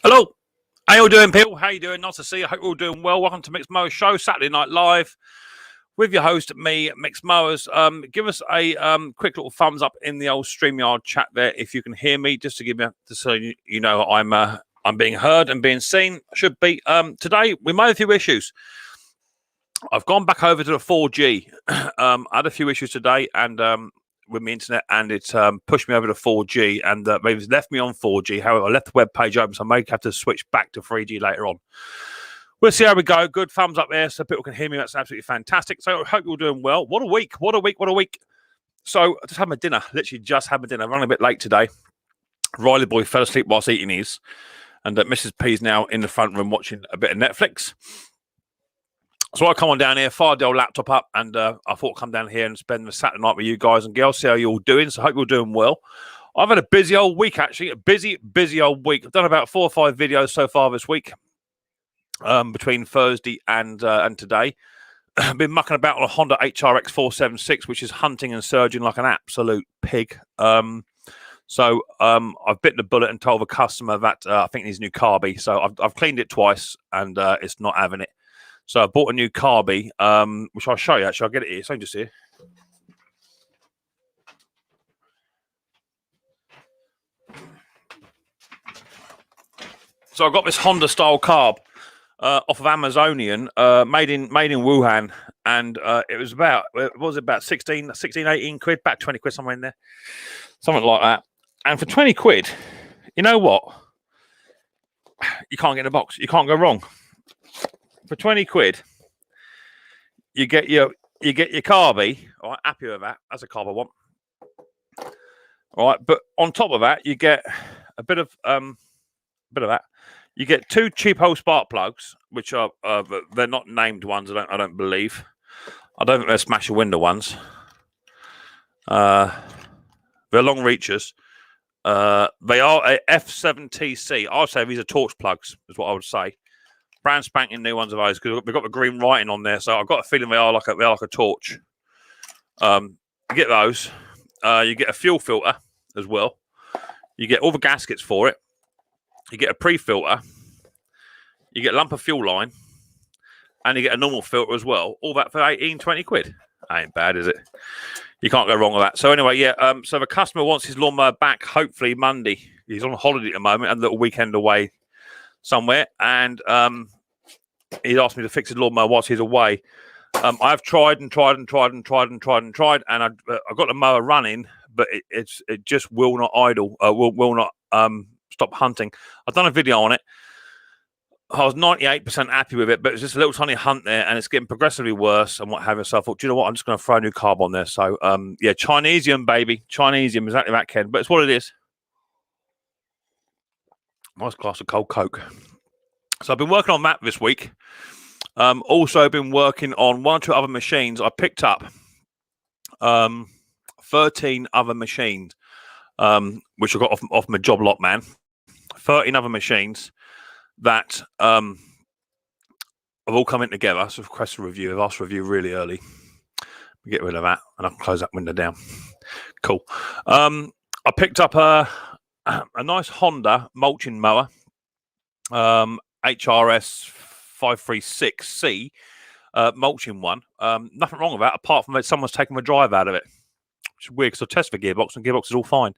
Hello, how you all doing, people? How you doing? Nice to see you. I hope you're all doing well. Welcome to Micks Mowers Show, Saturday Night Live, with your host, me, Micks Mowers. Give us a quick little thumbs up in the old StreamYard chat there if you can hear me, just to give me, just so you know I'm being heard and being seen. Should be. Today we made a few issues. I've gone back over to the 4G. I had a few issues today, and with my internet, and it's pushed me over to 4G, and they've left me on 4G. However, I left the web page open, so I may have to switch back to 3G later on. We'll see how we go. Good thumbs up there so people can hear me. That's absolutely fantastic. So I hope you're doing well. What a week. What a week. What a week. So I just had my dinner. Literally just had my dinner. Running a bit late today. Riley boy fell asleep whilst eating his. And Mrs. P's now in the front room watching a bit of Netflix. So I come on down here, fired the old laptop up, and I thought I'd come down here and spend the Saturday night with you guys and girls, see how you're all doing. So I hope you're doing well. I've had a busy old week, actually. A busy old week. I've done about 4 or 5 videos so far this week, between Thursday and today. I've been mucking about on a Honda HRX 476, which is hunting and surging like an absolute pig. So I've bitten the bullet and told the customer that I think it needs a new carby. So I've cleaned it twice, and it's not having it. So I bought a new carby, which I'll show you. Actually, I'll get it here. So just here. So I got this Honda style carb off of Amazonian, made in Wuhan, and it was about 16, 18 quid, about 20 quid somewhere in there, something like that. And for 20 quid, you know what? You can't get in a box. You can't go wrong. For 20 quid, you get your carby. All right, happy with that. That's a carb I want. All right, but on top of that, you get a bit of that. You get 2 cheap hole spark plugs, which are they're not named ones. I don't believe. I don't think they're smash a window ones. They're long reachers. They are a F7TC. I'd say these are torch plugs, is what I would say. Brand spanking new ones of those because they've got the green writing on there, so I've got a feeling they are like a torch. You get those. You get a fuel filter as well. You get all the gaskets for it. You get a pre-filter. You get a lump of fuel line, and you get a normal filter as well. All that for 18, 20 quid. Ain't bad, is it? You can't go wrong with that. So anyway, yeah. So the customer wants his lawnmower back hopefully Monday. He's on holiday at the moment, and a little weekend away somewhere, and he asked me to fix his lawnmower whilst he's away. I've tried, and I got the mower running, but it just will not idle. Will not stop hunting. I've done a video on it. I was 98% happy with it, but it's just a little tiny hunt there, and it's getting progressively worse and what have you. So I thought, do you know what? I'm just going to throw a new carb on there. So yeah, Chinesium, baby, Chinesium, exactly that, Ken. But it's what it is. Nice glass of cold Coke. So I've been working on that this week. Also been working on 1 or 2 other machines. I picked up 13 other machines, which I got off my job lot, man. 13 other machines that have all come in together. So I've requested a review. I've asked for a review really early. We get rid of that, and I'll close that window down. Cool. I picked up a nice Honda mulching mower, HRS 536C mulching one. Nothing wrong with that, apart from that someone's taken the drive out of it. Which is weird because I tested the gearbox, and the gearbox is all fine.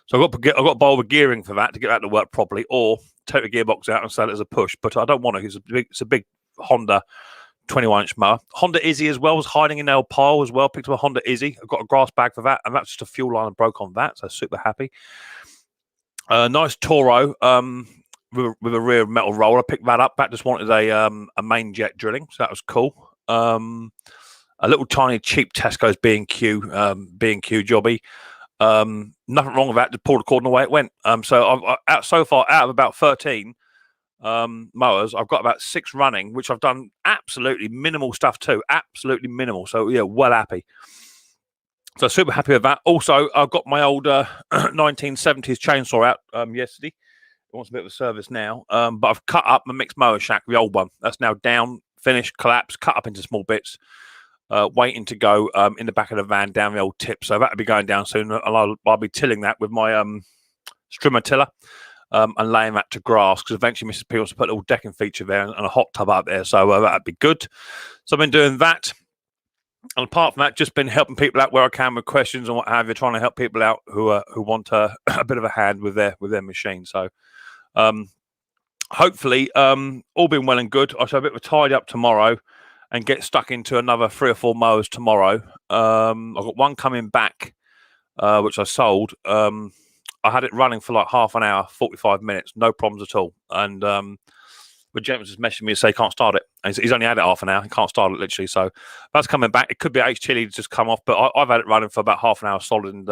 So I've got to buy all the gearing for that to get that to work properly, or take the gearbox out and sell it as a push. But I don't want to. It's a big Honda 21-inch mower. Honda Izzy as well was hiding in our pile as well. Picked up a Honda Izzy. I've got a grass bag for that, and that's just a fuel line and broke on that. So super happy. Nice Toro with a rear metal roller. I picked that up. That just wanted a main jet drilling, so that was cool. A little tiny cheap Tesco's B&Q jobby. Nothing wrong with that. Just pulled the cord the way it went. So so far out of about 13 mowers, I've got about 6 running, which I've done absolutely minimal stuff too. Absolutely minimal. So yeah, well happy. So super happy with that. Also, I've got my old 1970s chainsaw out yesterday. It wants a bit of a service now. But I've cut up my Micks Mower shack, the old one. That's now down, finished, collapsed, cut up into small bits. Waiting to go in the back of the van down the old tip. So that'll be going down soon. I'll be tilling that with my strimmer tiller. and laying that to grass, because eventually Mrs. P wants to put a little decking feature there and a hot tub up there, so that'd be good. So I've been doing that. And apart from that, just been helping people out where I can with questions and what have you, trying to help people out who want a bit of a hand with their machine. So hopefully, all being well and good, I shall have a bit of a tidy up tomorrow and get stuck into another 3 or 4 mowers tomorrow. I've got one coming back, which I sold. I had it running for like half an hour, 45 minutes, no problems at all. And the gentleman just messaged me and say he can't start it. And he's only had it half an hour. He can't start it literally. So that's coming back. It could be H chili just come off, but I've had it running for about half an hour solid. And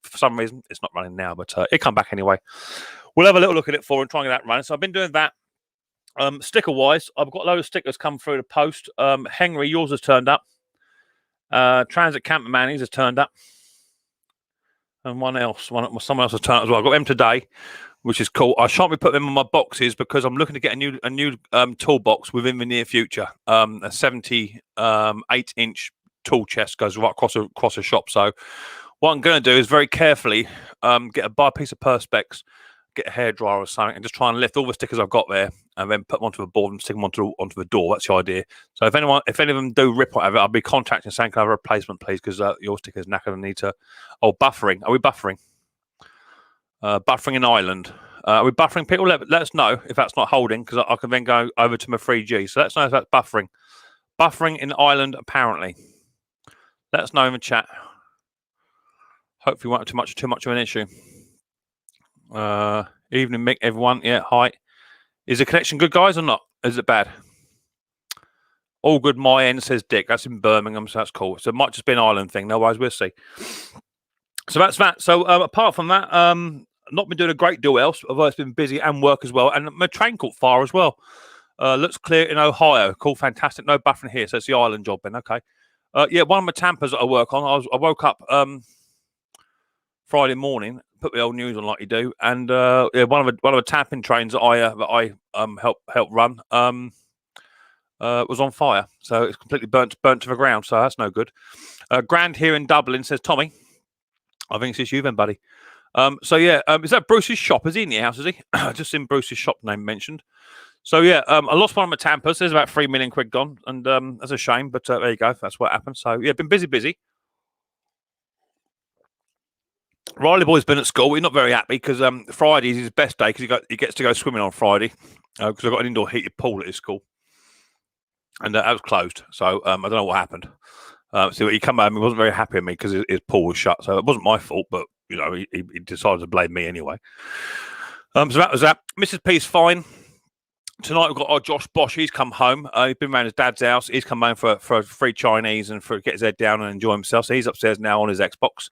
for some reason, it's not running now, but it come back anyway. We'll have a little look at it for and try and get that running. So I've been doing that. Sticker wise, I've got a load of stickers come through the post. Henry, yours has turned up. Transit Camper Manny's has turned up. And someone else has turned up as well. I got them today, which is cool. I shan't be putting them on my boxes because I'm looking to get a new toolbox within the near future. A 78-inch tool chest goes right across a shop. So what I'm going to do is very carefully buy a piece of Perspex, get a hairdryer or something, and just try and lift all the stickers I've got there, and then put them onto a board and stick them onto the door. That's the idea. So if any of them do rip whatever, I'll be contacting saying, "Can I have a replacement, please? Because your sticker's knackered and need to." Oh, buffering. Are we buffering? Buffering in Ireland. Are we buffering people? Let us know if that's not holding, because I can then go over to my 3G. So let us know if that's buffering. Buffering in Ireland, apparently. Let us know in the chat. Hopefully, won't have too much of an issue. Evening, Mick, everyone. Yeah, hi. Is the connection good, guys, or not? Is it bad? All good, my end, says Dick. That's in Birmingham, so that's cool. So it might just be an Ireland thing. No worries, we'll see. So that's that. So apart from that, not been doing a great deal else. Although it's been busy and work as well. And my train caught fire as well. Looks clear in Ohio. Cool, fantastic. No buffering here, so it's the Ireland job then. Okay. Yeah, one of my tampers that I work on. I woke up Friday morning, put the old news on like you do, and yeah, one of the tapping trains that I help run was on fire, so it's completely burnt to the ground. So that's no good. Grand here in Dublin, says Tommy. I think it's just you then, buddy. So yeah, is that Bruce's shop? Is he in the house? Is he? Just seen Bruce's shop name mentioned. So yeah, I lost one of my tampers. There's about 3 million quid gone, and that's a shame. But there you go. That's what happened. So yeah, been busy. Riley boy's been at school. He's not very happy because Friday is his best day because he gets to go swimming on Friday because I've got an indoor heated pool at his school, and that was closed. So I don't know what happened. So he come home, he wasn't very happy with me because his pool was shut. So it wasn't my fault, but you know he decided to blame me anyway. So that was that. Mrs. P's fine. Tonight we've got our Josh Bosch. He's come home. He's been around his dad's house. He's come home for free Chinese and for get his head down and enjoy himself. So he's upstairs now on his Xbox.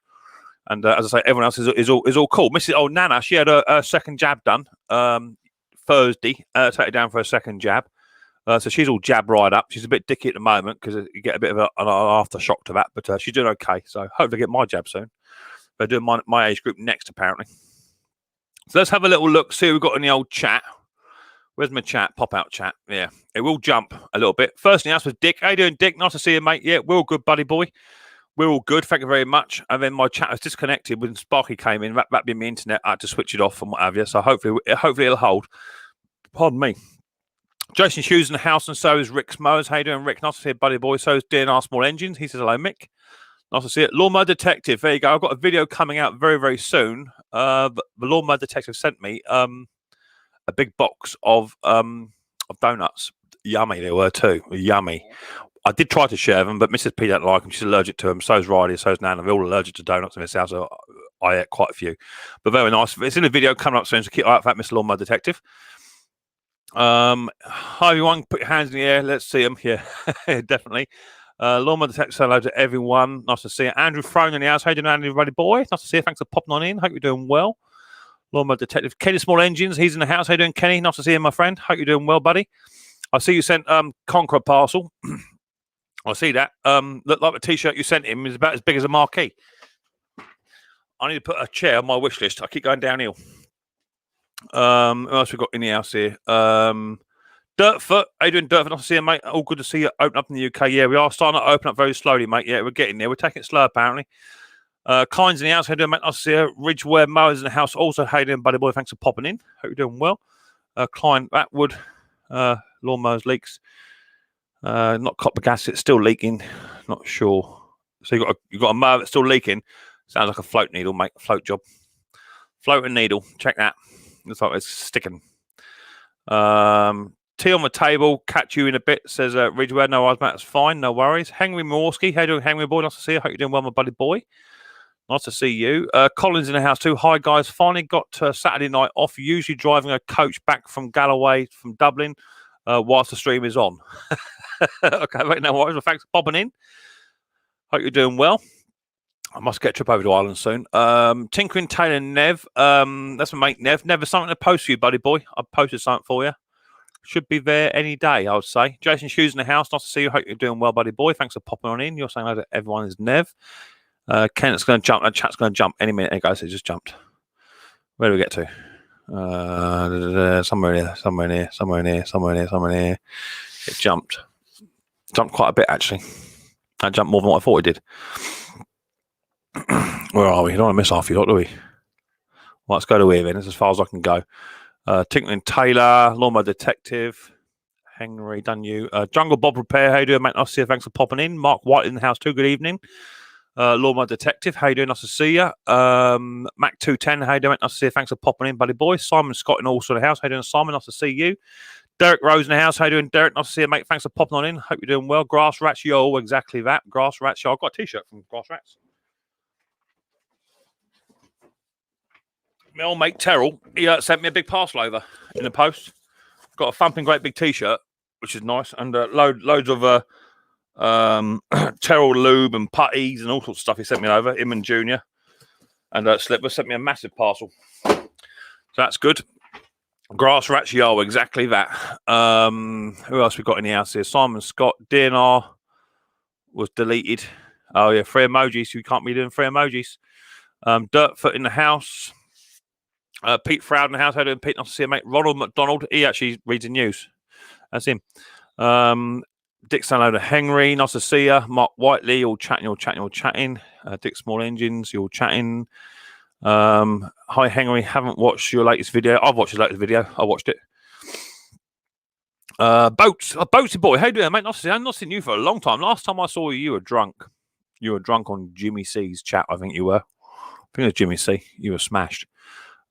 And as I say, everyone else is all cool. Mrs. Nana, she had a second jab done Thursday. Take her down for a second jab. So she's all jab right up. She's a bit dicky at the moment because you get a bit of an aftershock to that. But she's doing okay. So hopefully get my jab soon. They're doing my age group next, apparently. So let's have a little look, see what we've got in the old chat. Where's my chat? Pop-out chat. Yeah, it will jump a little bit. First thing else was Dick. How you doing, Dick? Nice to see you, mate. Yeah, we're all good, buddy boy. We're all good. Thank you very much. And then my chat was disconnected when Sparky came in. That being my internet, I had to switch it off and what have you. So hopefully it'll hold. Pardon me. Jason Hughes in the house, and so is Micks Mowers. How you doing, Rick? Nice to see you, buddy boy. So is DNR Small Engines. He says hello, Mick. Nice to see it. Lawnmower Detective. There you go. I've got a video coming out very, very soon. The Lawnmower Detective sent me a big box of donuts. Yummy they were too. Yummy. I did try to share them, but Mrs. P don't like them. She's allergic to them. So's Riley, so's Nana. They're all allergic to donuts in this house. So I ate quite a few. But very nice. It's in a video coming up soon, so keep an eye out for that, Mr. Lawnmower Detective. Hi, everyone. Put your hands in the air. Let's see them. Yeah, definitely. Lawnmower Detective, hello to everyone. Nice to see you. Andrew Throne in the house. How you doing, Andrew, buddy boy? Nice to see you. Thanks for popping on in. Hope you're doing well. Lawnmower Detective. Kenny Small Engines. He's in the house. How you doing, Kenny? Nice to see you, my friend. Hope you're doing well, buddy. I see you sent Conqueror parcel. I see that. Looked like the T-shirt you sent him is about as big as a marquee. I need to put a chair on my wish list. I keep going downhill. Who else we got in the house here? Dirtfoot. How you doing, Dirtfoot? Nice to see you, mate. All good to see you open up in the UK. Yeah, we are starting to open up very slowly, mate. Yeah, we're getting there. We're taking it slow, apparently. Kynes in the house. How you doing, mate? Nice to see you. Ridgeware Mowers in the house. Also, how you doing, buddy boy? Thanks for popping in. Hope you're doing well. Klein Atwood. Lawnmowers leaks. Not copper gas. It's still leaking. Not sure. So you got a mower that's still leaking. Sounds like a float needle, mate. Float job. Float and needle. Check that. Looks like it's sticking. Tea on the table. Catch you in a bit. Says Ridgeware. No worries, mate. That's fine. No worries. Henry Morski. How you doing, Henry boy? Nice to see you. Hope you're doing well, my buddy boy. Nice to see you. Colin's in the house too. Hi, guys. Finally got Saturday night off. Usually driving a coach back from Galloway, from Dublin, whilst the stream is on. Okay, mate. No worries. Well, thanks for popping in. Hope you're doing well. I must get a trip over to Ireland soon. Tinkering Taylor Nev. That's my mate Nev. Never something to post for you, buddy boy. I've posted something for you. Should be there any day, I would say. Jason Shoes in the house. Nice to see you. Hope you're doing well, buddy boy. Thanks for popping on in. You're saying that everyone is Nev. Kent's going to jump. That chat's going to jump any minute. There guys, it just jumped. Where do we get to? Somewhere near. It jumped. Jumped quite a bit, actually. That jumped more than what I thought it did. Where are we? You don't want to miss half your lot, do we? Well, let's go to here then. That's as far as I can go. Tinkling Taylor, Lawnmower Detective, Henry, done you. Jungle Bob Repair, how you doing, mate? Nice to see you. Thanks for popping in. Mark White in the house too. Good evening. Lawnmower Detective, how you doing? Nice to see you. Mac 210, how you doing? Nice to see you. Thanks for popping in, buddy boy. Simon Scott in also in the house. How you doing, Simon? Nice to see you. Derek Rose in the house. How you doing, Derek? Nice to see you, mate. Thanks for popping on in. Hope you're doing well. Grass Rats, yo, exactly that. Grass Rats, yo. I've got a t-shirt from Grass Rats. My old mate Terrell, he sent me a big parcel over in the post. Got a thumping great big t-shirt, which is nice, and loads of Terrell lube and putties and all sorts of stuff he sent me over, him and Junior. And Slipper sent me a massive parcel. So that's good. Grass Rats, yo, exactly that. Who else we got in the house here? Simon Scott, DNR was deleted. Oh, yeah, free emojis. You can't be doing free emojis. Dirtfoot in the house. Pete Froud in the house. How doing, Pete? Nice to see you, mate. Ronald McDonald. He actually reads the news. That's him. Dick Sanloader Henry. Nice to see you. Mark Whiteley. All chatting. Dick Small Engines. You're all chatting. Hi, Henry. Haven't watched your latest video. I've watched your latest video. I watched it. Boats. Boatsy boy. How you doing, mate? Nice to see you. I've not seen you for a long time. Last time I saw you, you were drunk. You were drunk on Jimmy C's chat, I think you were. I think it was Jimmy C. You were smashed.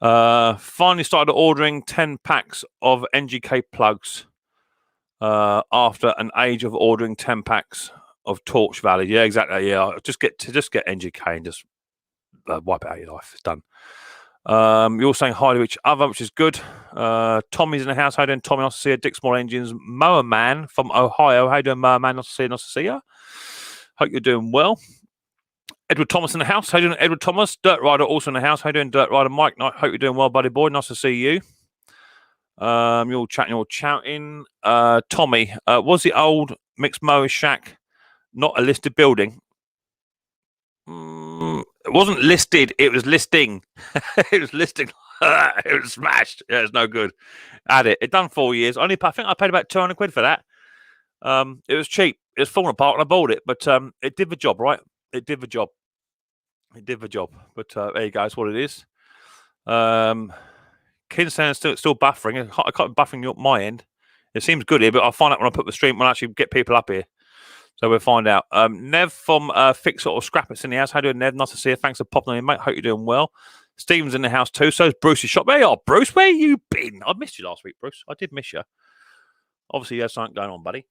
Finally started ordering 10 packs of NGK plugs after an age of ordering 10 packs of Torch Valley. Yeah, exactly. Yeah, just get NGK and just wipe it out of your life. It's done. You're all saying hi to each other, which is good. Tommy's in the house. How you doing, Tommy? Nice to see you. Dick Small Engines. Mower Man from Ohio. How you doing, Mower Man? Nice to see you. Hope you're doing well. Edward Thomas in the house. How you doing, Edward Thomas? Dirt Rider also in the house. How you doing, Dirt Rider Mike? Hope you're doing well, buddy boy. Nice to see you. You're all chatting. Tommy, was the old Micks Mowers shack not a listed building? It wasn't listed. It was listing. It was listing. It was smashed. Yeah, it's no good. Had it. It done 4 years. I think I paid about 200 quid for that. It was cheap. It was falling apart and I bought it, but it did the job, right? It did the job. But there you go. That's what it is. Kingston's still buffering. I can't buffering up my end. It seems good here, but I'll find out when I put the stream. When I actually get people up here. So we'll find out. Nev from Fix It or Scrap It's in the house. How you doing, Nev? Nice to see you. Thanks for popping in, mate. Hope you're doing well. Steven's in the house too. So is Bruce's shop. There you are, Bruce. Where you been? I missed you last week, Bruce. I did miss you. Obviously, you had something going on, buddy.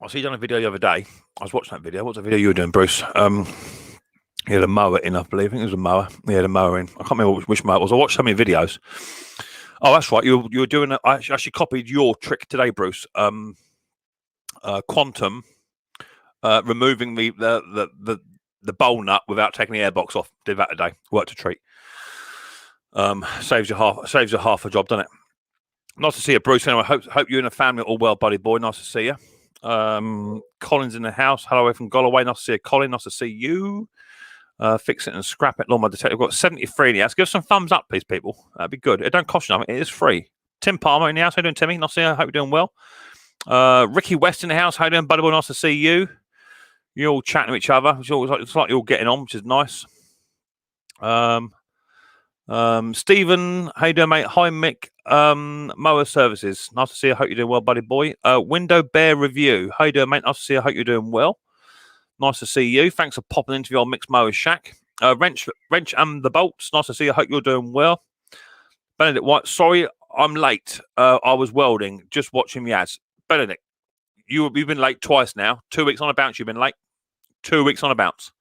I see you done a video the other day. I was watching that video. What's the video you were doing, Bruce? He had a mower in, I believe. I think it was a mower. He had a mower in. I can't remember which mower it was. I watched so many videos. Oh, that's right. You were doing it. I actually copied your trick today, Bruce. Quantum, removing the bowl nut without taking the airbox off. Did that today. Worked a treat. Saves you half a job, doesn't it? Nice to see you, Bruce. Anyway, hope you and the family are all well, buddy boy. Nice to see you. Colin's in the house. Hello from Galloway. Nice to see you, Colin. Nice to see you. Fix It and Scrap It. Lawnmower Detective. We've got 73 in the house. Give us some thumbs up, please, people. That'd be good. It don't cost you nothing. It is free. Tim Palmer in the house. How you doing, Timmy? Nice to see you. I hope you're doing well. Ricky West in the house. How you doing, buddy boy? Nice to see you. You're all chatting to each other. It's like you're all getting on, which is nice. Stephen, how you doing, mate? Hi, Mick. Mower Services. Nice to see you. Hope you're doing well, buddy boy. Window Bear Review. How you doing, mate? Nice to see you. Hope you're doing well. Nice to see you. Thanks for popping into your Micks Mowers shack. Wrench and the bolts. Nice to see you. Hope you're doing well. Benedict White. Sorry, I'm late. I was welding, just watching Yaz. Benedict, you've been late twice now. 2 weeks on a bounce. You've been late. 2 weeks on a bounce.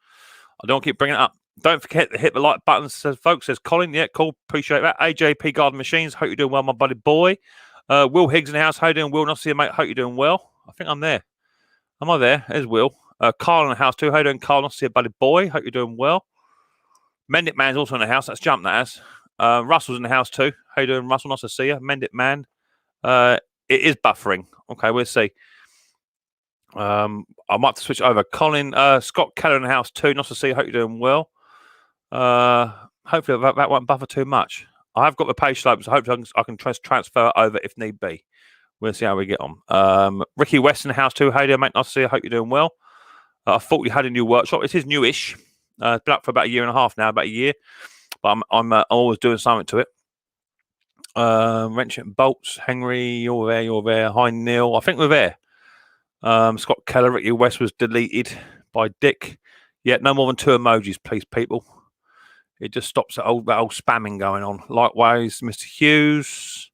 I don't keep bringing it up. Don't forget to hit the like button, says folks. Says Colin. Yeah, cool. Appreciate that. AJP Garden Machines. Hope you're doing well, my buddy boy. Will Higgs in the house. How you doing, Will? Nice to see you, mate. Hope you're doing well. I think I'm there. Am I there? There's Will. Carl in the house too. How you doing, Carl? Nice to see you, buddy boy. Hope you're doing well. Mendit Man's also in the house. That's jump that as. Russell's in the house too. How you doing, Russell? Nice to see you. Mendit Man. It is buffering. Okay, we'll see. I might have to switch over. Colin, Scott Keller in the house too. Nice to see you. Hope you're doing well. Hopefully that won't buffer too much. I have got the page slope, so hopefully I can transfer over if need be. We'll see how we get on. Ricky West in the house too. How you doing, mate? Nice to see you. Hope you're doing well. I thought you had a new workshop. It is newish. It's been up for about a year and a half now, about a year. But I'm always doing something to it. Wrench and bolts. Henry, you're there. You're there. Hi, Neil. I think we're there. Scott Keller, Ricky West was deleted by Dick. Yeah, no more than 2 emojis, please, people. It just stops that old spamming going on. Likewise, Mr. Hughes,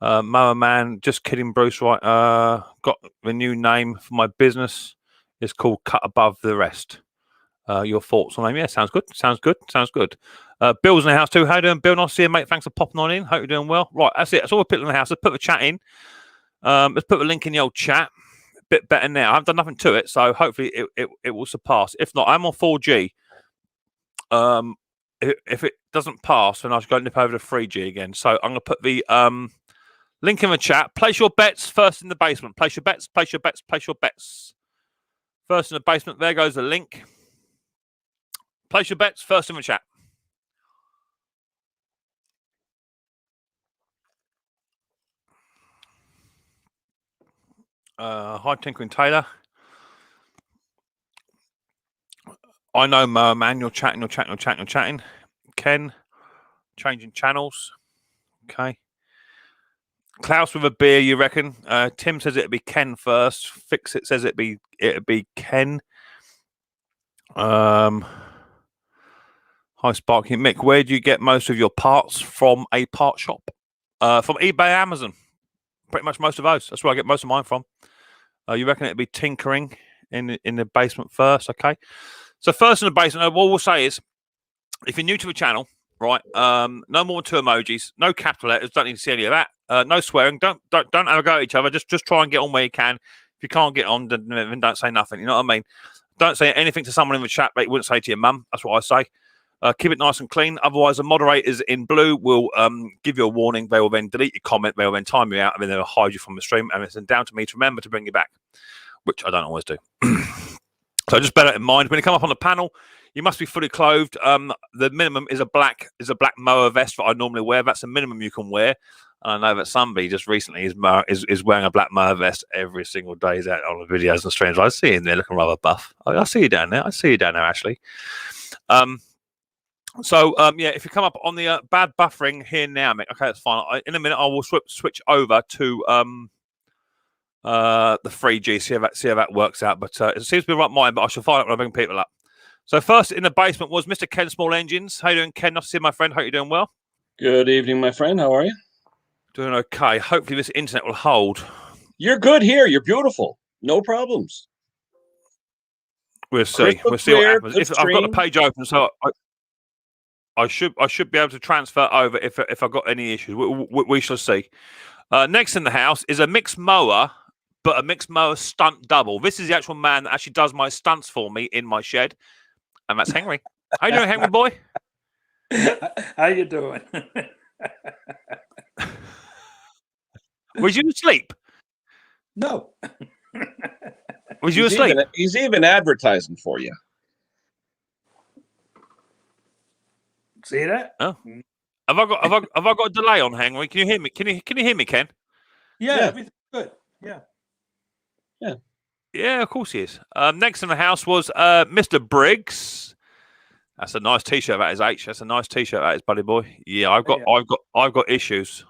Mower Man. Just kidding, Bruce. Right, got the new name for my business. It's called Cut Above the Rest. Your thoughts on them? Yeah, sounds good. Sounds good. Sounds good. Bill's in the house too. How you doing, Bill? Nice to see you, mate. Thanks for popping on in. Hope you're doing well. Right, that's it. That's all we put in the house. Let's put the chat in. Let's put the link in the old chat. Bit better now. I've done nothing to it, so hopefully it will surpass. If not, I'm on 4G. If it doesn't pass, then I should go nip over to 3G again. So I'm going to put the link in the chat. Place your bets first in the basement. Place your bets. Place your bets. Place your bets first in the basement. There goes the link. Place your bets first in the chat. Hi, Tinkering Taylor. I know, Mower Man. You're chatting. Ken, changing channels. Okay. Klaus with a beer, you reckon? Tim says it'd be Ken first. Fix It says it'd be Ken. Hi, Sparky. Mick, where do you get most of your parts from? A part shop? From eBay, Amazon. Pretty much most of those. That's where I get most of mine from. You reckon it'd be tinkering in the basement first? Okay. So first in the basement, what we'll say is, if you're new to the channel, right, no more than 2 emojis, no capital letters, don't need to see any of that. No swearing, don't have a go at each other. Just try and get on where you can. If you can't get on, then don't say nothing. You know what I mean? Don't say anything to someone in the chat that you wouldn't say to your mum. That's what I say. Keep it nice and clean. Otherwise, the moderators in blue will give you a warning. They will then delete your comment. They will then time you out, and then they'll hide you from the stream. And it's then down to me to remember to bring you back, which I don't always do. So just bear that in mind. When you come up on the panel, you must be fully clothed. The minimum is a black mower vest that I normally wear. That's the minimum you can wear. And I know that somebody just recently is wearing a black mower vest every single day. He's out on the videos and streams. I see him there looking rather buff. I see you down there. Ashley. Yeah, if you come up on the bad buffering here now, Mick. Okay, that's fine. In a minute, I will switch over to the 3G. See how that works out. But it seems to be right mine. But I shall find out when I bring people up. So first in the basement was Mr. Ken Small Engines. How you doing, Ken? Nice to see you, my friend. Hope you're doing well. Good evening, my friend. How are you? Doing okay. Hopefully this internet will hold. You're good here. You're beautiful. No problems. We'll see. We'll see what happens. I've got the page open, so I should be able to transfer over if I've got any issues. We shall see. Next in the house is a Micks Mower, but a Micks Mower stunt double. This is the actual man that actually does my stunts for me in my shed, and that's Henry. How you doing, Henry boy? How you doing? Was you asleep? No. Was you asleep? He's even advertising for you. See that? Oh. Have I got a delay on, Henry? Can you hear me? Can you hear me, Ken? Yeah. Everything's good. Yeah. Yeah, of course he is. Next in the house was Mr. Briggs. That's a nice T-shirt. That is H. That's a nice T-shirt. That is, buddy boy. Yeah, I've got issues.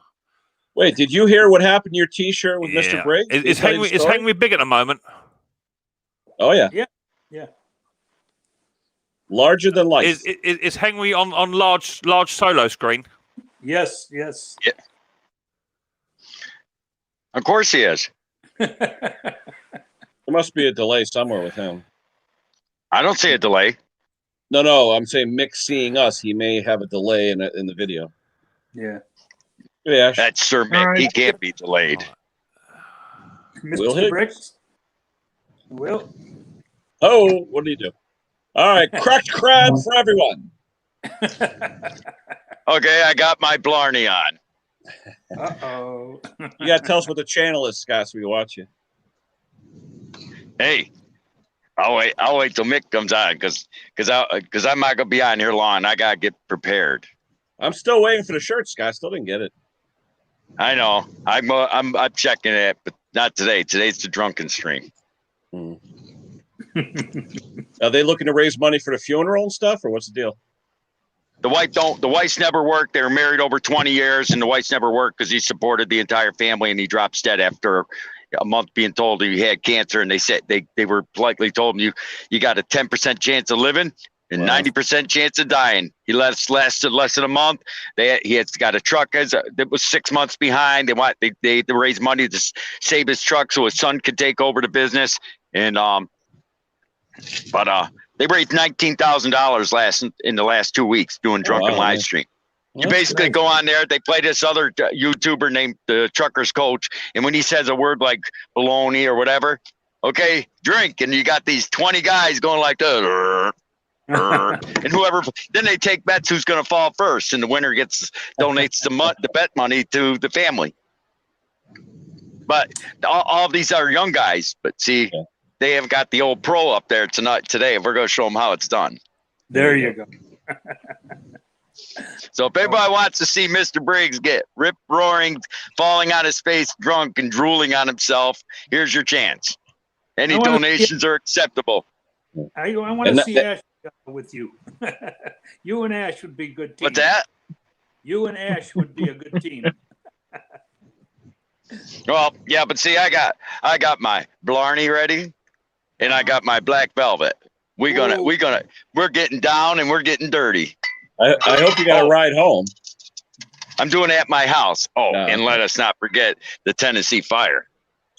Wait, did you hear what happened to your T-shirt with Mr. Yeah. Briggs? Is Henry big at the moment? Oh yeah. Yeah. Larger than life. Is Henry on large solo screen? Yes. Yeah. Of course he is. There must be a delay somewhere with him. I don't see a delay. No, I'm saying Mick seeing us, he may have a delay in the video. Yeah. Yeah. That's Sir Mick. He can't be delayed. Will Mr. Higgs. Briggs. Will. Oh, what do you do? All right, cracked crab for everyone. Okay, I got my Blarney on. Uh-oh. You got to tell us what the channel is, Scott, so we can watch you. Hey, I'll wait till Mick comes on because I'm not gonna be on here long. I gotta get prepared. I'm still waiting for the shirt, Scott. Still didn't get it. I know. I'm checking it, but not today. Today's the drunken stream. Are they looking to raise money for the funeral and stuff, or what's the deal? The wife's never worked. They were married over 20 years, and the wife's never worked because he supported the entire family, and he dropped dead after a month being told he had cancer. And they said they were politely told him you got a 10% chance of living and 90% chance of dying. He lasted less than a month. He had got a truck that was 6 months behind. They raised money to save his truck so his son could take over the business. And they raised $19,000 in the last 2 weeks doing drunken live stream. You basically go on there. They play this other YouTuber named the Trucker's Coach, and when he says a word like baloney or whatever, okay, drink, and you got these 20 guys going like that, and whoever. Then they take bets who's going to fall first, and the winner donates the bet money to the family. But all of these are young guys. But see. Yeah. They have got the old pro up there today. We're going to show them how it's done. There you go. So if anybody wants to see Mr. Briggs get rip roaring, falling on his face, drunk, and drooling on himself, here's your chance. Any donations are acceptable. I want to see Ash with you. You and Ash would be a good team. What's that? You and Ash would be a good team. Well, yeah, but see, I got my Blarney ready. And I got my black velvet. We're getting down and we're getting dirty. I hope you got a ride home. I'm doing it at my house. Oh, no. And let us not forget the Tennessee Fire.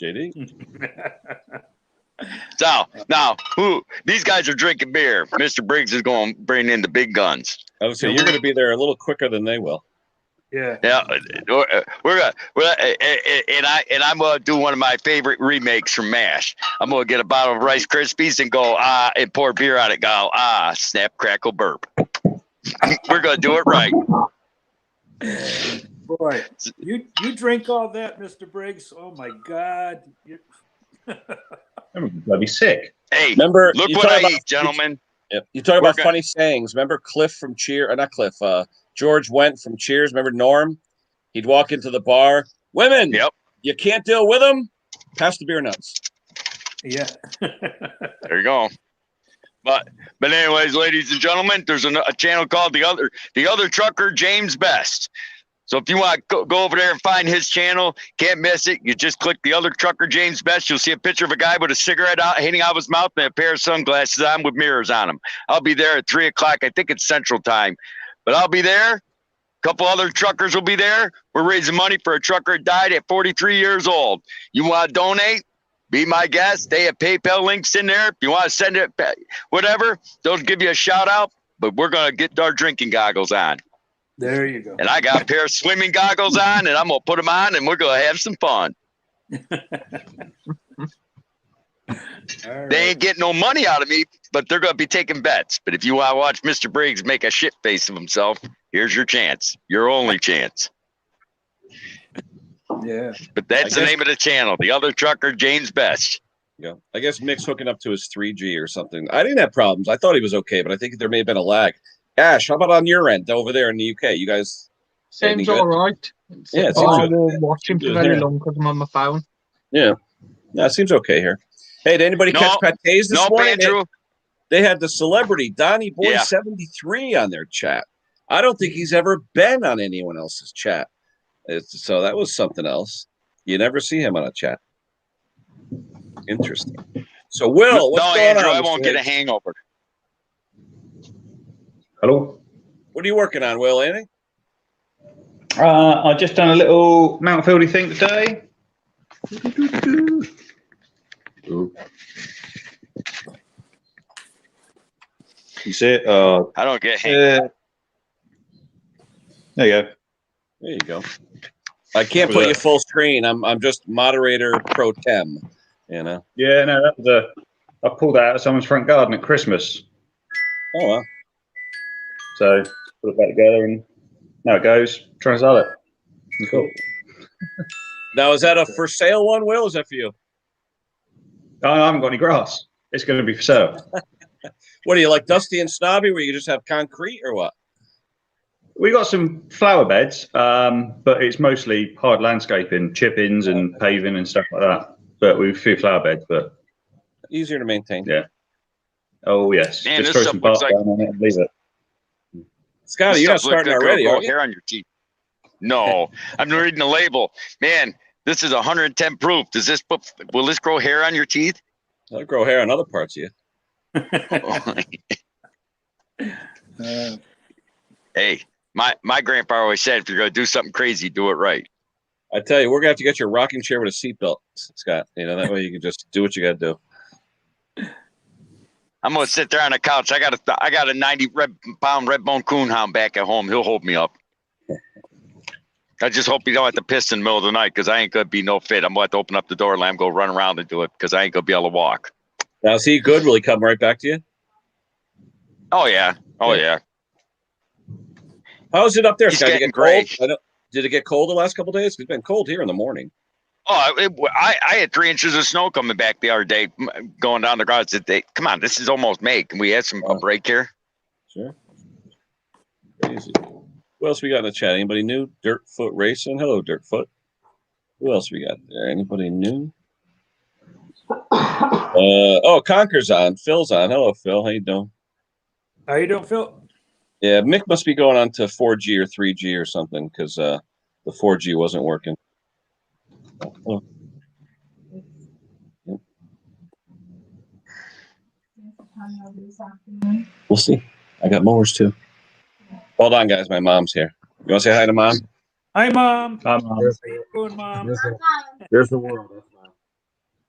JD. So now, these guys are drinking beer. Mr. Briggs is going to bring in the big guns. I would say you're going to be there a little quicker than they will. Yeah. I'm gonna do one of my favorite remakes from MASH. I'm gonna get a bottle of Rice Krispies and go and pour beer on it. Go snap, crackle, burp. We're gonna do it right. Boy, you drink all that, Mr. Briggs? Oh my God! I'm gonna be sick. Hey, remember? Look what I eat, gentlemen. You talk about funny sayings. Remember Cliff from not Cliff. George Wendt from Cheers. Remember Norm? He'd walk into the bar. Women, you can't deal with them. Pass the beer nuts. Yeah. There you go. But anyways, ladies and gentlemen, there's a channel called the other Trucker James Best. So if you want to go over there and find his channel, can't miss it. You just click the other Trucker James Best. You'll see a picture of a guy with a cigarette hanging out of his mouth and a pair of sunglasses on with mirrors on them. I'll be there at 3 o'clock. I think it's Central Time. But I'll be there. A couple other truckers will be there. We're raising money for a trucker that died at 43 years old. You want to donate? Be my guest. They have PayPal links in there. If you want to send it, whatever, they'll give you a shout out. But we're going to get our drinking goggles on. There you go. And I got a pair of swimming goggles on, and I'm going to put them on, and we're going to have some fun. Right. They ain't getting no money out of me, but they're going to be taking bets. But if you want to watch Mr. Briggs make a shit face of himself, here's your chance. Your only chance. Yeah. But that's the name of the channel. The other Trucker, James Best. Yeah. I guess Mick's hooking up to his 3G or something. I didn't have problems. I thought he was okay, but I think there may have been a lag. Ash, how about on your end over there in the UK? You guys seems all right. Yeah, it I won't watch him for very long because I'm on my phone. Yeah. No, it seems okay here. Hey, did anybody catch Pate's this morning? Andrew. They had the celebrity Donnie Boy 73 on their chat. I don't think he's ever been on anyone else's chat. So that was something else. You never see him on a chat. Interesting. So, Will, what's going Andrew, on? I won't get a hangover. Hello. What are you working on, Will? Anything? I just done a little Mount Fieldy thing today. You see it? I don't get hangover. There you go. There you go. I can't put you full screen. I'm just moderator pro tem. You know. Yeah, no, that was I pulled that out of someone's front garden at Christmas. Oh wow. So put it back together and now it goes. Try and sell it. Cool. Now is that a for sale one, Will? Is that for you? I haven't got any grass. It's going to be for sale. What do you like, Dusty and Snobby, where you just have concrete or what? We got some flower beds, but it's mostly hard landscaping, chip-ins and paving and stuff like that. But we've a few flower beds, but easier to maintain. Yeah. Oh yes. Man, just this throw some stuff looks bark down on it and leave it. Scotty, you're not starting already, are you? Hair on your teeth. No, I'm reading the label. Man, this is 110 proof. Will this grow hair on your teeth? It'll grow hair on other parts of you. Hey, my grandpa always said, if you're going to do something crazy, do it right. I tell you, we're going to have to get you a rocking chair with a seatbelt, Scott. You know, that way you can just do what you got to do. I'm going to sit there on the couch. I got a 90-pound red bone coonhound back at home. He'll hold me up. I just hope he don't have to piss in the middle of the night, because I ain't going to be no fit. I'm going to have to open up the door and let him go run around and do it, because I ain't going to be able to walk. Now, is he good? Will he come right back to you? Oh, yeah. Oh, yeah. How is it up there, He's Scott? Did it getting get cold? Did it get cold the last couple of days? It's been cold here in the morning. Oh, I had 3 inches of snow coming back the other day, going down the garage. Come on, this is almost May. Can we have a break here? Sure. Crazy. Who else we got in the chat? Anybody new? Dirtfoot Racing. Hello, Dirtfoot. Who else we got there? Anybody new? Conker's on. Phil's on. Hello, Phil. How you doing? How you doing, Phil? Yeah, Mick must be going on to 4G or 3G or something, because the 4G wasn't working. Oh. We'll see. I got mowers too. Hold on, guys. My mom's here. You want to say hi to Mom? Hi, Mom. Hi, Mom. How you doing, Mom? There's the world.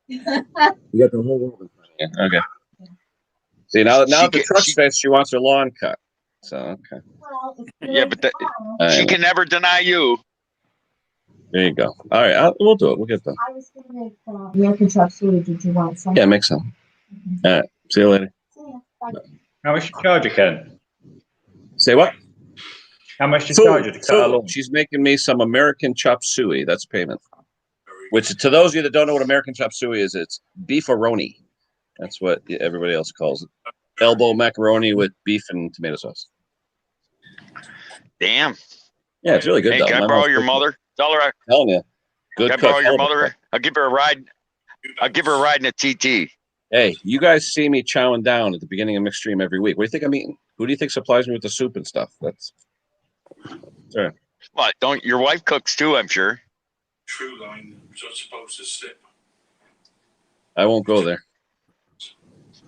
You got the whole world in front of you. Okay. See, now that the truck's fixed, she wants her lawn cut. So, okay. Yeah, but she can never deny you. There you go. All right, we'll do it. We'll get them. I was going to make American chop suey. Did you want some? Yeah, make some. All right. See you later. See ya. Bye. How much you charge you, Ken? Say what? How much you charge you to cut a lawn? She's making me some American chop suey. That's payment. Which, to those of you that don't know what American chop suey is, it's beefaroni. That's what everybody else calls it. Elbow macaroni with beef and tomato sauce. Damn. Yeah, it's really good. Hey, can I borrow your mother? Tell her. Telling you. Good. Can I borrow your mother? I'll give her a ride. I'll give her a ride in a TT. Hey, you guys see me chowing down at the beginning of Mixed Stream every week. What do you think I'm eating? Who do you think supplies me with the soup and stuff? That's sorry. What? Don't your wife cooks too? I'm sure. True line, so it's supposed to slip. I won't go there.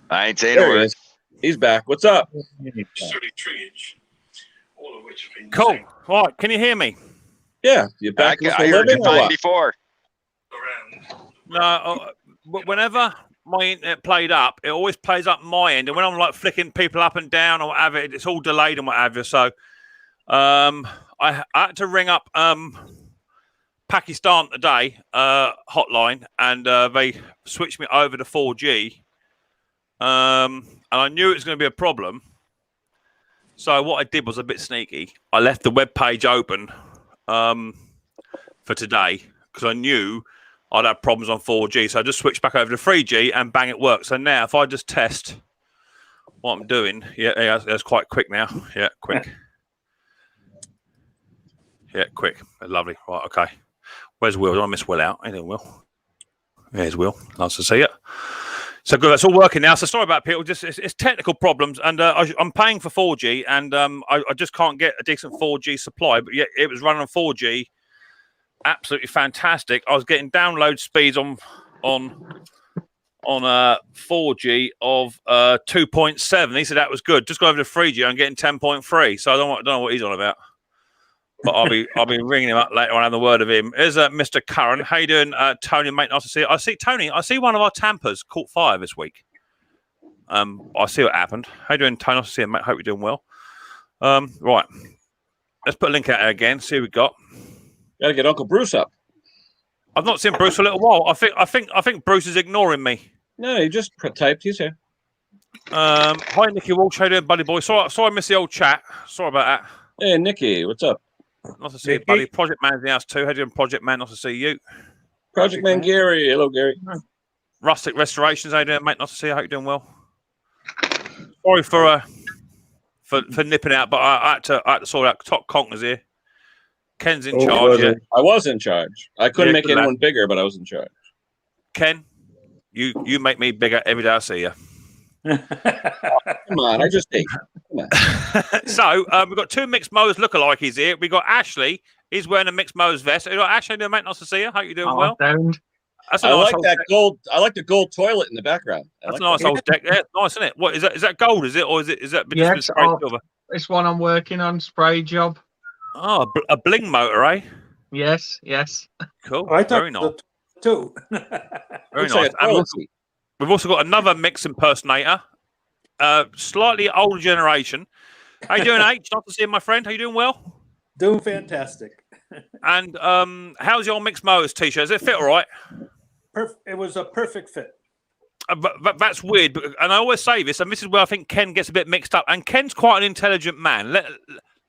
I ain't saying There a he word. is. He's back. What's up? 33-inch, all of which have been Cool. All right. Can you hear me? Yeah, you back I heard you fine before. around. No. Whenever my internet played up, it always plays up my end, and when I'm like flicking people up and down or whatever, it's all delayed and what have you. So, I had to ring up Pakistan today hotline, and they switched me over to 4G. And I knew it was going to be a problem. So what I did was a bit sneaky. I left the web page open for today because I knew I'd have problems on 4G. So I just switched back over to 3G and bang, it works. So now if I just test what I'm doing, yeah, that's quite quick now. Yeah, quick. Yeah, quick. Lovely. Right, okay. Where's Will? Don't I miss Will out? Ain't there, Will? There's Will. Nice to see you. So good, that's all working now. So sorry about people. Just it's technical problems, and I'm paying for 4G, and I just can't get a decent 4G supply. But yeah, it was running on 4G, absolutely fantastic. I was getting download speeds on 4G of 2.7. He said that was good. Just go over to 3G. I'm getting 10.3. So I don't know what he's on about. But I'll be ringing him up later on. I have the word of him. Here's Mr. Curran. How you doing, Tony? Mate, nice to see you. I see Tony. I see one of our Tampers caught fire this week. I see what happened. How you doing, Tony? Nice to see you, mate. Hope you're doing well. Right. Let's put a link out there again. See what we got. Gotta get Uncle Bruce up. I've not seen Bruce for a little while. I think Bruce is ignoring me. No, he just typed. He's here. Hi, Nicky Walsh. How you doing, buddy boy? Sorry, I missed the old chat. Sorry about that. Hey, Nicky, what's up? Nice to see you, buddy. Project Man's in the house too. How you doing, Project Man? Nice to see you. Project Man Gary. Hello, Gary. Rustic Restorations. How you doing, mate? Nice to see you. Hope you're doing well. Sorry for nipping out, but I had to sort out. Top Conkers here. Ken's in charge. Yeah. I was in charge. I couldn't make anyone bigger, but I was in charge. Ken, you make me bigger every day I see you. Come on, I just ate. Come on. So we've got two Micks Mowers lookalikes here. We got Ashley. He's wearing a Micks Mowers vest. We got Ashley, mate. Nice to see you. Hope you're doing well. That's I like that gold. I like the gold toilet in the background. That's a nice old deck. Yeah, nice, isn't it? What is that? Is that gold? Is it, or is that? Yeah, just silver? It's one I'm working on. Spray job. Oh, a bling motor, eh? Yes. Cool. Very nice. Too. Very nice. And we've also got another Micks impersonator, slightly older generation. How you doing, H? Nice to see you, my friend. How you doing? Well. Doing fantastic. And how's your Micks Mowers t-shirt? Does it fit all right? It was a perfect fit. That's weird, and I always say this, and this is where I think Ken gets a bit mixed up. And Ken's quite an intelligent man.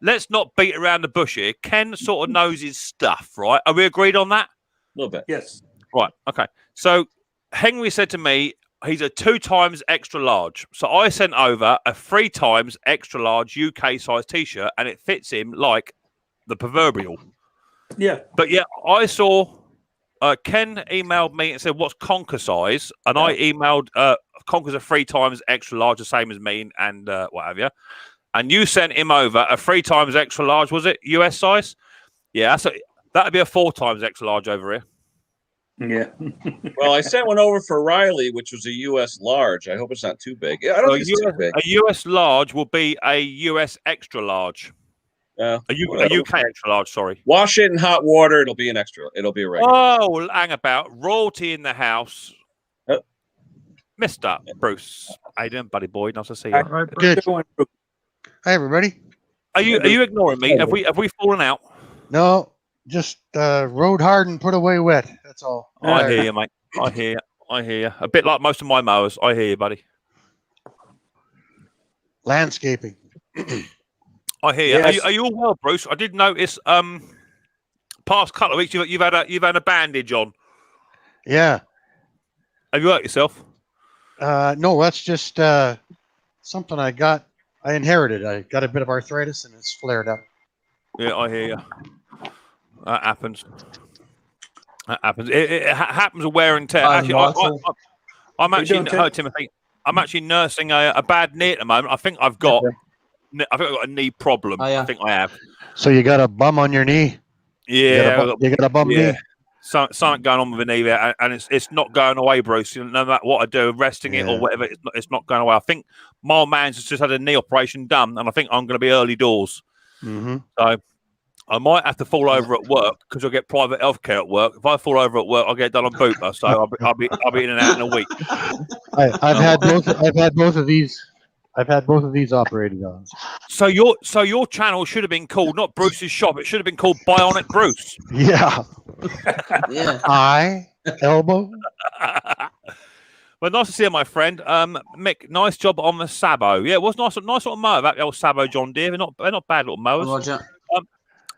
Let's not beat around the bush here. Ken sort of knows his stuff, right? Are we agreed on that? A little bit. Yes. Right. Okay. So Henry said to me, he's a 2 times extra large. So I sent over a 3 times extra large UK size t-shirt, and it fits him like the proverbial. Yeah. But yeah, I saw Ken emailed me and said, "What's Conquer size?" And I emailed Conquer's a 3 times extra large, the same as me, and what have you. And you sent him over a 3 times extra large. Was it US size? Yeah, that'd be a 4 times extra large over here. Yeah. Well, I sent one over for Riley, which was a US large. I hope it's not too big. I don't think it's too big. A US large will be a US extra large. A UK extra large, sorry. Wash it in hot water. It'll be an extra. It'll be a regular. Oh, hang about. Royalty in the house. Mr. Bruce. How you doing, buddy boy? Nice to see you. Good. Hi, everybody. Are you ignoring me? Have we fallen out? No, just rode hard and put away wet. That's all. I hear you, mate. I hear you. A bit like most of my mowers. I hear you, buddy. Landscaping. I hear you. Yes. Are you all well, Bruce? I did notice past couple of weeks you've had a bandage on. Yeah. Have you hurt yourself? No, that's just something I inherited. I got a bit of arthritis and it's flared up. Yeah, I hear you. That happens. It happens with wear and tear. Actually, I'm actually Timothy. I'm actually nursing a bad knee at the moment. I think I've got a knee problem. I think I have. So you got a bum on your knee? Yeah, you got a bum knee. Something going on with the knee there, and it's not going away, Bruce. No matter what I do, resting it or whatever, it's not going away. I think my old man's just had a knee operation done, and I think I'm going to be early doors. Mm-hmm. So I might have to fall over at work because I'll get private healthcare at work. If I fall over at work, I'll get done on Bupa. So I'll be in and out in a week. I've had both of these. I've had both of these operated on. So your channel should have been called not Bruce's Shop. It should have been called Bionic Bruce. Yeah. Yeah. Eye, elbow. Well, nice to see you, my friend. Mick, nice job on the Sabo. Yeah, it was nice little mower, that old Sabo John Deere. They're not bad little mowers. Roger.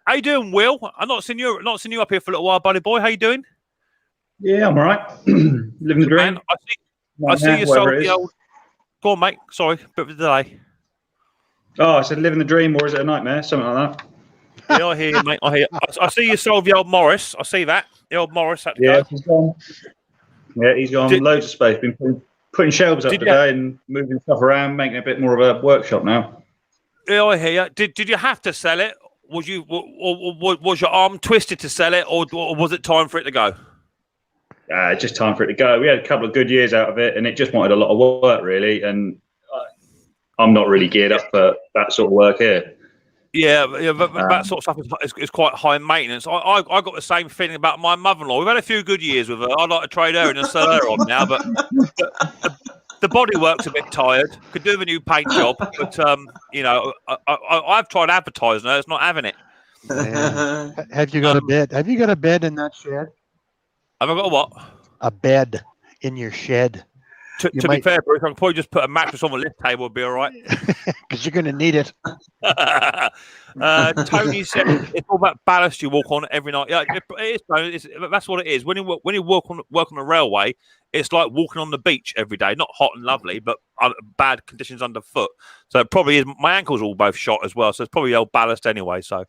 How you doing, Will? I've not seen you up here for a little while, buddy boy. How you doing? Yeah, I'm all right. Living the dream. Man, I see you sold the old. Go on, mate. Sorry, bit of a delay. Oh, I said living the dream, or is it a nightmare? Something like that. Yeah, I hear you, mate. I hear you. I see you sold the old Morris. I see that. The old Morris had to Yeah, go. he's gone. Yeah, he's gone. Loads of space. Been putting shelves up today and moving stuff around, making it a bit more of a workshop now. Yeah, I hear you. Did you have to sell it? Was your arm twisted to sell it, or was it time for it to go? Just time for it to go. We had a couple of good years out of it, and it just wanted a lot of work, really. And I'm not really geared up for that sort of work here. Yeah, but that sort of stuff is quite high maintenance. I got the same feeling about my mother-in-law. We've had a few good years with her. I'd like to trade her in and sell her on now, but the body work's a bit tired. Could do with a new paint job, but I've tried advertising her. It's not having it. Have you got a bed? Have you got a bed in that shed? Have I got a what? A bed in your shed. To be fair, Bruce, I can probably just put a mattress on the lift table, would be all right. Because you're going to need it. Tony said it's all about ballast you walk on every night. Yeah, it is. That's what it is. When you work on the railway, it's like walking on the beach every day. Not hot and lovely, but bad conditions underfoot. So it probably is. My ankles are all both shot as well, so it's probably old ballast anyway. So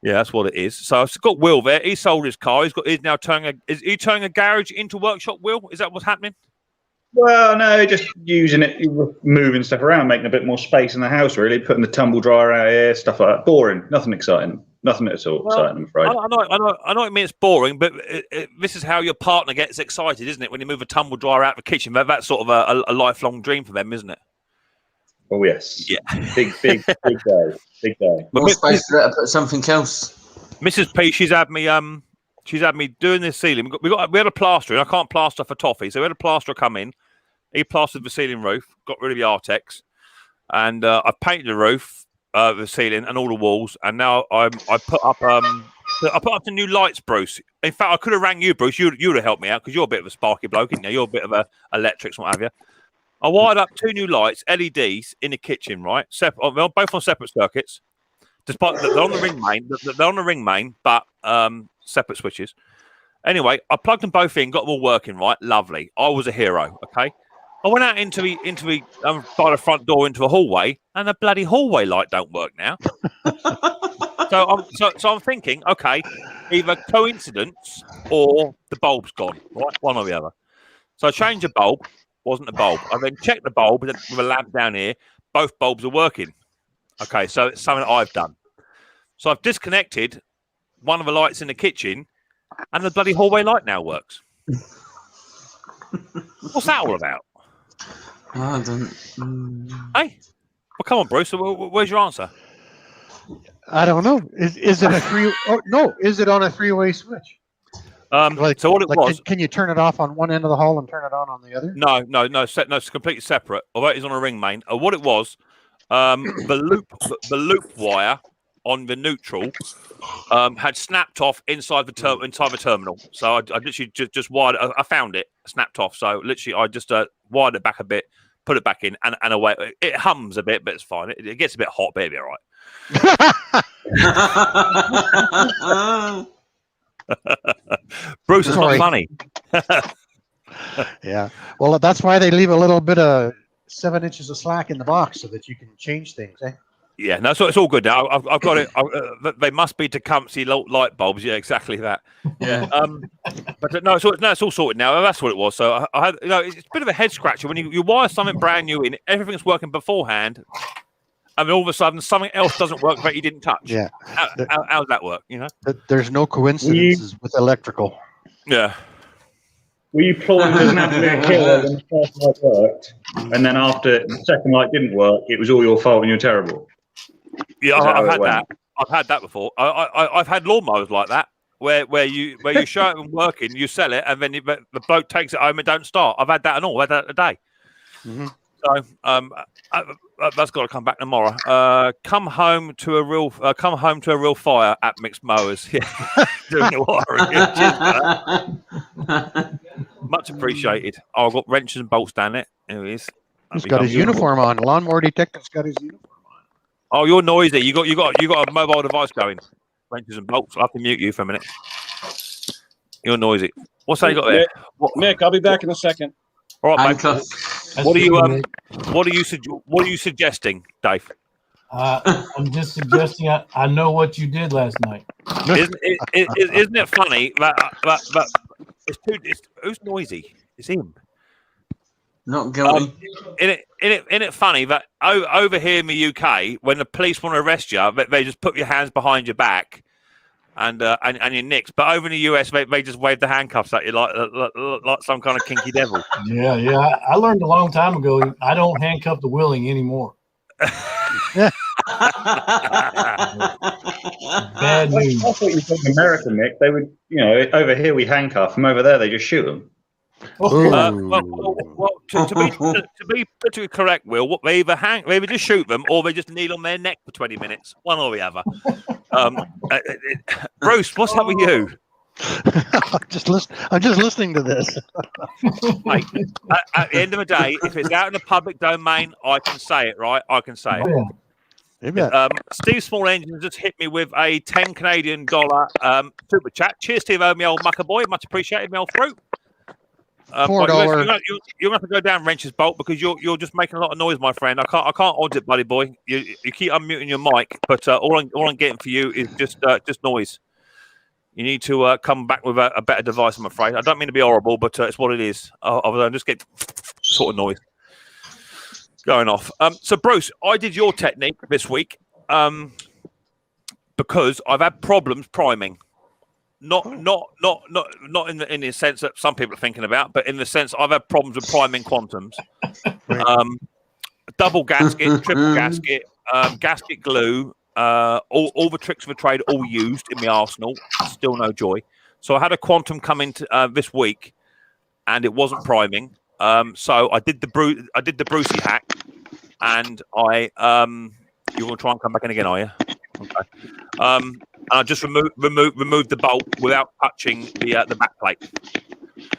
yeah, that's what it is. So I've got Will there. He sold his car. He's now turning a garage into workshop. Will, is that what's happening? Well, no, just using it, moving stuff around, making a bit more space in the house, really, putting the tumble dryer out here, stuff like that. Boring, nothing exciting, nothing at all exciting, I'm afraid. I know it means it's boring, but this is how your partner gets excited, isn't it? When you move a tumble dryer out of the kitchen, that's sort of a lifelong dream for them, isn't it? Oh, yes. Yeah. Big day. Big day. More space for it to put something else. Mrs. P, she's had me doing this ceiling. We had a plasterer. I can't plaster for toffee, so we had a plasterer come in. He plastered the ceiling roof, got rid of the Artex, and I painted the roof, the ceiling, and all the walls. And now I put up the new lights, Bruce. In fact, I could have rang you, Bruce. You'd have helped me out because you're a bit of a sparky bloke, isn't you? You're a bit of a electrics, what have you. I wired up 2 new lights, LEDs, in the kitchen, right? Both on separate circuits. Despite they're on the ring main, they're on the ring main, but separate switches. Anyway, I plugged them both in, got them all working right. Lovely. I was a hero. Okay. I went out into by the front door into a hallway, and the bloody hallway light don't work now. So I'm thinking, okay, either coincidence or the bulb's gone, right? One or the other. So I changed the bulb. Wasn't a bulb. I then checked the bulb with a lamp down here. Both bulbs are working. Okay, so it's something that I've done. So I've disconnected one of the lights in the kitchen, and the bloody hallway light now works. What's that all about? I don't. Hey, well, come on, Bruce. Where's your answer? I don't know. Is it a three? Oh no! Is it on a 3-way switch? So what it was? Can you turn it off on one end of the hall and turn it on the other? No. It's completely separate. Although it is on a ring main. What it was, the loop wire on the neutral had snapped off inside the terminal. So I literally just wired it. I found it snapped off. So literally I just wired it back a bit, put it back in, and away. It hums a bit, but it's fine. It gets a bit hot, but it'll be all right. Bruce, it's not funny. Yeah. Well, that's why they leave a little bit of 7 inches of slack in the box so that you can change things, eh? Yeah, no, so it's all good now. I've got it. They must be Tecumseh light bulbs. Yeah, exactly that. Yeah. But no, it's all sorted now. That's what it was. So I had, it's a bit of a head scratcher when you wire something brand new in, everything's working beforehand, and then all of a sudden something else doesn't work that you didn't touch. Yeah. How does that work? You know. There's no coincidences with electrical. Yeah. Were you plowing as an absolute killer when the first light worked, and then after the second light didn't work, it was all your fault and you're terrible? Yeah, I've had that. I've had that before. I've had lawnmowers like that, where you show it and working, you sell it, and then the bloke takes it home and don't start. I've had that and all. I've had that today. Mm-hmm. So that's got to come back tomorrow. Come home to a real fire at Micks Mowers. Yeah, doing the wiring. Much appreciated. Oh, I've got wrenches and bolts down it. Here he is. He's got his uniform on. Lawnmower detective's got his uniform on. Oh, you're noisy. You got a mobile device going. Wrenches and bolts. I'll have to mute you for a minute. You're noisy. What's that you got there? Mick, I'll be back in a second. All right, mate. What are you suggesting, Dave? I'm just suggesting. I know what you did last night. Isn't it funny that it's who's noisy? It's him. Not guilty. Isn't it funny that over here in the UK, when the police want to arrest you, they just put your hands behind your back and your nicks. But over in the US, they just wave the handcuffs at you like some kind of kinky devil. Yeah. I learned a long time ago. I don't handcuff the willing anymore. Bad news. I thought you talking American, Nick. They would, over here we handcuff them. Over there they just shoot them. Well, to be politically correct, Will, they either just shoot them or they just kneel on their neck for 20 minutes, one or the other. Bruce, what's up with you? I'm just listening to this. Mate, at the end of the day, if it's out in the public domain, I can say it, right? I can say it. Steve Small Engine just hit me with a $10 Canadian super chat. Cheers, Steve, me old mucker boy. Much appreciated, me old fruit. $4. You're gonna have to go down Wrench's Bolt because you're just making a lot of noise, my friend. I can't odds it, buddy boy. You keep unmuting your mic, but all I'm getting for you is just noise. You need to come back with a better device, I'm afraid. I don't mean to be horrible, but it's what it is. I'll just get sort of noise going off. So Bruce, I did your technique this week because I've had problems priming. Not in the sense that some people are thinking about, but in the sense I've had problems with priming quantums. Double gasket, triple gasket, gasket glue, all the tricks of the trade, all used in the arsenal. Still no joy. So I had a quantum come into this week, and it wasn't priming. So I did the Brucey hack, and you want to try and come back in again, are you? Okay. And I just removed the bolt without touching the back plate.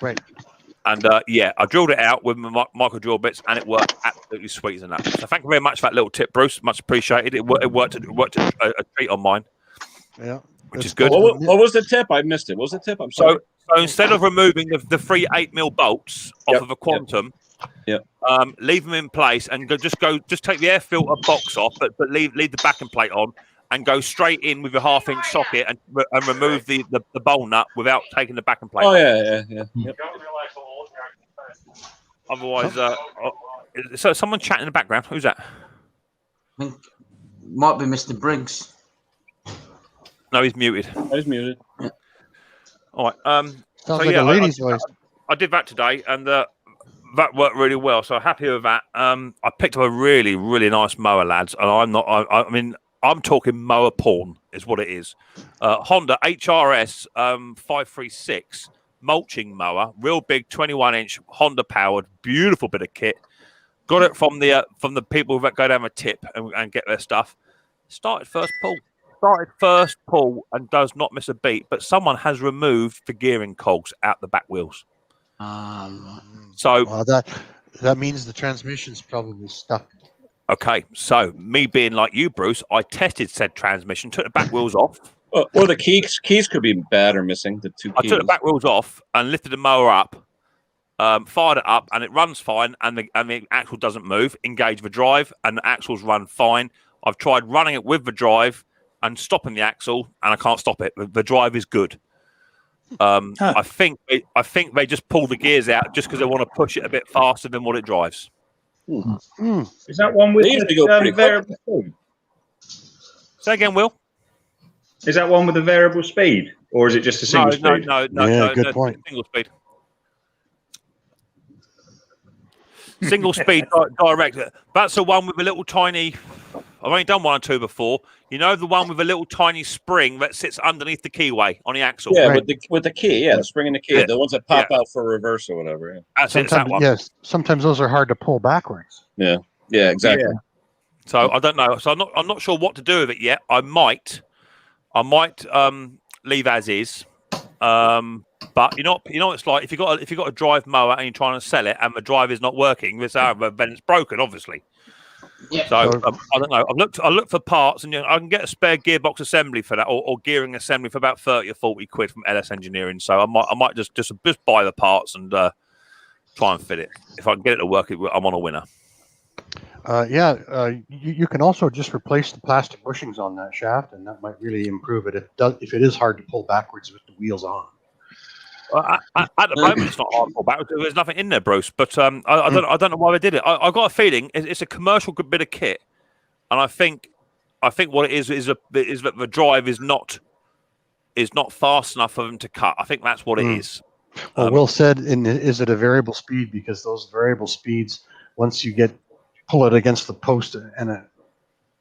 Right. And I drilled it out with my micro drill bits, and it worked absolutely sweet as that. So thank you very much for that little tip, Bruce. Much appreciated. It worked a treat on mine. Yeah, which is good. What was the tip? I missed it. What was the tip? I'm sorry. So instead of removing the 3 8mm bolts off of a quantum, leave them in place and just take the air filter box off, but leave the backing plate on. And go straight in with a 1/2-inch socket and remove the bowl nut without taking the backing plate. Oh yeah. Yep. Otherwise, so someone chatting in the background. Who's that? Might be Mr. Briggs. No, he's muted. He's muted. All right. Sounds like a lady's voice. I did that today, and that worked really well. So happy with that. I picked up a really, really nice mower, lads, and I'm talking mower porn is what it is. Honda HRS 536 mulching mower, real big 21-inch Honda powered, beautiful bit of kit. Got it from the people that go down a tip and get their stuff. Started first pull and does not miss a beat, but someone has removed the gearing cogs out the back wheels. So that means the transmission's probably stuck. Okay, so me being like you, Bruce, I tested said transmission, took the back wheels off. Or the keys could be bad or missing. The two keys. I took the back wheels off and lifted the mower up, fired it up, and it runs fine, and the axle doesn't move. Engage the drive, and the axles run fine. I've tried running it with the drive and stopping the axle, and I can't stop it. The drive is good. I think they just pull the gears out just because they want to push it a bit faster than what it drives. Is that one with the variable speed? Say again, Will. Is that one with the variable speed, or is it just a single speed? No. Good point. Single speed. Single speed direct. That's the one with a little tiny. I've only done 1 or 2 before. You know the one with a little tiny spring that sits underneath the keyway on the axle. Yeah, right. with the key. Yeah, the spring and the key. Yeah. The ones that pop out for reverse or whatever. Yeah. That's that one. Yes. Sometimes those are hard to pull backwards. Yeah. Yeah. Exactly. Yeah. So I don't know. So I'm not sure what to do with it yet. I might leave as is. But you know it's like if you got a drive mower and you're trying to sell it and the drive is not working, then it's broken, obviously. Yeah. So I don't know. I looked for parts, and I can get a spare gearbox assembly for that, or gearing assembly for about 30 or 40 quid from LS Engineering. So I might just buy the parts and try and fit it. If I can get it to work, I'm on a winner. You can also just replace the plastic bushings on that shaft, and that might really improve it. If it is hard to pull backwards with the wheels on. At the moment, it's not hardcore back. There's nothing in there, Bruce. But I don't know why they did it. I got a feeling it's a commercial bit of kit, and I think what it is that the drive is not fast enough for them to cut. I think that's what it is. Well, Will said, is it a variable speed? Because those variable speeds, once you pull it against the post and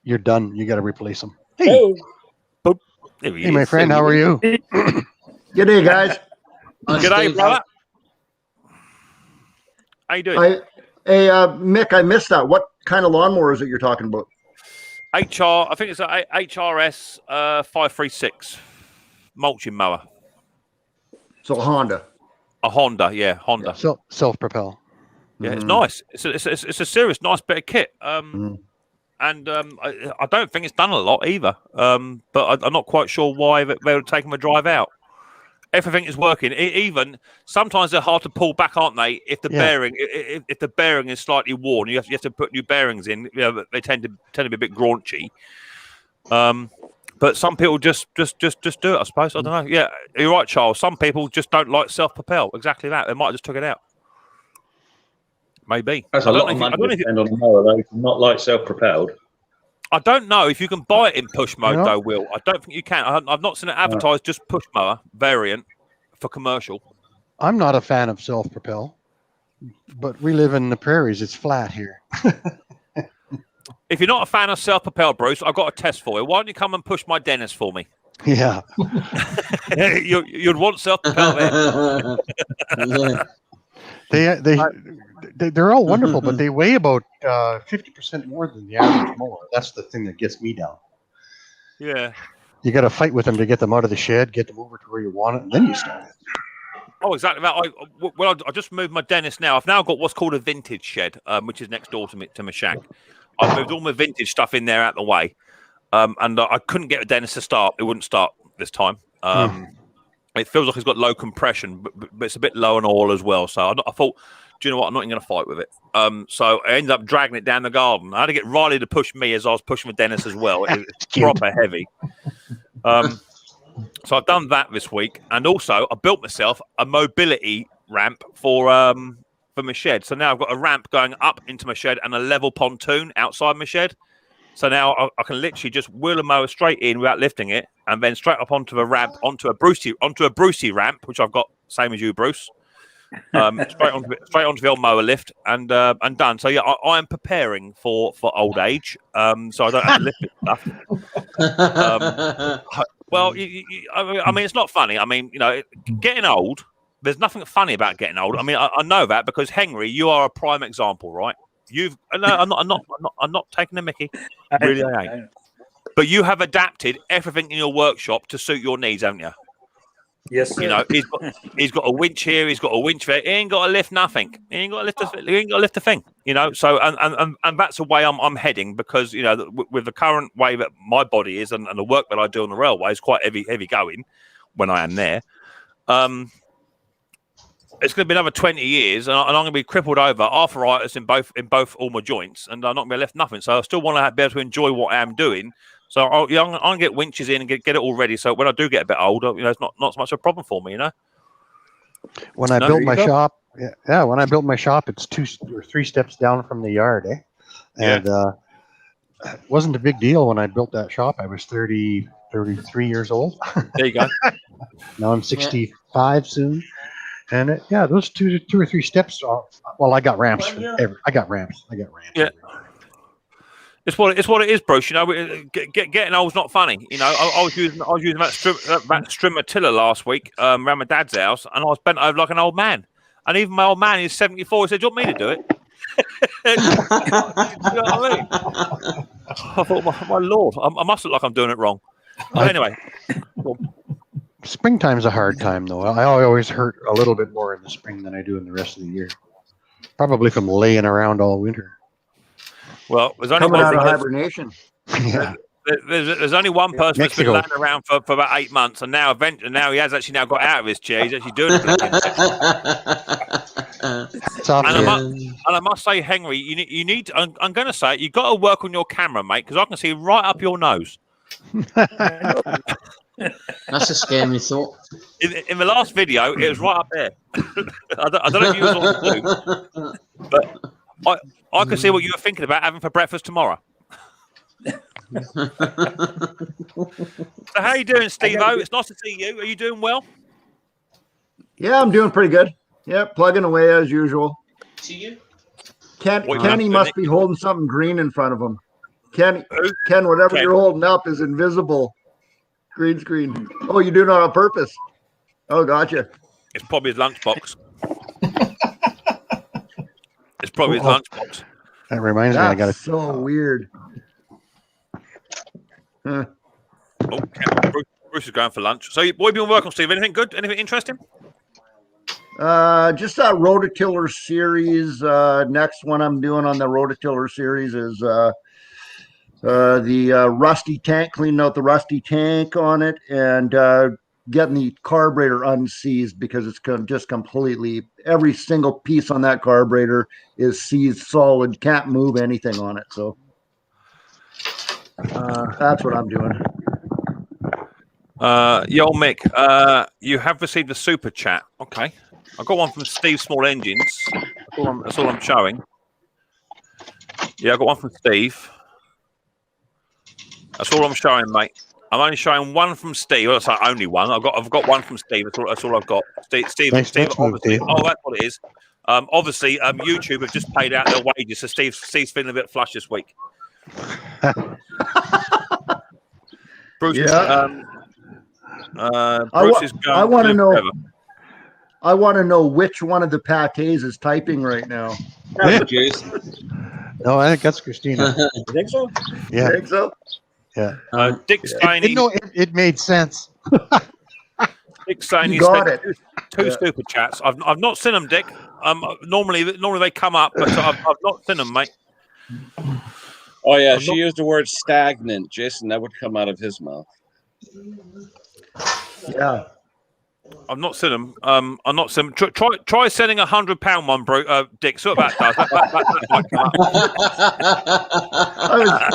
you're done. You got to replace them. Hey, hey, my friend, how are you? Good day, guys. Good day, brother. How you doing? Hey, Mick, I missed that. What kind of lawnmower is it you're talking about? I think it's a HRS 536 mulching mower. So a Honda. A Honda, yeah, Honda. So self-propel. Yeah, it's nice. It's a serious nice bit of kit. And I don't think it's done a lot either. But I'm not quite sure why they were taking the drive out. Everything is working. Even sometimes they're hard to pull back, aren't they? If the bearing, if the bearing is slightly worn, you have to put new bearings in. You know, they tend to be a bit graunchy. But some people just do it, I suppose. I don't know. Yeah, you're right, Charles. Some people just don't like self-propel. Exactly that. They might have just took it out. Maybe. That's a lot of money to spend on a mower, though. Not like self-propelled. I don't know if you can buy it in push mode, though, Will. I don't think you can. I've not seen it advertised just push mower variant for commercial. I'm not a fan of self-propel, but we live in the prairies. It's flat here. If you're not a fan of self-propel, Bruce, I've got a test for you. Why don't you come and push my Dennis for me? Yeah. You'd want self-propel there. They're all wonderful, but they weigh about 50% more than the average mower. That's the thing that gets me down. Yeah. You got to fight with them to get them out of the shed, get them over to where you want it, and then you start it. Oh, exactly that. I just moved my Dennis now. I've now got what's called a vintage shed, which is next door to my shack. I've moved all my vintage stuff in there out the way, and I couldn't get the Dennis to start. It wouldn't start this time. It feels like it's got low compression, but it's a bit low on oil as well. So I thought, do you know what? I'm not even going to fight with it. So I ended up dragging it down the garden. I had to get Riley to push me as I was pushing with Dennis as well. It's proper heavy. So I've done that this week, and also I built myself a mobility ramp for my shed. So now I've got a ramp going up into my shed and a level pontoon outside my shed. So now I can literally just wheel a mower straight in without lifting it, and then straight up onto the ramp, onto a Brucey ramp, which I've got same as you, Bruce. Straight onto the old mower lift, and done. So yeah, I am preparing for old age. So I don't have to lift it stuff. Well, I mean, it's not funny. I mean, you know, getting old. There's nothing funny about getting old. I mean, I know that because Henry, you are a prime example, right? I'm not taking a mickey. Really, I ain't. But you have adapted everything in your workshop to suit your needs, haven't you? Yes, sir. You know, he's got a winch here, he's got a winch there. He ain't got to lift nothing. He ain't got to lift a thing. You know, so and that's the way I'm heading, because you know, with the current way that my body is and the work that I do on the railway is quite heavy going when I am there. It's going to be another 20 years, and I'm going to be crippled over, arthritis in both all my joints, and I'm not going to be left nothing. So I still want to be able to enjoy what I am doing. So I'm going to get winches in and get it all ready. So when I do get a bit older, you know, it's not so much a problem for me, you know. When I built my shop, when I built my shop, it's 2 or 3 steps down from the yard, and it wasn't a big deal when I built that shop. I was 33 years old. There you go. Now I'm 65 soon. And those 2 or 3 steps are, well, I got ramps. I got ramps. Yeah. It's what it is, Bruce. You know, getting old's not funny. You know, I was using that Strimatilla last week around my dad's house, and I was bent over like an old man. And even my old man, he's 74. He said, "Do you want me to do it?" You know what I mean? I thought, my lord, I must look like I'm doing it wrong. But anyway. Springtime's a hard time, though. I always hurt a little bit more in the spring than I do in the rest of the year. Probably from laying around all winter. Well, there's only coming out of hibernation. Yeah. There's only one person that's been laying around for about 8 months, and now he has actually now got out of his chair. He's actually doing it. And I must say, Henry, you need to, I'm going to say it, you've got to work on your camera, mate, because I can see right up your nose. That's a scary thought. In the last video, it was right up there. I don't know if you was on Zoom, but I could see what you were thinking about having for breakfast tomorrow. So how you doing, Steve-O? It's nice to see you. Are you doing well? Yeah, I'm doing pretty good. Yep, plugging away as usual. See you? Kenny must be holding something green in front of him. Ken, whatever you're holding up is invisible. Green screen. Oh, you doing it on purpose? Oh, gotcha. It's probably his lunchbox. It's probably his lunchbox. That reminds me, I got so weird. Huh. Oh, Bruce is going for lunch. So, what have you been working on, Steve? Anything good? Anything interesting? Just that rototiller series. Next one I'm doing on the rototiller series is the rusty tank, cleaning out the rusty tank on it, and getting the carburetor unseized because it's just completely, every single piece on that carburetor is seized solid, can't move anything on it. So that's what I'm doing. Yo, Mick, you have received a super chat. Okay. I got one from Steve Small Engines. That's all I'm showing. Yeah, I got one from Steve. That's all I'm showing, mate. I'm only showing one from Steve. Well, that's only one. I've got one from Steve. That's all I've got. Steve, obviously. Oh, that's what it is. Obviously, YouTube have just paid out their wages, so Steve's feeling a bit flush this week. Bruce, Bruce is going. I want to know which one of the Pates is typing right now. No, I think that's Christina. You think so? Yeah. You think so? Yeah. Dick's saying it made sense. Dick's saying you got it. Two super chats. I've not seen them, Dick. Normally they come up, but I've not seen them, mate. Oh yeah, she used the word stagnant, Jason. That would come out of his mouth. Yeah. I've not seen them. I've not seen them. Try sending £100 one, bro, Dick. So that does. That might come up.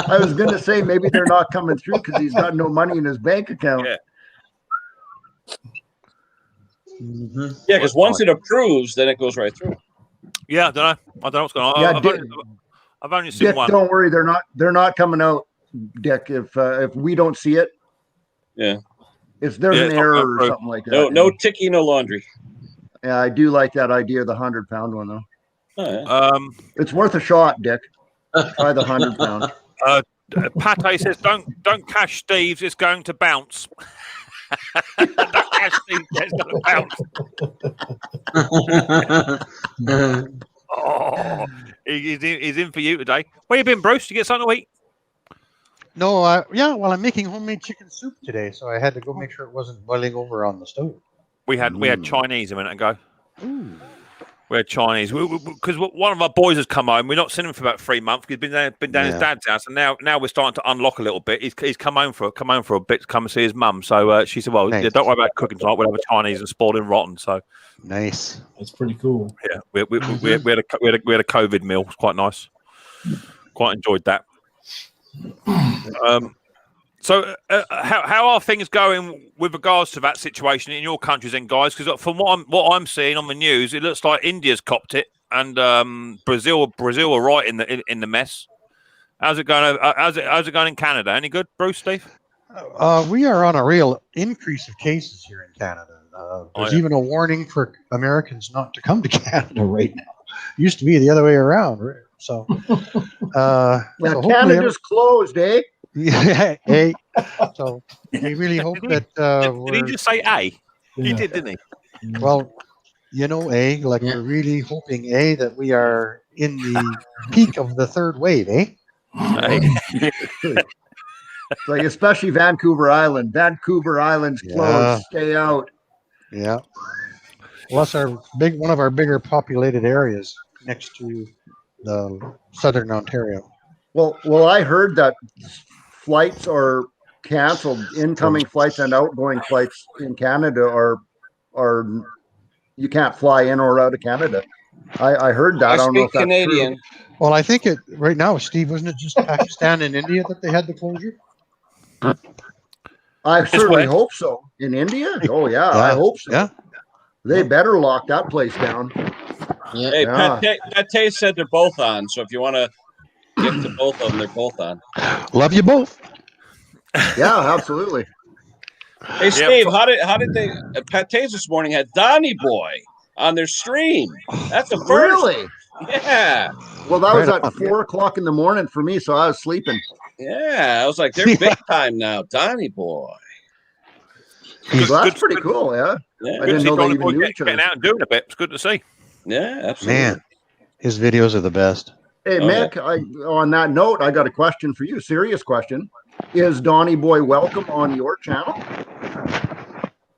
I was going to say maybe they're not coming through because he's got no money in his bank account. Yeah. Yeah, because once it approves, then it goes right through. Yeah, I don't know what's going on. Yeah, I've only seen Dick, one. don't worry, they're not coming out, Dick. If we don't see it, there's an error or something like that. No ticky, no laundry. Yeah, I do like that idea of the £100 one though. Oh, yeah. It's worth a shot, Dick. Try the £100. Pate says, "Don't cash Steve's. It's going to bounce." Don't cash Steve's. It's going to bounce. Oh, he's in for you today. Where you been, Bruce? You get something to eat? No, well, I'm making homemade chicken soup today, so I had to go make sure it wasn't boiling over on the stove. We had Chinese a minute ago. Ooh. We had Chinese because one of our boys has come home. We've not seen him for about 3 months. He's been down his dad's house, and now we're starting to unlock a little bit. He's come home for a bit to come and see his mum. So she said, "Well, nice. Yeah, don't worry about cooking tonight. We'll have a Chinese and spoiled and rotten." So nice. That's pretty cool. Yeah, we had a COVID meal. It was quite nice. Quite enjoyed that. So how are things going with regards to that situation in your countries, then, guys? Because from what I'm seeing on the news, it looks like India's copped it, and Brazil are right in the mess. How's it going? How's it going in Canada? Any good, Bruce, Steve? We are on a real increase of cases here in Canada. There's even a warning for Americans not to come to Canada right now. It used to be the other way around, right? So, so Canada's closed, eh? Yeah, A. So we really hope that. Did he just say A? Yeah. He did, didn't he? Well, A. Like we're really hoping that we are in the peak of the third wave, eh? Like especially Vancouver Island. Vancouver Island's closed. Stay out. Yeah. Plus, one of our bigger populated areas next to the southern Ontario. Well, I heard that flights are canceled. Incoming flights and outgoing flights in Canada are you can't fly in or out of Canada. I heard that. I don't know if that's Canadian. True. Well, I think it right now, Steve. Wasn't it just Pakistan and India that they had the closure? I certainly hope so. In India? Oh yeah, I hope so. Yeah. They better lock that place down. Yeah. Hey, Pate said they're both on. So if you want to get to both of them, they're both on. Love you both. Yeah, absolutely. Hey, Steve, how did they? Pate's this morning had Donnie Boy on their stream. That's the first. Really? Yeah. Well, that was at 4 o'clock in the morning for me, so I was sleeping. Yeah, I was like, they're big time now, Donnie Boy. Well, that's pretty cool, yeah. I didn't know they even knew each other. Getting out and doing a bit. It's good to see. Yeah, absolutely. Man, his videos are the best. Hey, Mick, on that note, I got a question for you. Serious question. Is Donnie Boy welcome on your channel?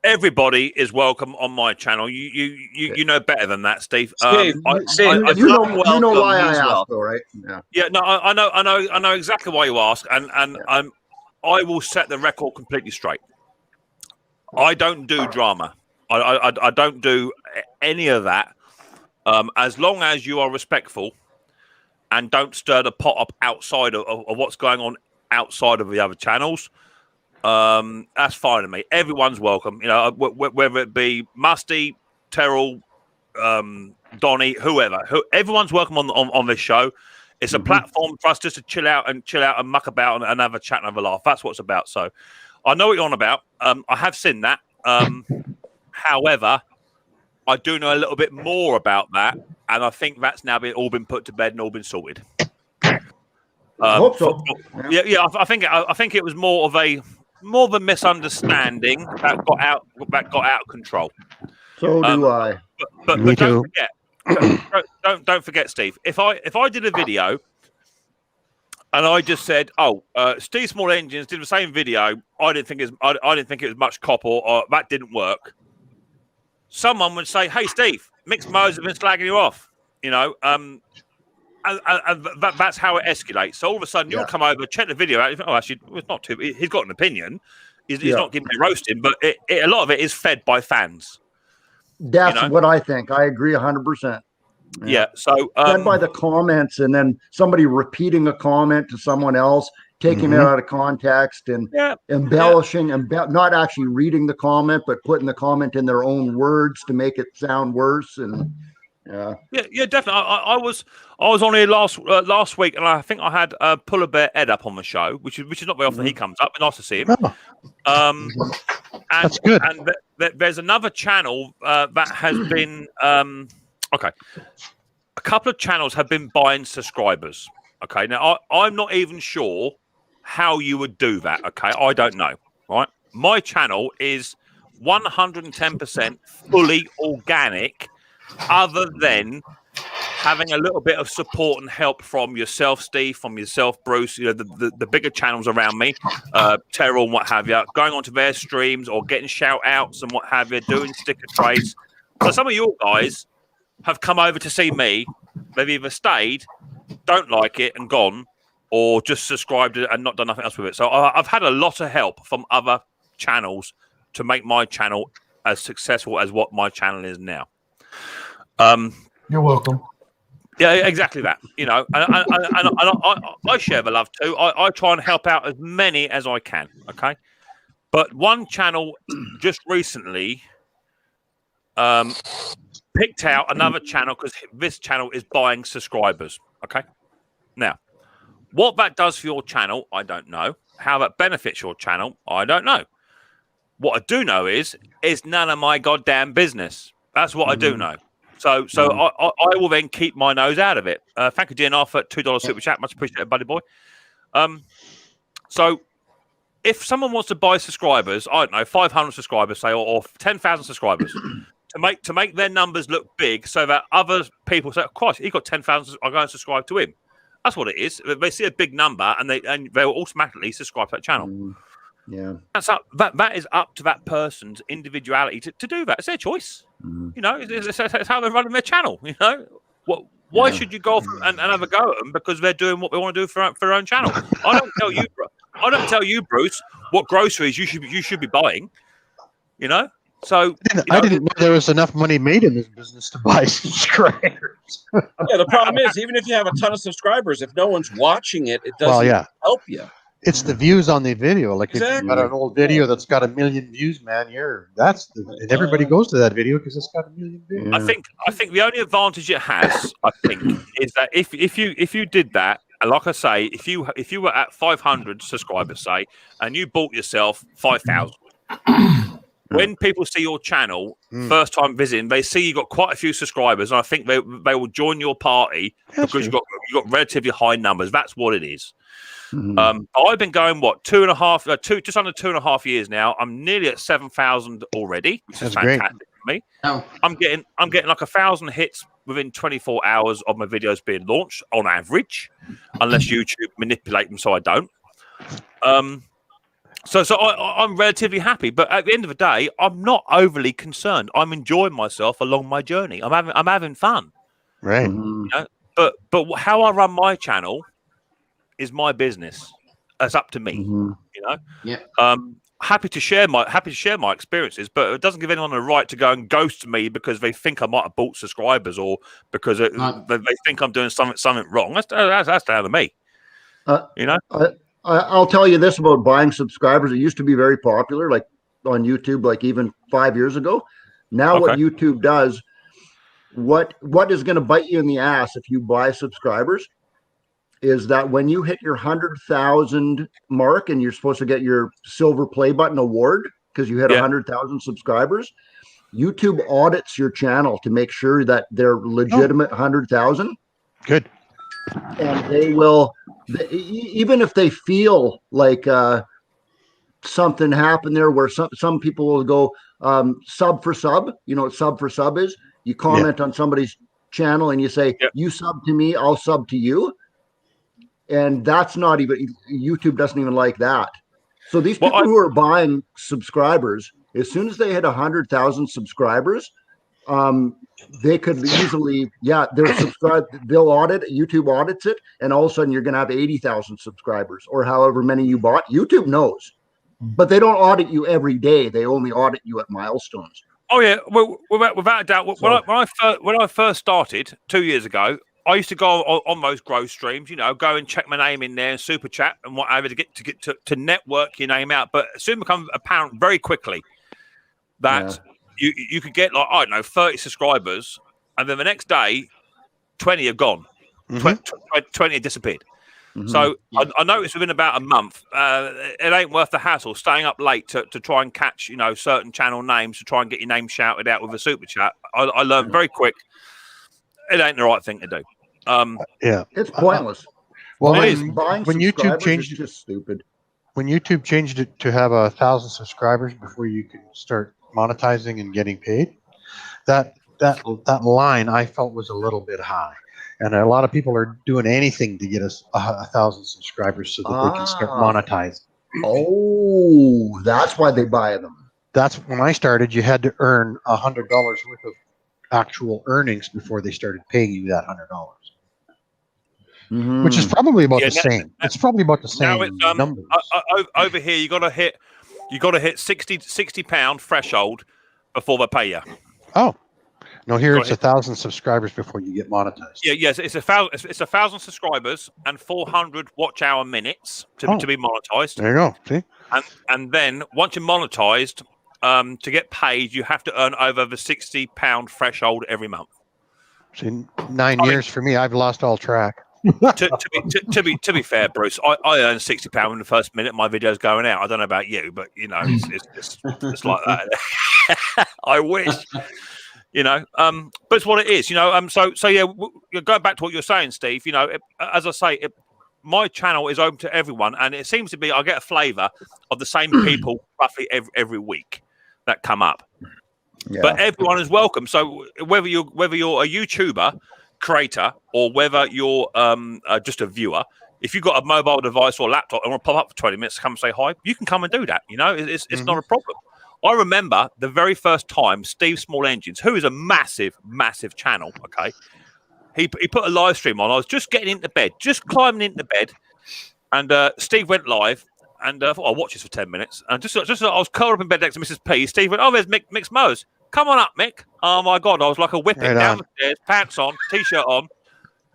Everybody is welcome on my channel. You know better than that, Steve. You know why I asked, though, right? Yeah. Yeah. No, I know exactly why you ask, and I will set the record completely straight. I don't do drama. I don't do any of that. As long as you are respectful and don't stir the pot up outside of what's going on outside of the other channels, that's fine to me. Everyone's welcome. You know, whether it be Musty, Terrell, Donnie, whoever. Everyone's welcome on this show. It's a platform for us just to chill out and muck about and have a chat and have a laugh. That's what it's about. So I know what you're on about. I have seen that. However, I do know a little bit more about that, and I think that's now all been put to bed and all been sorted. I hope so. I think it was more of a misunderstanding that got out of control. So do I. But don't forget, Steve. If I did a video and I just said, Steve Small Engines did the same video, I didn't think it was much cop or that didn't work. Someone would say, "Hey, Steve, Micks Mowers have been slagging you off," you know, and that's how it escalates. So all of a sudden, you'll come over, check the video out. Actually, it's not too. He's got an opinion. He's not giving me roasting, but a lot of it is fed by fans. That's what I think. I agree 100%. Yeah. So fed by the comments, and then somebody repeating a comment to someone else, taking it out of context and embellishing and not actually reading the comment, but putting the comment in their own words to make it sound worse. And yeah, definitely. I was on here last week, and I think I had Puller Bear Ed up on the show, which is not very often he comes up. Nice to see him. And, that's good. And there's another channel that has been okay. A couple of channels have been buying subscribers. Okay, now I'm not even sure how you would do that. Okay, I don't know. Right, my channel is 110% fully organic, other than having a little bit of support and help from yourself, Steve, from yourself, Bruce. You know, the bigger channels around me, Terrell and what have you, going onto their streams or getting shout outs and what have you, doing sticker trades. So some of your guys have come over to see me. They've either stayed, don't like it and gone, or just subscribed and not done nothing else with it. So I've had a lot of help from other channels to make my channel as successful as what my channel is now. You're welcome. Yeah, exactly that. You know, and I share the love too. I try and help out as many as I can. Okay, but one channel just recently picked out another channel because this channel is buying subscribers. Okay, now what that does for your channel, I don't know. How that benefits your channel, I don't know. What I do know is none of my goddamn business. That's what I do know. So I will then keep my nose out of it. Thank you, DNR, for $2 super chat. Much appreciated, buddy boy. So if someone wants to buy subscribers, I don't know, 500 subscribers, say, or 10,000 subscribers, to make their numbers look big, so that other people say, "Of course, he got 10,000. I'll go and subscribe to him." That's what it is. They see a big number, and they will automatically subscribe to that channel. Yeah, that is up to that person's individuality to do that. It's their choice. You know, it's how they're running their channel. You know, why should you go off and have a go at them because they're doing what they want to do for their own channel? I don't tell you, Bruce, what groceries you should be buying. You know, so I didn't know there was enough money made in this business to buy subscribers. Yeah, the problem is, even if you have a ton of subscribers, if no one's watching it, it doesn't help you. It's the views on the video. Like if Exactly. you've got an old video that's got 1 million views, man, and everybody goes to that video because it's got 1 million views. I think the only advantage it has, I think, is that if you did that, and like I say, if you were at 500 subscribers, say, and you bought yourself 5,000, when people see your channel first time visiting, they see you got quite a few subscribers, and I think they will join your party because you've got relatively high numbers. That's what it is. I've been going just under 2.5 years now. I'm nearly at 7,000 already, which is fantastic for me. I'm getting like 1,000 hits within 24 hours of my videos being launched on average, unless YouTube manipulate them so I don't. So I'm relatively happy, but at the end of the day, I'm not overly concerned. I'm enjoying myself along my journey. I'm having fun, right? You know? But how I run my channel is my business. That's up to me. You know. Yeah. Happy to share my experiences, but it doesn't give anyone the right to go and ghost me because they think I might have bought subscribers or because they think I'm doing something wrong. That's down to me. You know. I'll tell you this about buying subscribers. It used to be very popular, like on YouTube, like even 5 years ago. Now what YouTube does, what is going to bite you in the ass if you buy subscribers is that when you hit your 100,000 mark and you're supposed to get your silver play button award because you hit 100,000 subscribers, YouTube audits your channel to make sure that they're legitimate 100,000. Good. And they will, even if they feel like something happened there where some people will go sub for sub. You know what sub for sub is? You comment on somebody's channel and you say, you sub to me, I'll sub to you. And that's not even, YouTube doesn't even like that. So these people who are buying subscribers, as soon as they hit 100,000 subscribers, they could easily, they're subscribed. They'll audit, YouTube audits it, and all of a sudden you're going to have 80,000 subscribers or however many you bought. YouTube knows, but they don't audit you every day. They only audit you at milestones. Oh yeah, well, without a doubt. When I first started 2 years ago, I used to go on those growth streams, you know, go and check my name in there and super chat and whatever to network your name out. But it soon become apparent very quickly that you could get like, I don't know, 30 subscribers, and then the next day 20 have gone. 20 have disappeared. So I noticed within about a month, it ain't worth the hassle staying up late to try and catch, you know, certain channel names to try and get your name shouted out with a super chat. I learned very quick it ain't the right thing to do. It's pointless. Well, buying when YouTube changed is just stupid. When YouTube changed it to have 1,000 subscribers before you could start monetizing and getting paid, that line I felt was a little bit high, and a lot of people are doing anything to get us 1,000 subscribers so that they can start monetizing. Oh, that's why they buy them. That's when I started. You had to earn $100 worth of actual earnings before they started paying you that $100. Which is probably about the same. It's probably about the same numbers. Over here, you got to hit £60 threshold before they pay you. Oh, no! Here it's 1,000 subscribers before you get monetized. Yes, it's 1,000 subscribers and 400 watch hour minutes to be monetized. There you go. See, and then once you're monetized, to get paid, you have to earn over the £60 threshold every month. See, 9 years for me, I've lost all track. To be fair, Bruce, I earn £60 in the first minute my video's going out. I don't know about you, but you know, it's like that. I wish, you know, but it's what it is, you know. So yeah, going back to what you're saying, Steve. You know, as I say, my channel is open to everyone, and it seems to be I get a flavour of the same people roughly every week that come up. Yeah. But everyone is welcome. So whether you're a YouTuber creator or whether you're just a viewer, if you've got a mobile device or laptop and want to pop up for 20 minutes to come and say hi, you can come and do that. You know, it's not a problem. I remember the very first time Steve Small Engines, who is a massive channel, okay, he put a live stream on. I was just getting into bed, just climbing into bed, and Steve went live, and I thought I'll watch this for 10 minutes. And just I was curled up in bed next to Mrs. P. Steve went, "Oh, there's Micks Mowers. Come on up, Mick." Oh my God, I was like a whipping down the stairs, pants on, t-shirt on,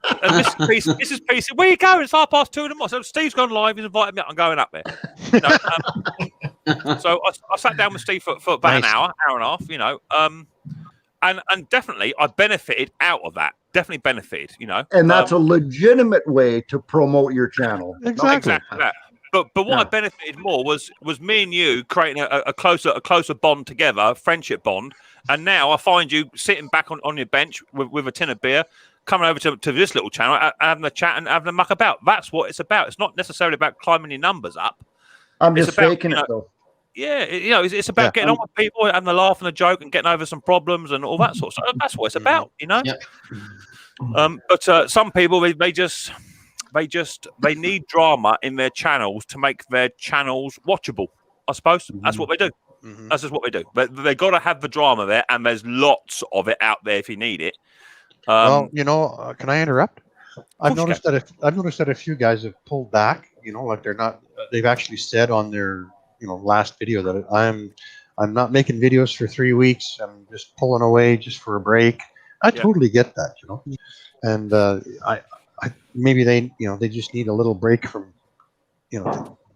And Mrs. P said, "Where you going? It's 2:30 in the morning." So Steve's gone live. He's invited me up. I'm going up there. You know, so I sat down with Steve for about an hour and a half. You know, and definitely I benefited out of that. Definitely benefited. You know, and that's a legitimate way to promote your channel. Exactly that. But what I benefited more was me and you creating a closer bond together, a friendship bond. And now I find you sitting back on your bench with a tin of beer, coming over to this little channel, having a chat and having a muck about. That's what it's about. It's not necessarily about climbing your numbers up. I'm just faking it though. Yeah, you know, it's about getting on with people, having a laugh and a joke, and getting over some problems and all that sort of stuff. That's what it's about, you know. Yeah. But some people they need drama in their channels to make their channels watchable. I suppose that's what they do. That's just what they do. But they got to have the drama there, and there's lots of it out there if you need it. Well, you know, can I interrupt? I've noticed that a few guys have pulled back. You know, like they're not. They've actually said on their last video that I'm not making videos for 3 weeks. I'm just pulling away just for a break. I totally get that. You know, and I maybe they they just need a little break from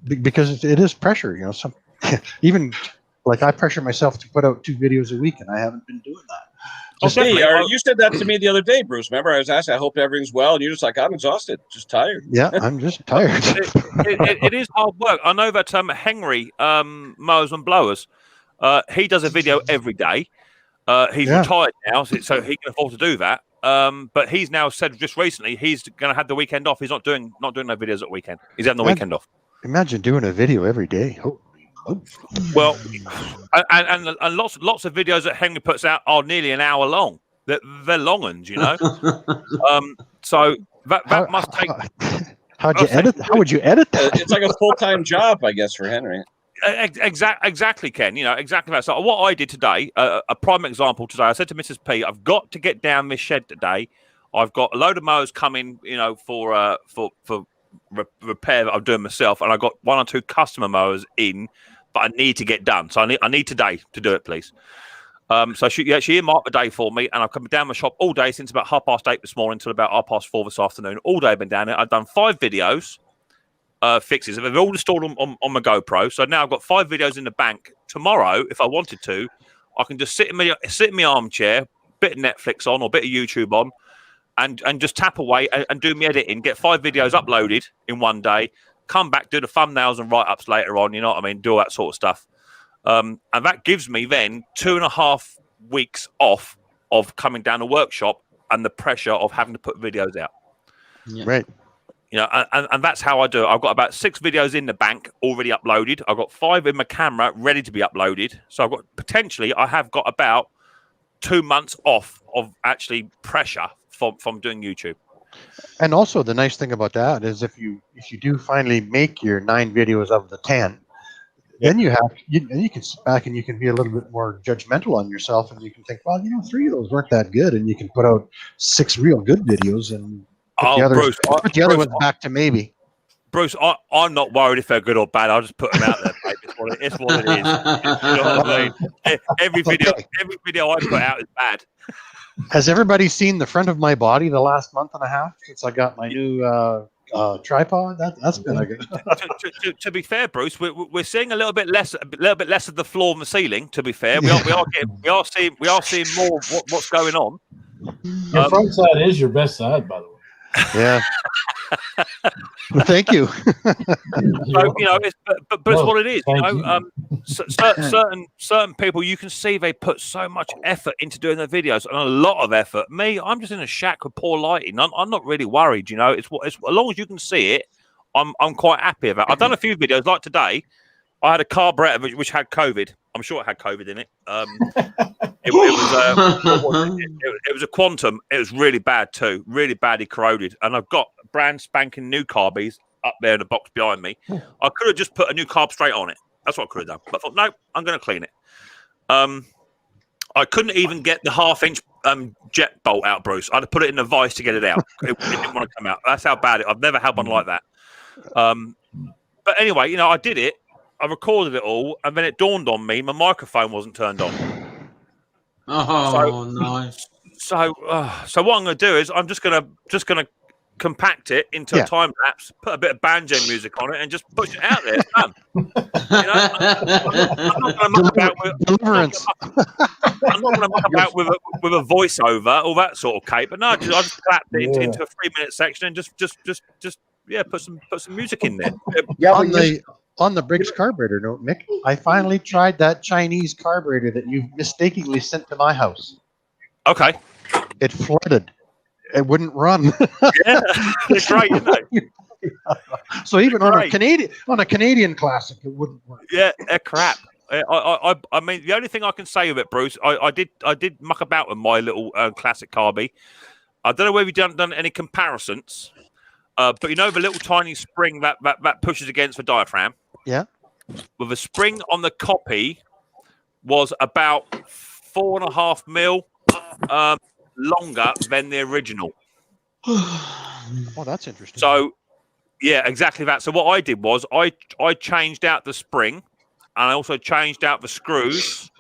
because it is pressure. You know, some even. Like I pressure myself to put out 2 videos a week, and I haven't been doing that. You said that to me the other day, Bruce. Remember, I was asking, I hope everything's well, and you're just like, I'm exhausted, just tired. Yeah, I'm just tired. it is hard work. I know that Henry Mowers and Blowers, he does a video every day. He's retired now, so he can afford to do that. But he's now said just recently he's going to have the weekend off. He's not doing no videos at weekend. He's having the weekend off. Imagine doing a video every day. Well, and lots of videos that Henry puts out are nearly an hour long. They're long ones, you know. So that must take. How'd you edit? How would you edit that? It's like a full-time job, I guess, for Henry. Exactly, Ken. You know exactly that. So what I did today, a prime example today. I said to Mrs. P, "I've got to get down this shed today. I've got a load of mowers coming, for repair that I'm doing myself, and I've got 1 or 2 customer mowers in." But I need to get done, so I need today to do it, please. So she earmarked the day for me, and I've come down my shop all day since about 8:30 this morning till about 4:30 this afternoon. All day I've been down there. I've done 5 videos, fixes. They've all installed on my GoPro. So now I've got 5 videos in the bank. Tomorrow, if I wanted to, I can just sit in my armchair, bit of Netflix on or bit of YouTube on, and just tap away and do my editing. Get 5 videos uploaded in one day. Come back, do the thumbnails and write-ups later on, you know what I mean? Do all that sort of stuff. And that gives me then 2.5 weeks off of coming down the workshop and the pressure of having to put videos out. Right. You know, and that's how I do it. I've got about 6 videos in the bank already uploaded. I've got 5 in my camera ready to be uploaded. So I have got about 2 months off of actually pressure from doing YouTube. And also the nice thing about that is if you do finally make your 9 videos of the 10, then you can sit back and you can be a little bit more judgmental on yourself, and you can think, well, 3 of those weren't that good, and you can put out 6 real good videos and put the other ones back to maybe. Bruce, I'm not worried if they're good or bad. I'll just put them out there, mate. It's what it is. You know what I mean? Every video I put out is bad. Has everybody seen the front of my body the last month and a half since I got my new tripod? That's been a good. To be fair, Bruce, we're seeing a little bit less of the floor and the ceiling. To be fair, we are seeing more what's going on. Your front side is your best side, by the way. Yeah. Well, thank you. So, but it's what it is. Certain people, you can see they put so much effort into doing their videos, and a lot of effort. Me, I'm just in a shack with poor lighting. I'm not really worried. It's as long as you can see it, I'm quite happy about it. I've done a few videos like today. I had a carburetor which had COVID. I'm sure it had COVID in it. It was a Quantum. It was really bad too, really badly corroded. And I've got brand spanking new carbies up there in the box behind me. I could have just put a new carb straight on it. That's what I could have done. But I thought, no, I'm going to clean it. I couldn't even get the 1/2-inch jet bolt out, Bruce. I had to put it in the vise to get it out. It didn't want to come out. That's how bad I've never had one like that. But anyway, I did it. I recorded it all, and then it dawned on me my microphone wasn't turned on. Oh, nice. So what I'm going to do is I'm just going to compact it into a time lapse, put a bit of banjo music on it, and just push it out there. It's done. I'm not going to muck about with Deliverance. I'm not going to muck about with a voiceover, all that sort of cape. But no, I just clapped it into a 3-minute section and just put some music in there. On the Briggs carburetor note, Mick, I finally tried that Chinese carburetor that you mistakenly sent to my house. Okay. It flooded. It wouldn't run. Yeah, it's great, isn't it? So even on a Canadian classic, it wouldn't work. Yeah, crap. I mean, the only thing I can say with it, Bruce, I did muck about with my little classic carby. I don't know whether you've done any comparisons, but you know the little tiny spring that pushes against the diaphragm. Yeah. Well, the spring on the copy was about 4.5 mil longer than the original. Oh, that's interesting. So, yeah, exactly that. So what I did was I changed out the spring, and I also changed out the screws,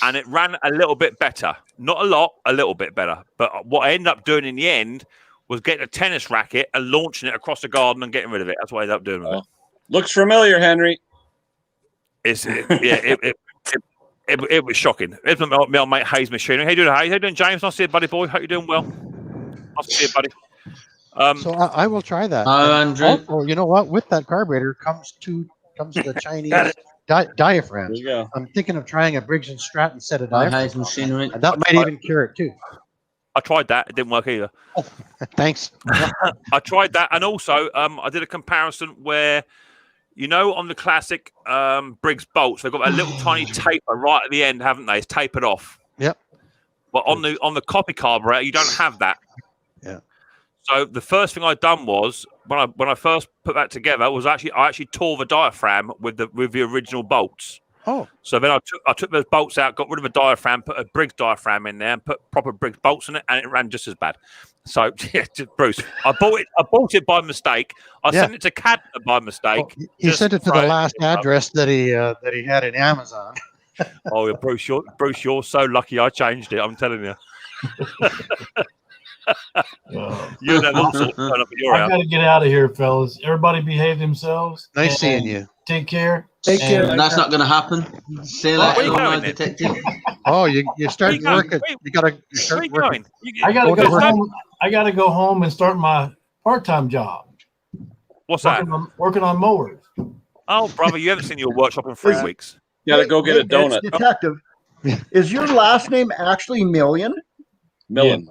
and it ran a little bit better. Not a lot, a little bit better. But what I ended up doing in the end was getting a tennis racket and launching it across the garden and getting rid of it. That's what I ended up doing with it. Looks familiar, Henry. It was shocking. It's my old mate Hayes Machinery. How you doing, Hayes? How you doing, James? Nice to see you, buddy boy. Hope you're doing well. Nice to see you, buddy. So I will try that. Andrew. Oh, you know what? With that carburetor comes the Chinese diaphragms. There you go. I'm thinking of trying a Briggs and Stratton set of diaphragms. Hayes Machinery. And that might even cure it too. I tried that. It didn't work either. Oh, thanks. I tried that, and also I did a comparison where, you know, on the classic Briggs bolts, they've got a little tiny taper right at the end, haven't they? It's tapered off. Yep. But on the copy carburetor, you don't have that. Yeah. So the first thing I'd done was when I first put that together was I actually tore the diaphragm with the original bolts. Oh. So then I took those bolts out, got rid of the diaphragm, put a Briggs diaphragm in there, and put proper Briggs bolts in it, and it ran just as bad. So yeah, Bruce, I bought it by mistake. I sent it to Cadner by mistake. Oh, he sent it to the last address that he had in Amazon. Oh, yeah, Bruce, you're so lucky. I changed it. I'm telling you. You know all sorts of turn up at your house. I got to get out of here, fellas. Everybody behave themselves. Nice seeing you. Take care. Take care. That's not going to happen. See you later, Lawnmower Detective. Oh, you start working. You got to start working. I got to go home. I got to go home and start my part-time job. What's that? Working on mowers. Oh, brother, you haven't seen your workshop in 3 weeks. You got to go get a donut. Detective, is your last name actually Million? Million.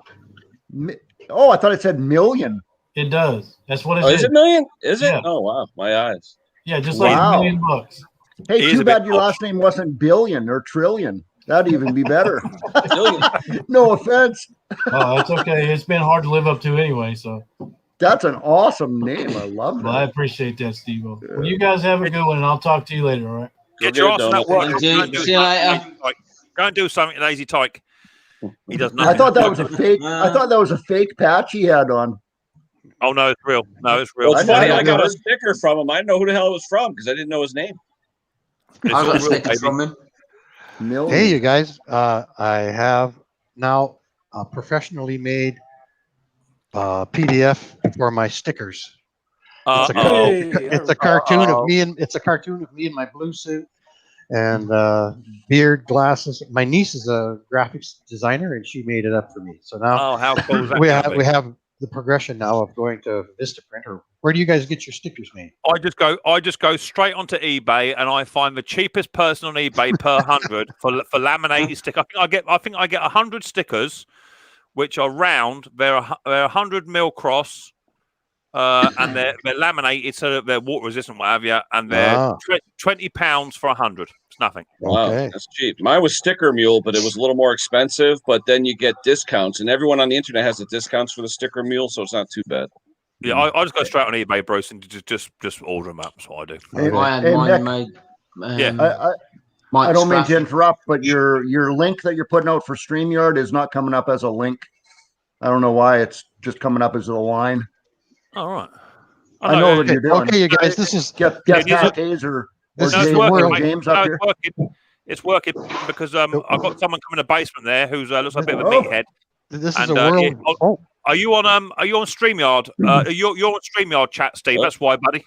Oh, I thought it said Million. It does. That's what it is. Is it Million? Is it? Yeah. Oh, wow. My eyes. Yeah, just like $1 million. Hey, too bad your last name wasn't Billion or Trillion. That'd even be better. No offense. Oh, that's okay. It's been hard to live up to anyway. So that's an awesome name. I love that. Well, I appreciate that, Steve. Well, you guys have a good one, and I'll talk to you later. All right. Get your ass on that work. See you later. Go and do something, lazy tyke. He does nothing. I thought that was a fake. I thought that was a fake patch he had on. Oh no, it's real. No, it's real. Well, it's funny. I got a sticker from him. I didn't know who the hell it was from because I didn't know his name. I got a sticker from him. Hey, you guys! I have now a professionally made PDF for my stickers. It's a cartoon of me in my blue suit and beard, glasses. My niece is a graphics designer, and she made it up for me. So now, how cool is that? we have the progression now of going to Vistaprint. Or where do you guys get your stickers made? I just go straight onto eBay, and I find the cheapest person on eBay per 100 for laminated sticker. I think I get 100 stickers, which are round. They're 100 mil cross. And they're laminated so that they're water resistant, what have you, and they're £20 for 100. It's nothing. Wow, that's cheap. Mine was Sticker Mule, but it was a little more expensive. But then you get discounts, and everyone on the internet has the discounts for the Sticker Mule, so it's not too bad. Yeah, I just go straight on eBay, Bruce, and just order them up. That's what I do. I had mine made. I don't mean to interrupt, but your link that you're putting out for StreamYard is not coming up as a link. I don't know why. It's just coming up as a line. All right. I know what you're doing. Okay, you guys, this is get Hays or James up here. It's working because I've got someone coming in the basement there who's looks like a bit of a meathead, This is a world. Are you on StreamYard? You're on StreamYard chat, Steve. That's why, buddy.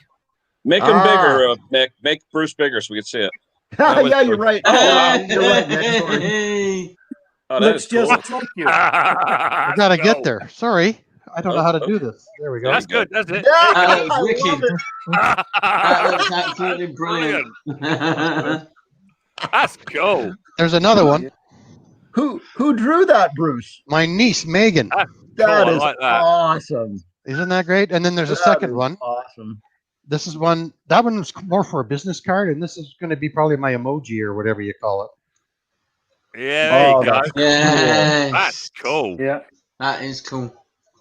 Make him bigger, Nick. Make Bruce bigger so we can see it. Yeah, you're right. You're right, Nick. Sorry. Oh, Looks just cool. like you. I gotta get there. Sorry, I don't know how to do this. There we go. That's good. That's it. Yeah, That I looks love wicked. it. That looks absolutely brilliant. That's cool. There's another one. Who drew that, Bruce? My niece Megan. That I is like that. awesome. Isn't that great? And then there's a That second is one. Awesome. This is one. That one was more for a business card, and this is going to be probably my emoji or whatever you call it. Yeah, there you go. That's Yes. That's cool. Yeah. That is cool.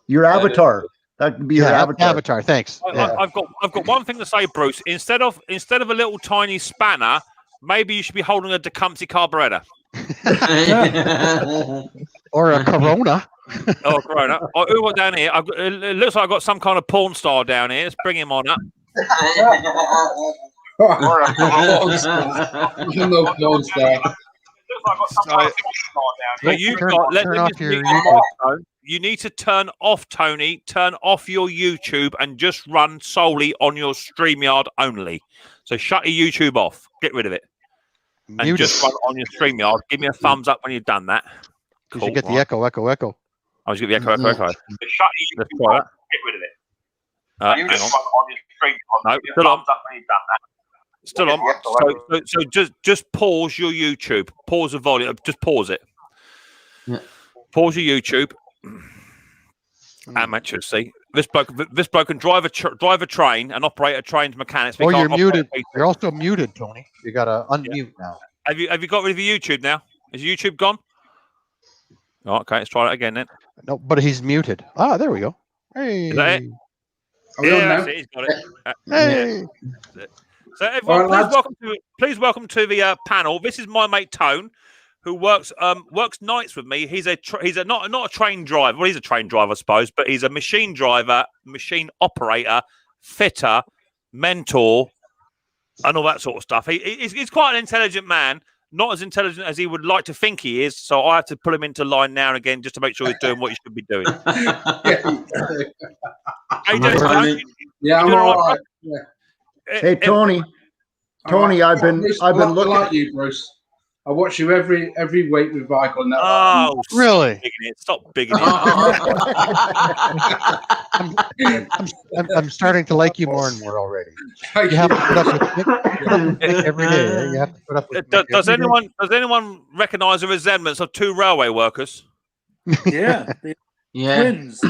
Your avatar. That could be your avatar. Avatar. Thanks. Yeah. I've got one thing to say, Bruce. Instead of a little tiny spanner, maybe you should be holding a Tecumseh carburetor. Or a Corona. Oh, Corona. Oh, who got down here? It looks like I've got some kind of porn star down here. Let's bring him on up. So you've got. You need to turn off, Tony. Turn off your YouTube and just run solely on your StreamYard only. So shut your YouTube off. Get rid of it. And just run on your StreamYard. Give me a thumbs up when you've done that. Cool, you get the echo. I was going to get the echo. Shut your YouTube off. Get rid of it. Hang on. No, still on. Still on. So just pause your YouTube. Pause the volume. Just pause it. Yeah. Pause your YouTube. Amateur, see this bloke can drive a train and operate a train's mechanics. Oh, you're muted. You're also muted, Tony. You got to unmute now. Have you got rid of your YouTube now? Is YouTube gone? Oh, okay, let's try that again then. No, but he's muted. Ah, there we go. Hey. Is that it? Yeah, he's got it. Hey. So everyone, please welcome to the panel. This is my mate Tone, who works nights with me. He's not a train driver. Well, he's a train driver, I suppose, but he's a machine driver, machine operator, fitter, mentor, and all that sort of stuff. He's quite an intelligent man, not as intelligent as he would like to think he is. So I have to pull him into line now and again just to make sure he's doing what he should be doing. Yeah, I'm all right. Yeah. Hey, Tony. Tony, I've been looking at you, Bruce. I watch you every week with Michael. And that. Oh, really? Stop bigging it. I'm starting to like you more and more already. You have to put up with Mick every day. You have to put up with Mick Does anyone recognise the resemblance of two railway workers? Yeah. Twins.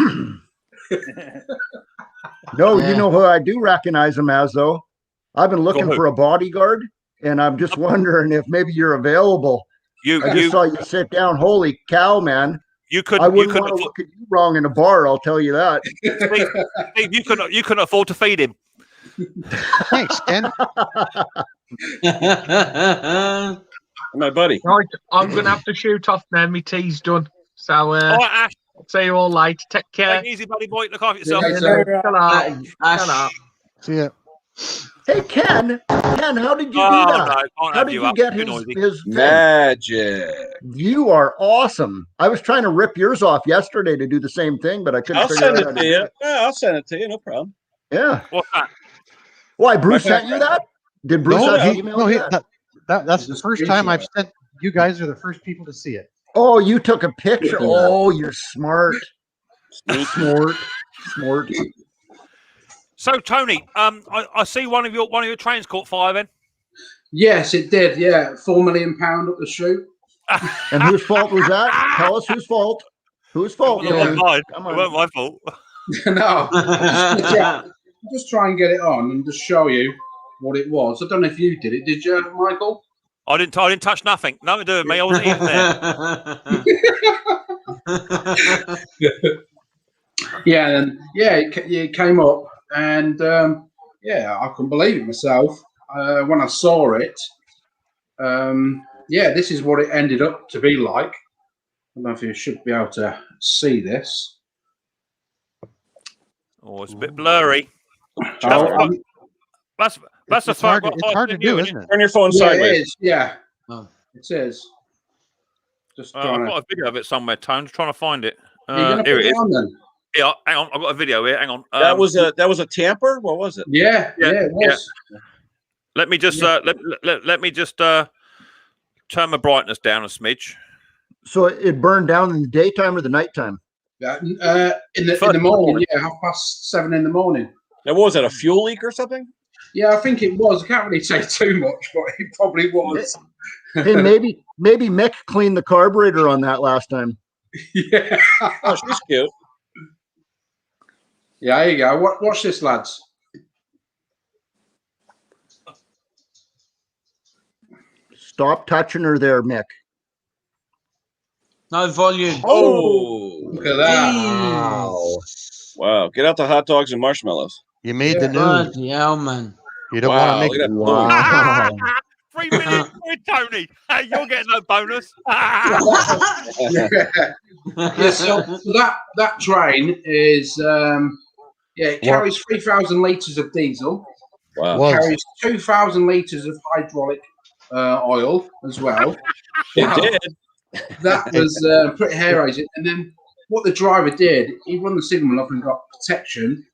No, you know who I do recognize him as, though? I've been looking for a bodyguard, and I'm just wondering if maybe you're available. I just saw you sit down. Holy cow, man. I wouldn't want to look at you wrong in a bar, I'll tell you that. Steve, you couldn't afford to feed him. Thanks, Ken. My buddy. Right, I'm going to have to shoot off now. My tea's done. So, all right, Ash. See you all later. Take care. Take it easy, buddy boy. Look after yourself. See ya. Hey, Ken, how did you do that? No, how did you get his magic? You are awesome. I was trying to rip yours off yesterday to do the same thing, but I couldn't figure out how to do it. Yeah, I'll send it to you. No problem. Yeah. What's that? Why, Bruce sent you that? Did Bruce email you that? That's the first time I've sent. You guys are the first people to see it. Oh, you took a picture. Oh, you're smart. Smart. So, Tony, I see one of your trains caught fire then. Yes, it did. Yeah, £4 million up the chute. And whose fault was that? Tell us whose fault. Whose fault? It wasn't my fault. No. Just try and get it on and just show you what it was. I don't know if you did it. Did you, Michael? I didn't touch nothing. Nothing to do with me. I wasn't even there. It came up, and I couldn't believe it myself when I saw it. This is what it ended up to be like. I don't know if you should be able to see this. Oh, it's a bit blurry. That's it's hard to do, isn't it? Turn your phone sideways. It is. Yeah, it is. Just I've trying got a video of it somewhere, Tone. Just trying to find it. Are you going to Here put it it is. on then? Yeah, hang on. I've got a video here. Hang on. That was a tamper. What was it? Yeah, it was. Let me just let me just turn my brightness down a smidge. So it burned down in the daytime or the nighttime? Yeah, in the morning, yeah, 7:30 in the morning. Now, what was that? A fuel leak or something? Yeah, I think it was. I can't really say too much, but it probably was. Hey, maybe Mick cleaned the carburetor on that last time. Yeah. Oh, she's cute. Yeah, there you go. Watch this, lads. Stop touching her there, Mick. No volume. Oh, look at that. Wow. Get out the hot dogs and marshmallows. You made the news. Bloody hell, man. You don't want to make it. Wow. 3 million quid, Tony. Hey, you're getting no bonus. Yeah, so that train is it carries 3,000 litres of diesel. Wow. It carries 2,000 litres of hydraulic oil as well. It did. That was pretty hair-raising. And then what the driver did, he run the signal up and got protection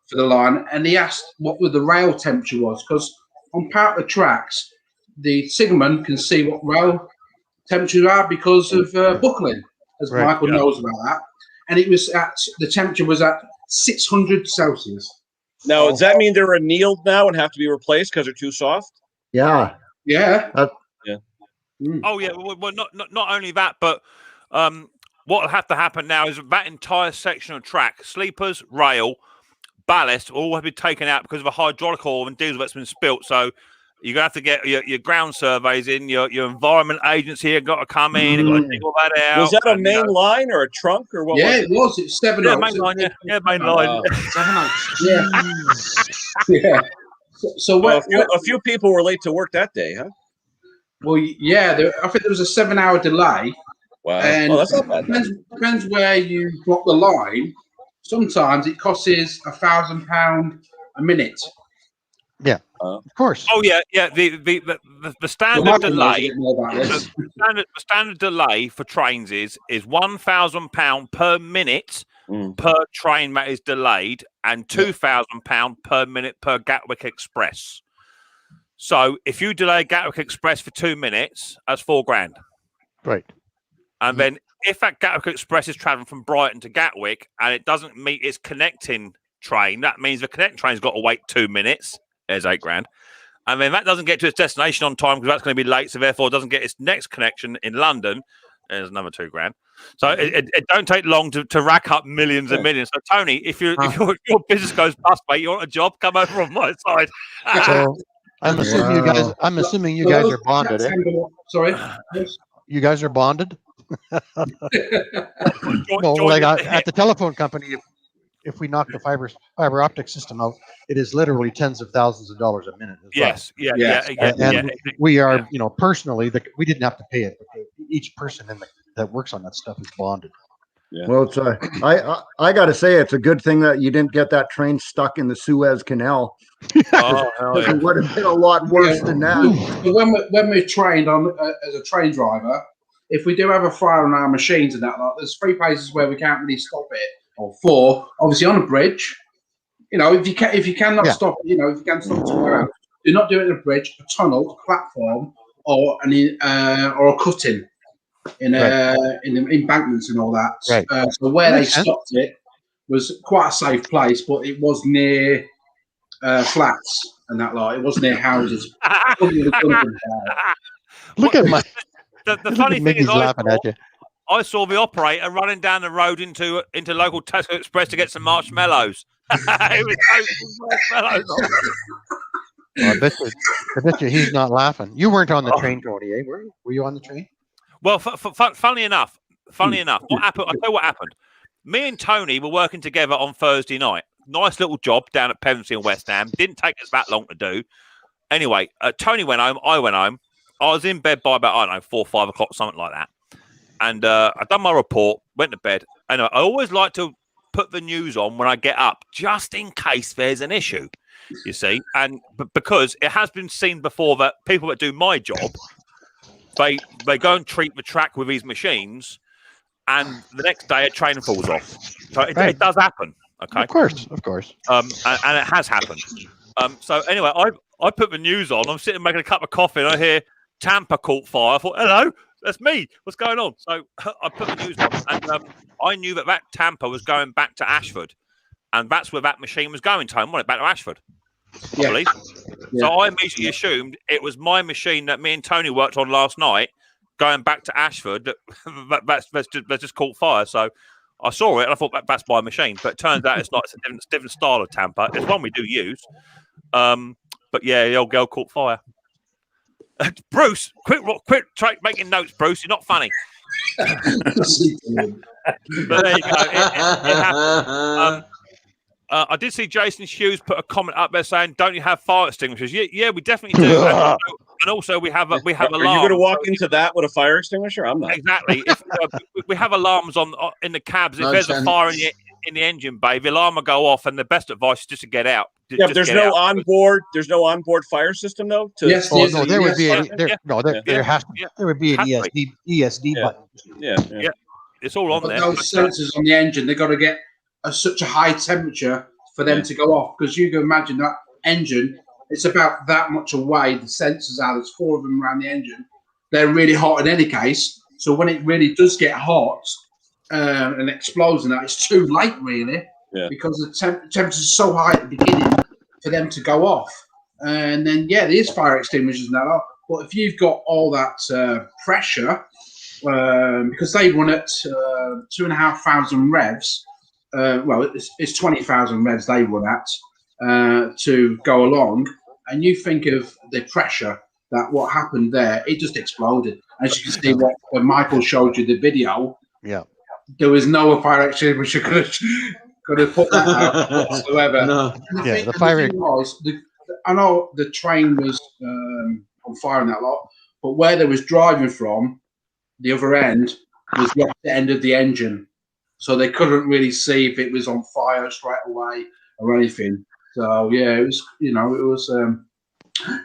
for the line, and he asked what the rail temperature was, because on part of the tracks, the signalman can see what rail temperatures are because of buckling, as Michael knows about that. And it was the temperature was at 600 Celsius. Now, does that mean they're annealed now and have to be replaced because they're too soft? Yeah. Yeah. Yeah. Oh yeah. Well, not only that, but what will have to happen now is that entire section of track, sleepers, rail, ballast, all have been taken out because of a hydraulic oil and diesel that's been spilt. So you're gonna have to get your ground surveys in. Your environment agency have got to come in. Got to dig all that out. Was that a main line or a trunk or what? Yeah, was it was. It's 7 Yeah, Oaks. main line. Yeah, main line. 7 Oaks. Yeah. Yeah. So a few people were late to work that day, huh? Well, yeah, I think there was a 7-hour delay. Wow. And That's not bad. Depends where you block the line. Sometimes it costs £1,000 a minute. Yeah, of course. Oh yeah. The standard delay. The standard delay for trains is £1,000 per minute per train that is delayed, and £2,000 per minute per Gatwick Express. So if you delay Gatwick Express for 2 minutes, that's £4,000. Right. And then if that Gatwick Express is traveling from Brighton to Gatwick and it doesn't meet its connecting train, that means the connecting train's got to wait 2 minutes. There's £8,000. And then that doesn't get to its destination on time because that's going to be late. So therefore it doesn't get its next connection in London. There's another £2,000. So it don't take long to rack up millions and millions. So Tony, if your business goes bust, mate, you want a job, come over on my side. So I'm assuming you guys are bonded. Sorry, you guys are bonded. No, like at the telephone company, if we knock the fiber optic system out, it is literally tens of thousands of dollars a minute. Yes, well. Yeah. We are, personally, we didn't have to pay it. But each person that works on that stuff is bonded. Yeah. Well, it's I got to say, it's a good thing that you didn't get that train stuck in the Suez Canal. It would have been a lot worse than that. When we're trained on as a train driver, if we do have a fire on our machines and that, there's 3 places where we can't really stop it, or 4. Obviously, on a bridge, if you cannot stop it, if you can stop it somewhere else, do not do it in a bridge, a tunnel, a platform, or a cutting in the embankments and all that. Right. So where they stopped it was quite a safe place, but it was near flats and that lot. It was near houses. Look at my. The funny thing is, I saw the operator running down the road into local Tesco Express to get some marshmallows. It was marshmallows. I bet you he's not laughing. You weren't on the train, Tony, eh? Were you on the train? Well, funny enough, what happened? I'll tell you what happened. Me and Tony were working together on Thursday night. Nice little job down at Pevensey in West Ham. Didn't take us that long to do. Anyway, Tony went home. I went home. I was in bed by about, 4 or 5 o'clock, something like that. And I'd done my report, went to bed. And I always like to put the news on when I get up, just in case there's an issue, you see. And because it has been seen before that people that do my job they go and treat the track with these machines, and the next day a train falls off. So it does happen. Okay, of course. And it has happened. So anyway, I put the news on. I'm sitting making a cup of coffee, and I hear Tampa caught fire. I thought, hello, that's me. What's going on? So I put the news on, and I knew that Tampa was going back to Ashford, and that's where that machine was going. Tone, wasn't it? Back to Ashford, I believe. Yeah. So I immediately assumed it was my machine that me and Tony worked on last night, going back to Ashford. That's just caught fire. So I saw it, and I thought that's my machine. But it turns out it's not. It's a different style of Tampa. It's one we do use. But yeah, the old girl caught fire. Bruce, quit making notes, Bruce. You're not funny. But there you go. It happened. I did see Jason Hughes put a comment up there saying, "Don't you have fire extinguishers?" Yeah, we definitely do. And also we have alarms. Are you going to walk into that with a fire extinguisher? I'm not. Exactly. If, we have alarms in the cabs. If there's a fire in the engine bay, the alarm will go off, and the best advice is just to get out. But there's no onboard. There's no onboard fire system though. There would be an ESD button. Yeah. It's all on there. Those sensors on the engine, they've got to get such a high temperature for them to go off, because you can imagine that engine. It's about that much away. The sensors are. There's 4 of them around the engine. They're really hot in any case. So when it really does get hot and explodes, and that, it's too late really, because the temperature is so high at the beginning for them to go off. And then there is fire extinguishers and that. But if you've got all that pressure, because they run at 2,500 revs. Well, it's 20,000 revs they run at to go along. And you think of the pressure that what happened there, it just exploded. As you can see, when Michael showed you the video, there was no fire extinguisher could have put that out whatsoever. No. The fire was. I know the train was on fire and that lot, but where they was driving from, the other end was the opposite end of the engine, so they couldn't really see if it was on fire straight away or anything. So it was, it was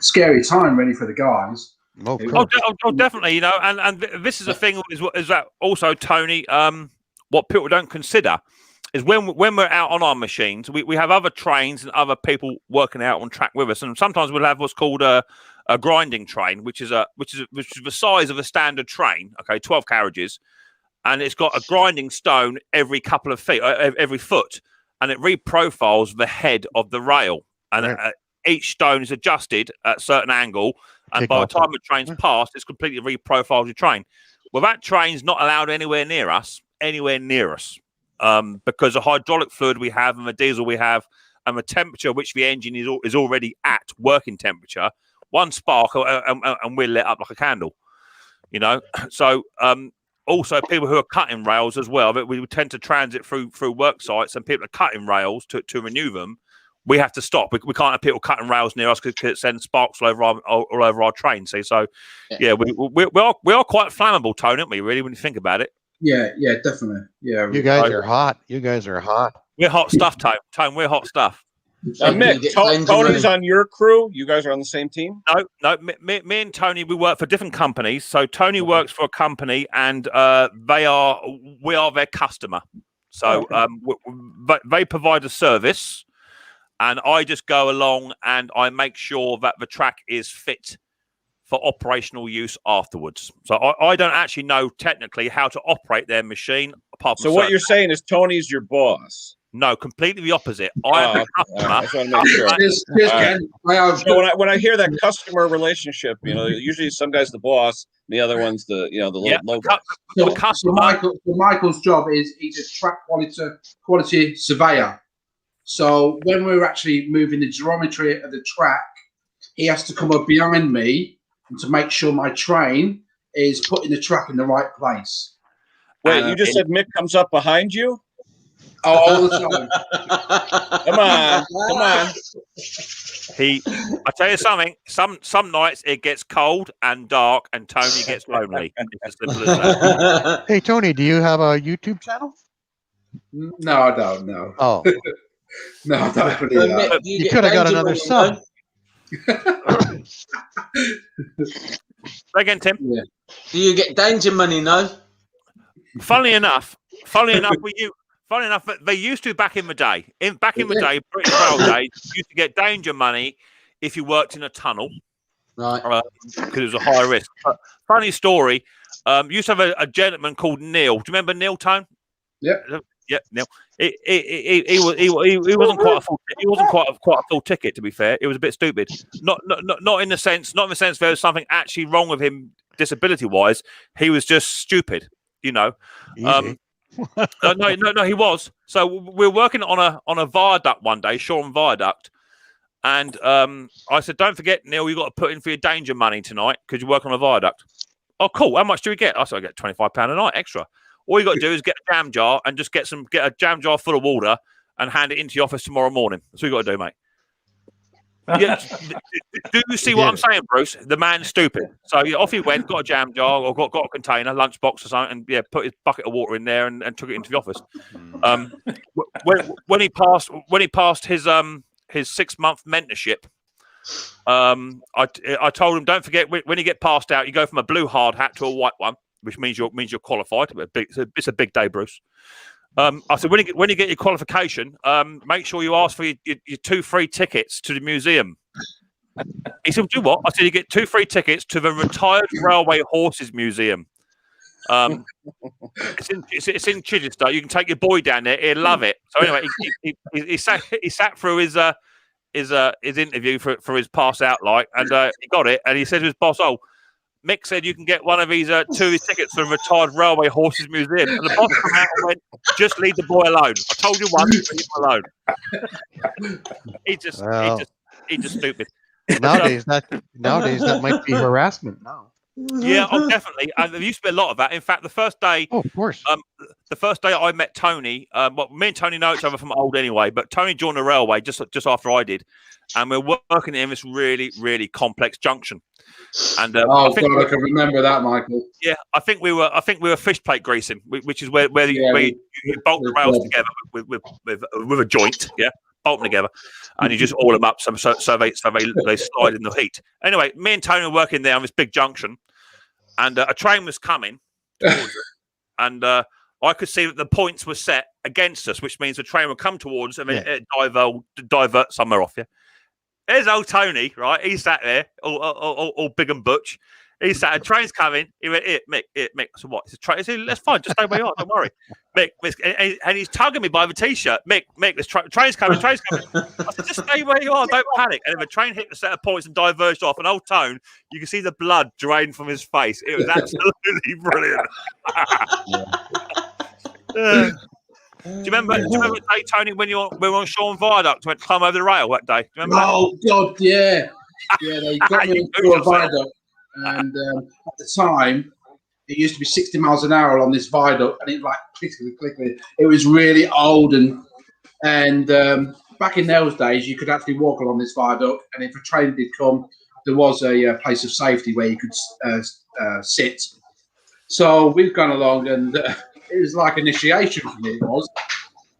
scary time really for the guys. Definitely, and this is a thing is that also, Tony, what people don't consider is when we're out on our machines, we have other trains and other people working out on track with us, and sometimes we'll have what's called a grinding train, which is the size of a standard train, 12 carriages, and it's got a grinding stone every couple of feet, every foot. And it reprofiles the head of the rail, and each stone is adjusted at a certain angle. And by the time the train's passed, it's completely reprofiled your train. Well, that train's not allowed anywhere near us, because the hydraulic fluid we have, and the diesel we have, and the temperature which the engine is already at working temperature. One spark, and we're lit up like a candle. So. Also, people who are cutting rails as well, that we tend to transit through work sites, and people are cutting rails to renew them. We have to stop. We can't have people cutting rails near us because it sends sparks all over our train. See, so we are quite flammable, Tony, aren't we? Really, when you think about it. Yeah, definitely. Yeah, you guys are hot. We're hot stuff, Tone. We're hot stuff. Mick, Tony's on your crew. You guys are on the same team? No. Me and Tony, we work for different companies. So Tony works for a company, and we are their customer. So they provide a service, and I just go along and I make sure that the track is fit for operational use afterwards. So I don't actually know technically how to operate their machine. So what you're saying is Tony's your boss? No, completely the opposite. I am a customer. I just want to make sure. So when I hear that customer relationship, usually some guy's the boss, the other one's the logo. So Michael's job is he's a track quality surveyor. So when we're actually moving the geometry of the track, he has to come up behind me and to make sure my train is putting the track in the right place. Wait, you just said Mick comes up behind you? All the time. Come on. I tell you something. Some nights it gets cold and dark, and Tony gets lonely. It's as simple as that. Hey, Tony, do you have a YouTube channel? No, I don't. No. Oh, no, definitely not. You could have got another son. Again, Tim. Yeah. Do you get danger money? No. Funnily enough, they used to back in the day. Back in the day, British Rail days, you used to get danger money if you worked in a tunnel, right? Because it was a high risk. But funny story. Used to have a gentleman called Neil. Do you remember Neil Tone? Yeah. Yeah, Neil. He wasn't quite a full ticket. To be fair, it was a bit stupid. Not in the sense there was something actually wrong with him disability wise. He was just stupid. You know. No, he was. So we were working on a viaduct one day, Shoreham Viaduct, and I said, "Don't forget, Neil, you got to put in for your danger money tonight because you work on a viaduct." Oh, cool. How much do we get? I said, I get £25 a night extra. All you got to do is get a jam jar and just get a jam jar full of water and hand it into the office tomorrow morning. That's what you got to do, mate. Yeah, do you see what I'm saying, Bruce? The man's stupid. So off he went, got a jam jar or got a container, lunchbox or something, and put his bucket of water in there and took it into the office. When he passed his 6-month mentorship, I told him, don't forget when you get passed out, you go from a blue hard hat to a white one, which means you're qualified. It's a big day, Bruce. I said, when you get your qualification, make sure you ask for your 2 free tickets to the museum. He said, do what? I said, you get 2 free tickets to the Retired Railway Horses Museum. It's in Chichester. You can take your boy down there. He'll love it. So anyway, he sat through his interview for his pass out and he got it. And he said to his boss, "Oh, Mick said you can get one of these 2 of his tickets for the Retired Railway Horses Museum." And the boss came out and went, "Just leave the boy alone. I told you once, leave him alone." He's just stupid. Nowadays that might be harassment now. Yeah, definitely. And there used to be a lot of that. In fact, the first day, of course, the first day I met Tony. Me and Tony know each other from old anyway. But Tony joined the railway just after I did, and we're working in this really, really complex junction. And I can remember that, Michael. Yeah, I think we were fish plate greasing, which is where you bolt the rails together with a joint. Yeah. Bolt them together, and you just oil them up so they slide in the heat. Anyway, me and Tony were working there on this big junction, and a train was coming towards it, and I could see that the points were set against us, which means the train would come towards us and then divert somewhere off. Yeah, there's old Tony, right? He sat there, all big and butch. He sat, a train's coming. He went, here, Mick. I said, what? It's a train. He said, that's fine. Just stay where you are. Don't worry. Mick, and he's tugging me by the T-shirt. Mick, this train's coming. I said, just stay where you are. Don't panic. And if the train hit the set of points and diverged off, an old Tone, you can see the blood drain from his face. It was absolutely brilliant. Do you remember the day, Tony, when we were on Shoreham Viaduct, went to climb over the rail that day? Do you remember that? God, yeah. Yeah, they got me into a viaduct. And at the time, it used to be 60 miles an hour on this viaduct, and it was like clickety. It was really old, and back in those days, you could actually walk along this viaduct, and if a train did come, there was a place of safety where you could sit. So we've gone along, and it was like initiation for me. It was,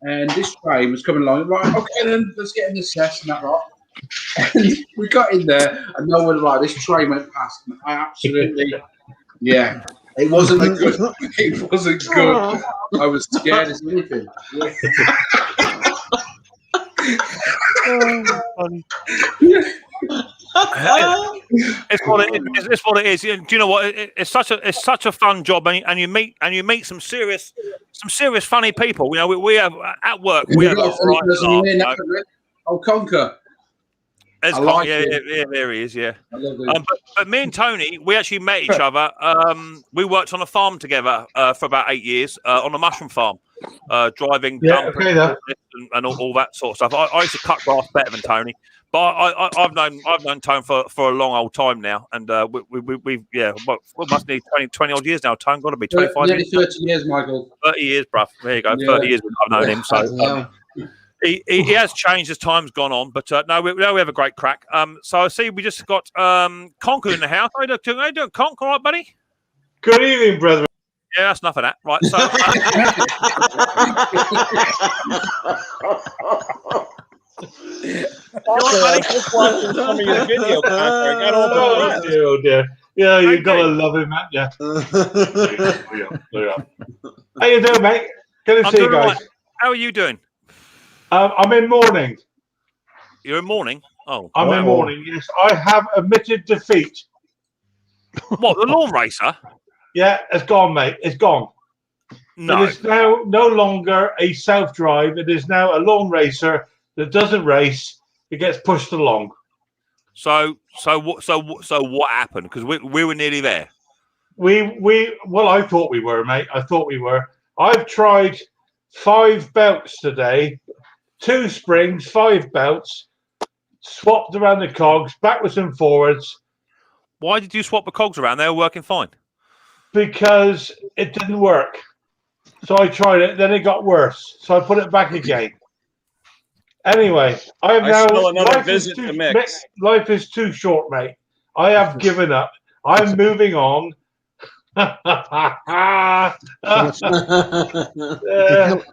and this train was coming along. Right, okay, then let's get in the cess and that lot. And we got in there, and no one this train went past, and I absolutely, it wasn't good. It wasn't good. I was scared as anything. It's what it is. Do you know what? It's such a fun job, and you meet some serious funny people. You know, we have at work. We have Conker. There he is. Yeah. But me and Tony, we actually met each other. We worked on a farm together for about 8 years on a mushroom farm, driving and all that sort of stuff. I used to cut grass better than Tony, but I've known Tone for a long old time now, and we've what must need 20 odd years now. Tone got to be 25 years. 30 years, Michael. 30 years, bruv. There you go. 30 years I've known him. So. He has changed as time's gone on, but no, we have a great crack. So I see we just got Conker in the house. How you doing, Conker? All right, buddy? Good evening, brethren. Yeah, that's enough of that. Right, so... Just watching some of your video, Conker. I got all dear. Yeah, you gotta love him, man. Yeah. How you doing, mate? Good to see you guys. Right. How are you doing? I'm in mourning. You're in mourning? Oh. I'm in mourning, yes. I have admitted defeat. What, the lawn racer? Yeah, it's gone, mate. It's gone. No. It is now no longer a self-drive. It is now a lawn racer that doesn't race. It gets pushed along. So what happened? Because we were nearly there. Well, I thought we were, mate. I thought we were. I've tried 5 belts today, 2 springs, 5 belts, swapped around the cogs, backwards and forwards. Why did you swap the cogs around? They were working fine. Because it didn't work. So I tried it, then it got worse. So I put it back again. Anyway, I have now. Still another visit to Micks. Life is too short, mate. I have given up. I'm moving on.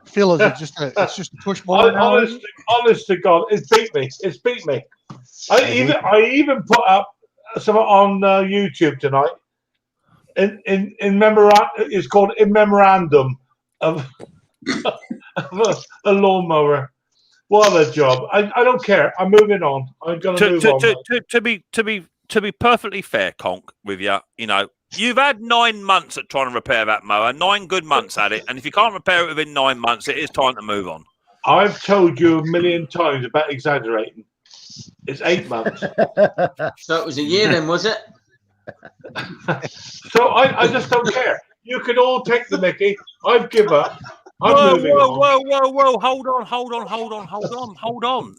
Phil, is it just it's just a push mower now? Honest to God, it's beat me. It's beat me. I even put up some on YouTube tonight. It's called In Memorandum of a lawnmower. What a job! I don't care. I'm moving on. I'm going to move on. To be perfectly fair, Conk, with you, you know, you've had 9 months at trying to repair that mower. 9 good months at it, and if you can't repair it within 9 months, it is time to move on. I've told you a million times about exaggerating. It's 8 months. So it was a year then, was it? So I just don't care. You can all take the mickey. I've given up. I'm moving on. Whoa. Hold on.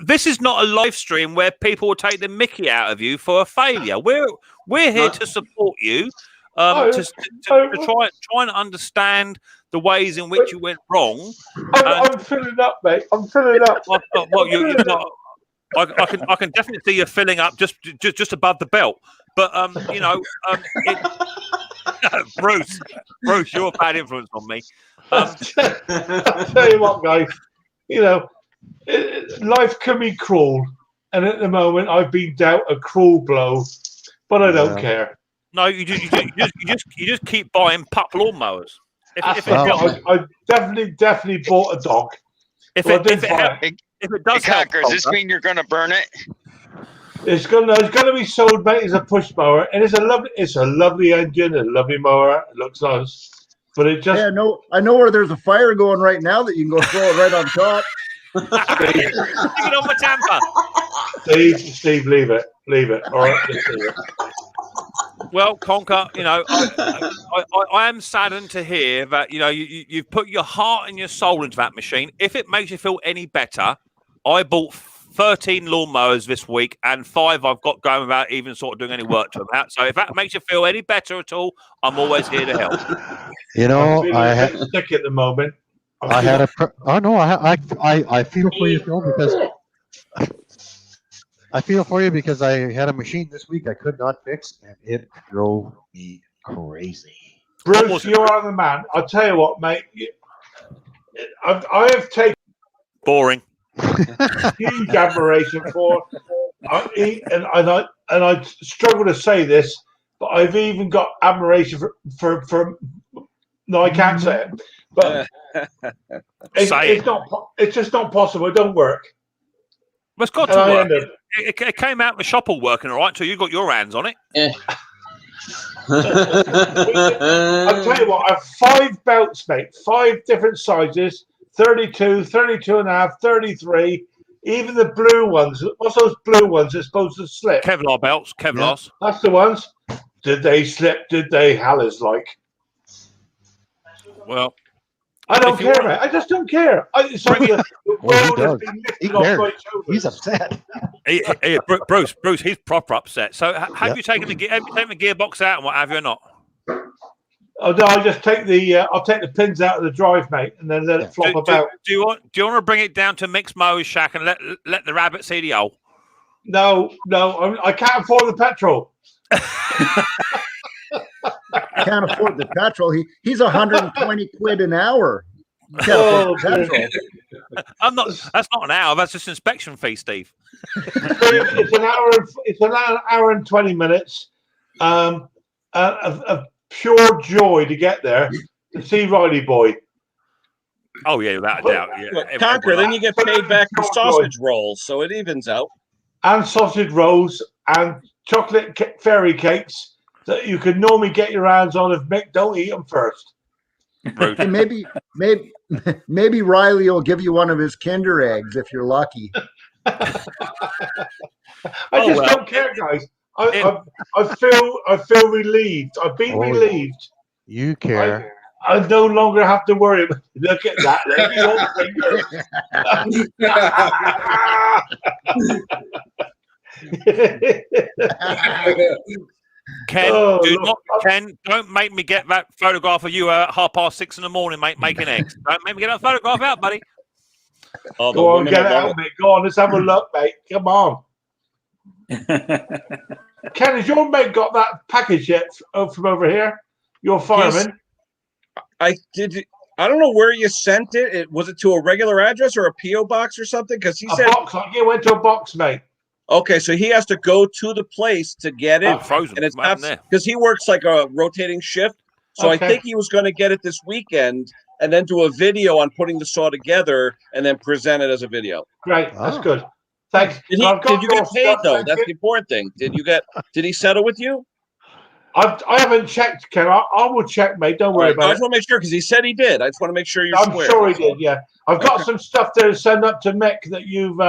This is not a live stream where people will take the mickey out of you for a failure. We're here to support you, to try and understand the ways in which you went wrong. I'm filling up, mate. I'm filling up. I can definitely see you filling up just above the belt. But you know, Bruce, you're a bad influence on me. I'll tell you what, guys. You know, life can be cruel, and at the moment, I've been dealt a cruel blow, but I don't care. No, you just keep buying pup lawnmowers. I definitely bought a dog. If it does help, does this mean you're going to burn it? It's gonna be sold, mate, as a push mower, and it's a lovely engine, a lovely mower. It looks nice, but it just. Yeah, I know where there's a fire going right now that you can go throw it right on top. Stick it on my tamper. Steve, leave it. All right, just leave it. Well, Conker, you know, I am saddened to hear that, you know, you've put your heart and your soul into that machine. If it makes you feel any better, I bought 13 lawnmowers this week, and 5 I've got going without even sort of doing any work to them. So if that makes you feel any better at all, I'm always here to help. You know, I had sick at the moment. I feel for you, Phil, because I had a machine this week I could not fix, and it drove me crazy. Bruce, you are the man. I'll tell you what, mate. I have taken boring. Huge admiration for, and I struggle to say this, but I've even got admiration for no, I can't say it, but it's just not possible. It don't work. Well, it's got to work. It came out the shop all working all right until you got your hands on it. Yeah. I'll tell you what, I have 5 belts, mate, 5 different sizes. 32, 32 and a half, 33, even the blue ones. What's those blue ones that's supposed to slip? Kevlar belts, Kevlars. Yeah, that's the ones. Did they slip? Did they hallers like? Well, I don't care, mate. I just don't care. It's like the world has been lifted off my shoulders. He's upset. Bruce, he's proper upset. So have you taken the gearbox out and what have you or not? Oh no! I'll take the pins out of the drive, mate, and then let it flop about. Do you want to bring it down to Micks Mowers shack and let the rabbit see the hole? No, I can't afford the petrol. Can't afford the petrol. He's 120 quid an hour. Can't afford the petrol. I'm not. That's not an hour. That's just inspection fee, Steve. It's an hour. It's an hour and 20 minutes. a pure joy to get there to see Riley Boy. Oh yeah, without a doubt. Yeah, Well, Conquer, then you get paid back in sausage rolls, so it evens out. And sausage rolls and chocolate fairy cakes that you could normally get your hands on if Mick don't eat them first. Hey, maybe Riley will give you one of his Kinder eggs if you're lucky. I just don't care, guys. I feel relieved. I've been relieved. You care. I no longer have to worry about. Look at that. Look at your finger. Ken, don't make me get that photograph of you at 6:30 in the morning, mate, making eggs. Don't make me get that photograph out, buddy. Oh, go on, get it out, mate. Go on, let's have a look, mate. Come on. Ken, has your mate got that package yet from over here? Your fireman? I don't know where you sent it. Was it to a regular address or a P.O. box or something? Because he said box. It went to a box, mate. Okay, so he has to go to the place to get it. Frozen. And it's not because he works like a rotating shift. So I think he was going to get it this weekend and then do a video on putting the saw together and then present it as a video. Great, that's good. Thanks. Did you get paid though? That's the important thing. Did he settle with you? I haven't checked, Ken. I will check, mate. Don't worry about it. I just want to make sure because he said he did. I just want to make sure you're I'm sure he did. Yeah, I've got some stuff there to send up to Mick that you've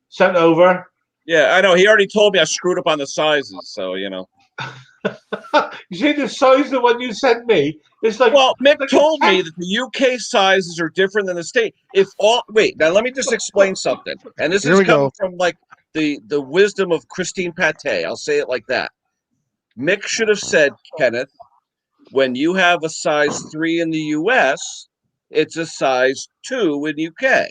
sent over. Yeah, I know. He already told me I screwed up on the sizes, so you know. You see the size of what you sent me? It's like Mick told me that the UK sizes are different than the state. Wait, now let me just explain something. And this is coming from like the wisdom of Christine Pate. I'll say it like that. Mick should have said, Kenneth, when you have a size 3 in the US, it's a size 2 in UK.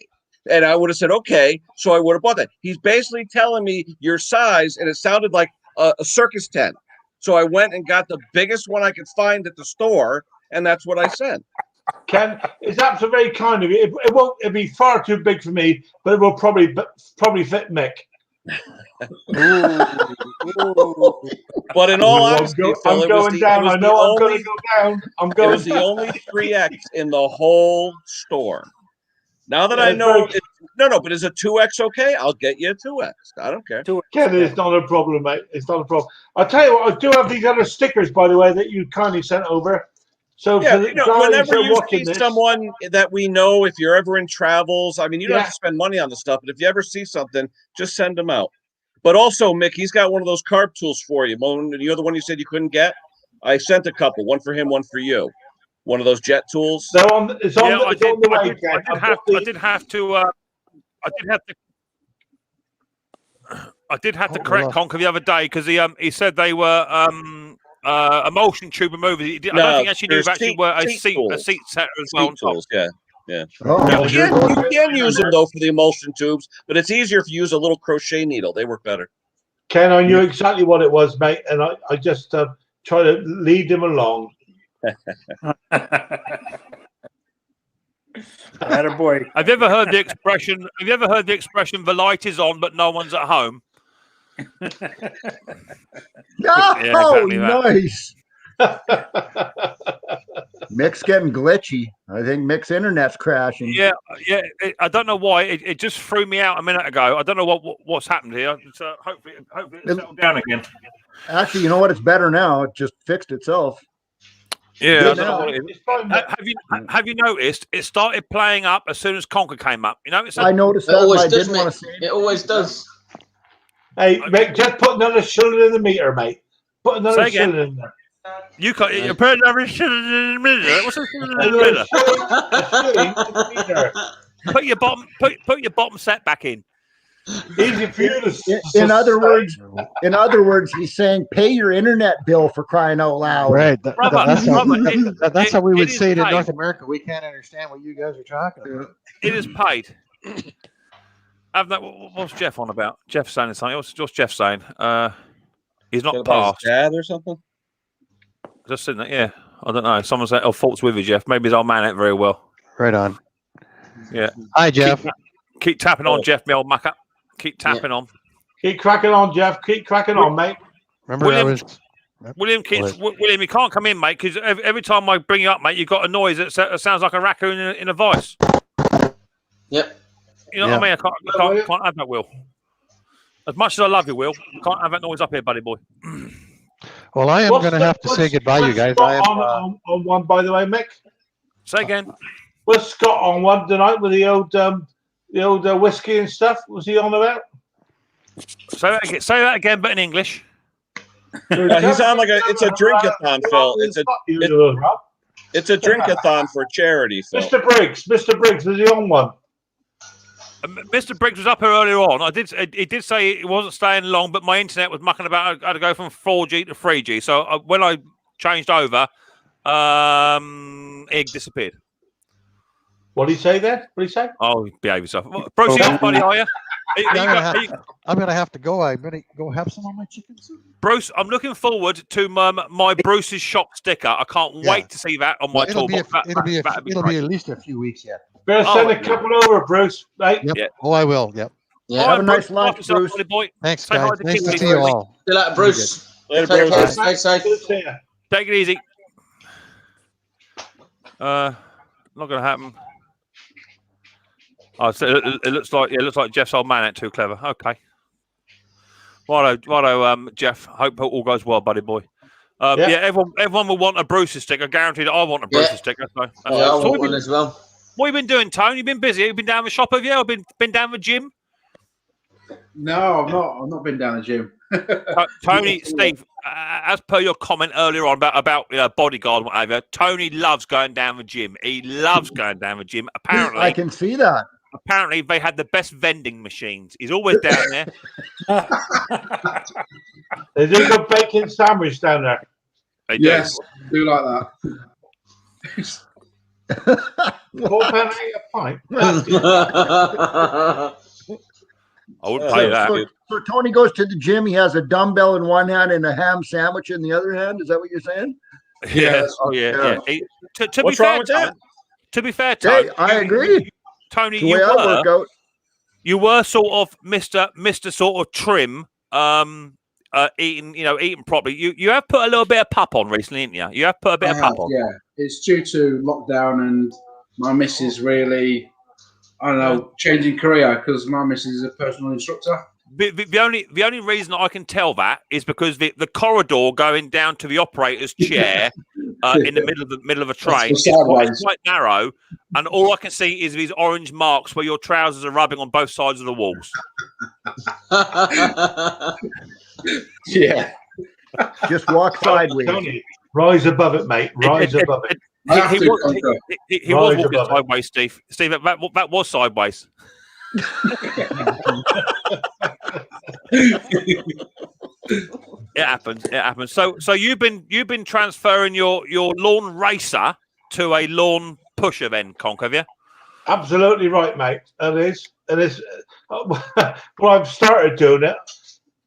And I would have said, okay, so I would have bought that. He's basically telling me your size, and it sounded like a circus tent. So I went and got the biggest one I could find at the store, and that's what I sent. Ken, it's absolutely very kind of you. It'll be far too big for me, but it will probably fit Mick. But in all honesty, I'm going down. I know I'm going to go down. It was the only 3X in the whole store. Now that I know, but is a 2X okay? I'll get you a 2X. I don't care. Ken, it's not a problem, mate. It's not a problem. I'll tell you what, I do have these other stickers, by the way, that you kindly sent over. So whenever you see someone that we know, if you're ever in travels, I mean, you don't have to spend money on the stuff, but if you ever see something, just send them out. But also, Mick, he's got one of those carb tools for you. You're the one you said you couldn't get. I sent a couple, one for him, one for you. One of those jet tools. I did have to correct Conker the other day because he said they were emulsion tube removers. I don't think actually knew actually were a seat setter as well. Tools, yeah. You can use them though for the emulsion tubes, but it's easier if you use a little crochet needle. They work better. Ken, I knew exactly what it was, mate, and I just try to lead him along. Attaboy. Have you ever heard the expression? The light is on, but no one's at home? Nice. Mick's getting glitchy. I think Mick's internet's crashing. Yeah. I don't know why. It just threw me out a minute ago. I don't know what's happened here. So hopefully it's settled down again. Actually, you know what? It's better now. It just fixed itself. Yeah. Have you noticed? It started playing up as soon as Conker came up. You know, I noticed that. Always does, mate. It always does. Hey, Mick, just put another shilling in the meter, mate. Put another shilling in there. You put another shilling in the meter. What's a shilling in the meter? Put your bottom set back in. Easy for you to. In other words, he's saying pay your internet bill for crying out loud. Right. That's how we would say it in North America. We can't understand what you guys are talking about. It is paid. What's Jeff on about? Jeff saying something. What's Jeff saying? He's not passed. Dad or something? Just sitting there. Yeah. I don't know. Someone said, fault's with you, Jeff. Maybe his old man ain't very well. Right on. Yeah. Hi, Jeff. Keep tapping on, Jeff, my old mucker. Keep tapping on. Keep cracking on, Jeff. Keep cracking on, mate. Remember, William, William, you can't come in, mate, because every time I bring you up, mate, you've got a noise that sounds like a raccoon in a vice. Yep. You know what I mean? I can't have that, Will. As much as I love you, Will, I can't have that noise up here, buddy boy. Well, I am going to have to say goodbye, you guys. I am on one, by the way, Mick. Say again. Was Scott on one tonight with the old whiskey and stuff? Was he on about? Say that again, but in English. He's on it's a drink-a-thon, Phil. It's a drink-a-thon for charity, Phil. Mr. Briggs, was he on one? Mr. Briggs was up here earlier on. He did say it wasn't staying long, but my internet was mucking about. I had to go from 4G to 3G. So when I changed over, it disappeared. What did he say there? What did he say? Oh, behave yourself. Bruce, you up, buddy, are you? I'm going to have to go. I'm going to go have some of my chicken soup. Bruce, I'm looking forward to my Bruce's shop sticker. I can't wait to see that on my toolbox. It'll be at least a few weeks yet. Better send a couple over, Bruce. Right? Yep. Yeah. Oh, I will. Yep. Yeah. Have a nice lunch, Bruce. Boy. Thanks, guys. Nice to see you all. See you later, Bruce. Later, Bruce. Stay safe. Take it easy. Not going to happen. Oh, so it looks like Jeff's old man ain't too clever. Okay. Righto, Jeff. Hope all goes well, buddy boy. Yeah, everyone will want a Bruce's sticker. I guarantee that I want a Bruce's sticker. So, I want one as well. What have you been doing, Tony? You been busy? You been down the shop, have you? Or been down the gym? No, I've not been down the gym. Tony, Steve, as per your comment earlier on about bodyguard and whatever, Tony loves going down the gym. He loves going down the gym. Apparently, I can see that. Apparently, they had the best vending machines. He's always down there. They do good bacon sandwich down there. They do. Yes, do like that. £4.80 a pint. I wouldn't pay that. So Tony goes to the gym. He has a dumbbell in one hand and a ham sandwich in the other hand. Is that what you're saying? Yeah. Oh, yeah. What's wrong with that? To be fair, Tony, I agree. Tony, the way I work out. You were sort of Mr. Sort of trim, eating properly. You have put a little bit of pup on recently, haven't you? You have put a bit of pup on. Yeah, it's due to lockdown and my missus really, I don't know, changing career because my missus is a personal instructor. The only reason I can tell that is because the corridor going down to the operator's chair in the middle of a train is quite narrow, and all I can see is these orange marks where your trousers are rubbing on both sides of the walls. Yeah, just walk sideways. Tony, rise above it, mate. Rise above it. He was walking sideways, Steve. Steve, that was sideways. It happens. So you've been transferring your lawn racer to a lawn pusher then, Conk, have you? Absolutely right, mate. It is. Well, I've started doing it.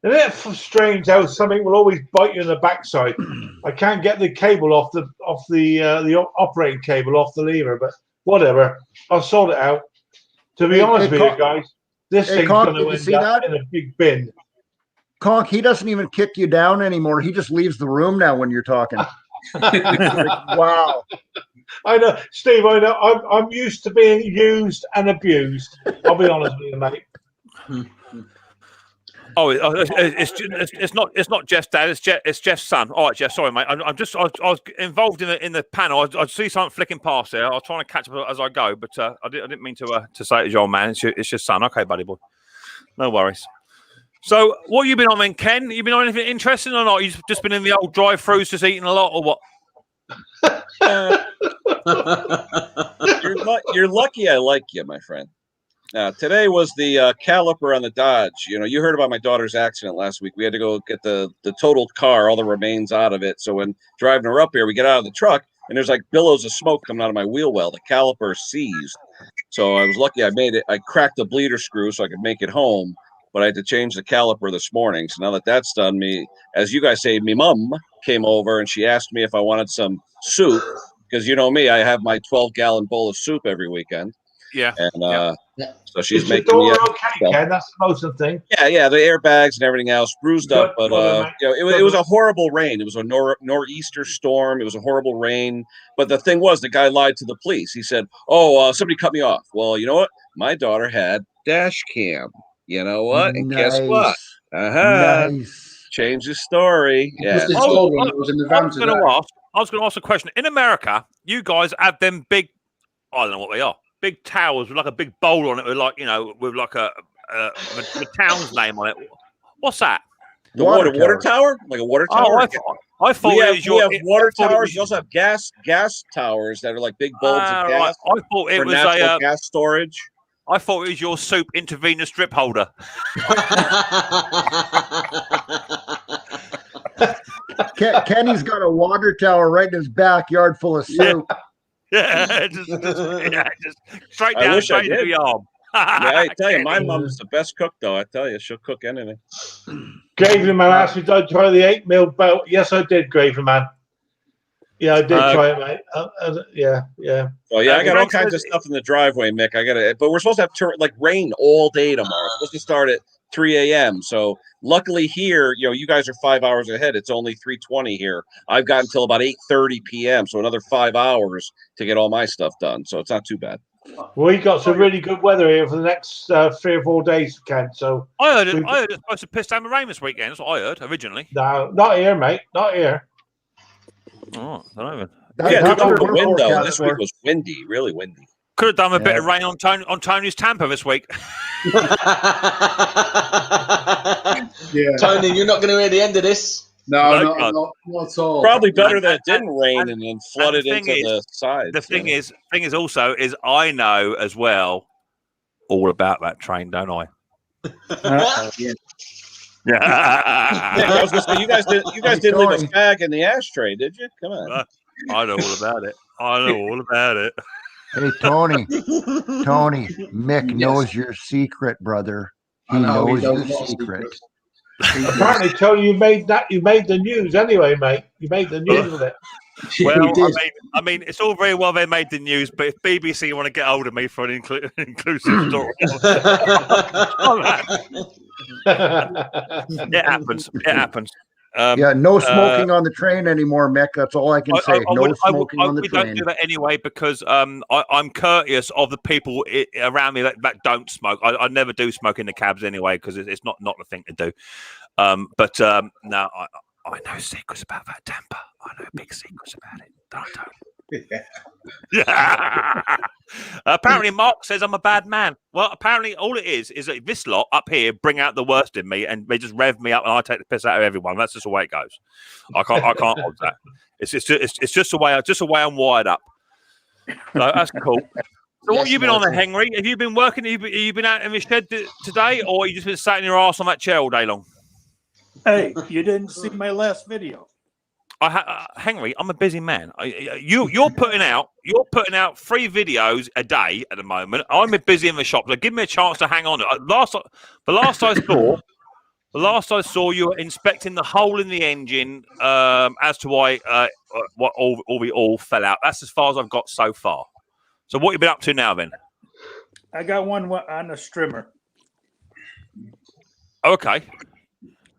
Isn't it strange how something will always bite you in the backside? I can't get the cable off the operating cable off the lever, but whatever. I'll sort it out. To be honest with you guys, this thing's going to end up in a big bin. Conk, he doesn't even kick you down anymore. He just leaves the room now when you're talking. Wow. I know, Steve. I know. I'm used to being used and abused. I'll be honest with you, mate. Oh, it's not Jeff's dad. It's Jeff's son. All right, Jeff. Sorry, mate. I was involved in the panel. I see something flicking past there. I was trying to catch up as I go, but I didn't mean to say it's your man. It's your son. Okay, buddy boy. No worries. So, what have you been on then, Ken? You been on anything interesting or not? You've just been in the old drive-throughs, just eating a lot, or what? You're lucky I like you, my friend. Today was the caliper on the Dodge. You heard about my daughter's accident last week. We had to go get the totaled car, all the remains out of it. So when driving her up here, we get out of the truck, and there's like billows of smoke coming out of my wheel well. The caliper seized. So I was lucky I made it. I cracked the bleeder screw so I could make it home, but I had to change the caliper this morning. So now that that's done, as you guys say, me mum came over, and she asked me if I wanted some soup, because you know me, I have my 12-gallon bowl of soup every weekend. Yeah. And so she's Is the making me door a okay, Ken? That's the most important thing. Yeah, the airbags and everything else bruised up, but mate. it was a horrible rain. It was a nor'easter storm. It was a horrible rain. But the thing was, the guy lied to the police. He said, "Oh, somebody cut me off." Well, you know what? My daughter had dash cam. You know what? And guess what? Nice. Change the story. Yeah. I was going to ask a question. In America, you guys have them big, I don't know what they are, big towers with like a big bowl on it, with like, you know, with like a town's name on it. What's that? The water tower? Like a water tower? I thought we it have, was we have water towers. You also have gas towers that are like big bulbs of gas. I thought it for was natural gas storage. I thought it was your soup intravenous drip holder. Kenny's got a water tower right in his backyard full of soup. just straight down straight into the arm. I tell you, my mom's the best cook, though. I tell you, she'll cook anything. Gravy Man asked me, did I try the 8mm belt? Yes, I did, Gravy Man. Yeah, I did try it, mate. Yeah. Oh yeah, I got all kinds of stuff in the driveway, Mick. But we're supposed to have rain all day tomorrow. It's supposed to start at 3 a.m. So luckily here, you guys are 5 hours ahead. It's only 3:20 here. I've got until about 8:30 p.m. So another 5 hours to get all my stuff done. So it's not too bad. We got some really good weather here for the next 3 or 4 days, Ken. So I heard it's supposed to piss down the rain this weekend. That's what I heard originally. No, not here, mate. Not here. Oh, I don't know. The wind though. This week was windy, really windy. Could have done a bit of rain on Tony's Tampa this week. Tony, you're not going to hear the end of this. No, not at all. Probably better that it didn't rain and then flooded into the sides. The thing is I know as well all about that train, don't I? Yeah. I was gonna say, you guys didn't leave a fag in the ashtray, did you? Come on. I know all about it. Hey, Tony, Mick knows your secret, brother. He knows your secret. Apparently, Tony, you made the news anyway, mate. You made the news with it. Well, I mean, it's all very well they made the news, but if BBC want to get hold of me for an inclusive story, it happens. No smoking on the train anymore, Mick. That's all I can say. No smoking on the train. We don't do that anyway because I'm courteous of the people around me that don't smoke. I never do smoke in the cabs anyway because it's not the thing to do. But no, I know secrets about that Tampa. I know big secrets about it. Don't. Yeah. Apparently, Mark says I'm a bad man. Well, apparently, all it is that this lot up here bring out the worst in me, and they just rev me up, and I take the piss out of everyone. That's just the way it goes. I can't hold that. It's just the way I'm wired up. So that's cool. So what have you been on there, Henry? Have you been working? Have you been out in the shed today, or you just been sat in your ass on that chair all day long? Hey, you didn't see my last video. Henry, I'm a busy man. You're putting out 3 videos a day at the moment. I'm busy in the shop, so give me a chance to hang on. The last I saw you were inspecting the hole in the engine as to why all fell out. That's as far as I've got so far. So what have you been up to now then? I got one on a strimmer. Okay.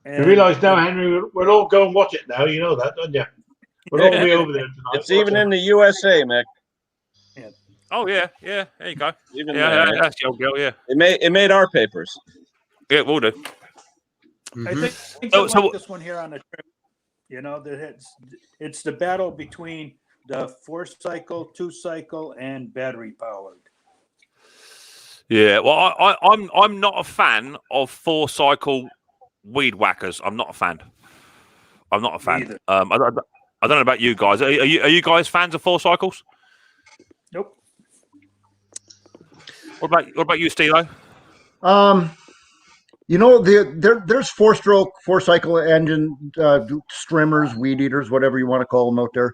You realise now, Henry, we'll all go and watch it now. You know that, don't you? We'll all be over there tonight. It's even in the USA, Mick. Yeah. Oh yeah. There you go. Even that's the old girl. Yeah. It made our papers. Yeah, we'll do. I think like this one here on the trip. You know that it's the battle between the 4-cycle, 2-cycle, and battery powered. Yeah. Well, I'm not a fan of 4-cycle weed whackers. I'm not a fan. I don't know about you guys. Are you guys fans of 4-cycles? Nope. What about you, Steve-O? There's 4-stroke, 4-cycle engine strimmers, weed eaters, whatever you want to call them out there,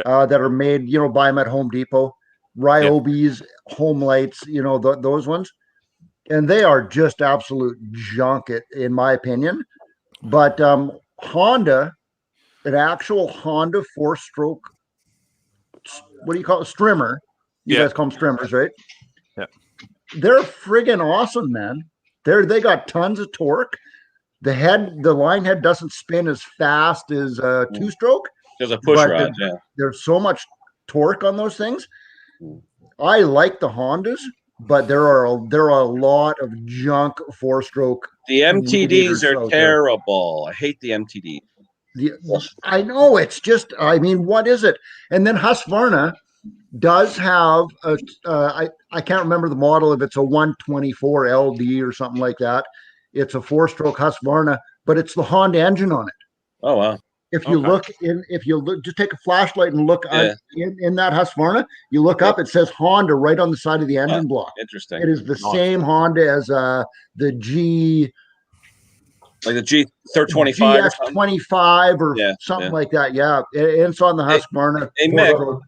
that are made. Buy them at Home Depot. Ryobi's, Home Lights, those ones. And they are just absolute junk, in my opinion. But Honda, an actual Honda 4-stroke, what do you call it? Strimmer. You guys call them strimmers, right? Yeah. They're friggin' awesome, man. They got tons of torque. The line head doesn't spin as fast as a two-stroke. There's a push rod, yeah. There's so much torque on those things. I like the Hondas, but there are a lot of junk four-stroke. The MTDs are terrible. I hate the MTD. I know, it's just, I mean, what is it? And then Husqvarna does have I can't remember the model, if it's a 124 LD or something like that. It's a four-stroke Husqvarna, but it's the Honda engine on it. Oh wow! If you look, just take a flashlight and look in that Husqvarna. You look up, it says Honda right on the side of the engine block. Interesting. It is the same Honda as the G, like the G325 GS25 or something like that. Yeah, it's on the Husqvarna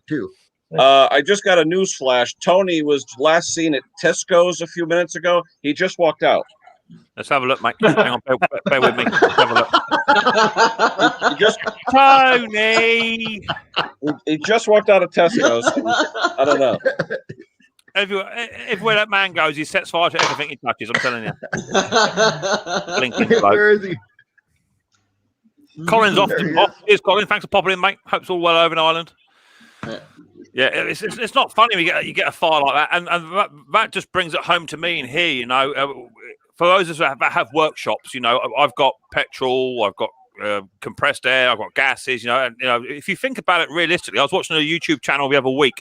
too. I just got a news flash. Tony was last seen at Tesco's a few minutes ago. He just walked out. Let's have a look, mate. Hang on, bear with me. Let's have a look. Tony! He just walked out of Tesco's. I don't know. If where that man goes, he sets fire to everything he touches. I'm telling you. Where is he? Colin's off. Here's Colin. Thanks for popping in, mate. Hope's all well over in Ireland. Yeah, it's not funny when you get a fire like that, and that just brings it home to me in here. You know, for those of us that have workshops, you know, I've got petrol, I've got compressed air, I've got gases. You know, and if you think about it realistically, I was watching a YouTube channel the other week,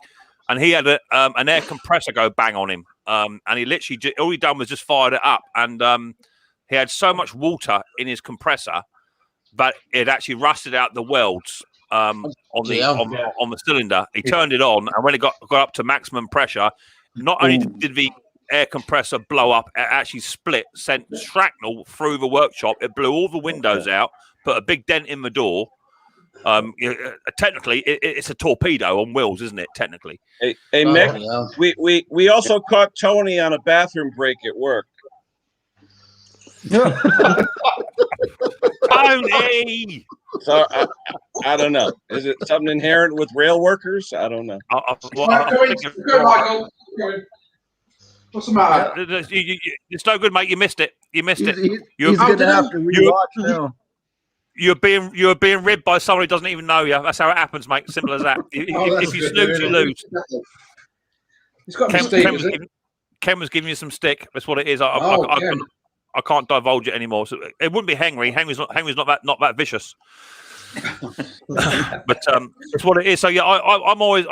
and he had an air compressor go bang on him, and he literally all he done was just fired it up, and he had so much water in his compressor that it actually rusted out the welds. On the cylinder, he turned it on, and when it got up to maximum pressure, not only did the air compressor blow up, it actually split, sent shrapnel through the workshop. It blew all the windows out, put a big dent in the door. Technically, it's a torpedo on wheels, isn't it? Technically. Hey Mick, we also caught Tony on a bathroom break at work. Tony. So I don't know. Is it something inherent with rail workers? I don't know. What's the matter? It's no good, mate. You missed it. You missed it. He's going to have to rewatch now. You're being ribbed by someone who doesn't even know you. That's how it happens, mate. Simple as that. If you snooze, you lose. It's got Ken was giving you some stick. That's what it is. I can't divulge it anymore. So it wouldn't be Henry. Henry's not that vicious. But it's what it is. So yeah, I'm always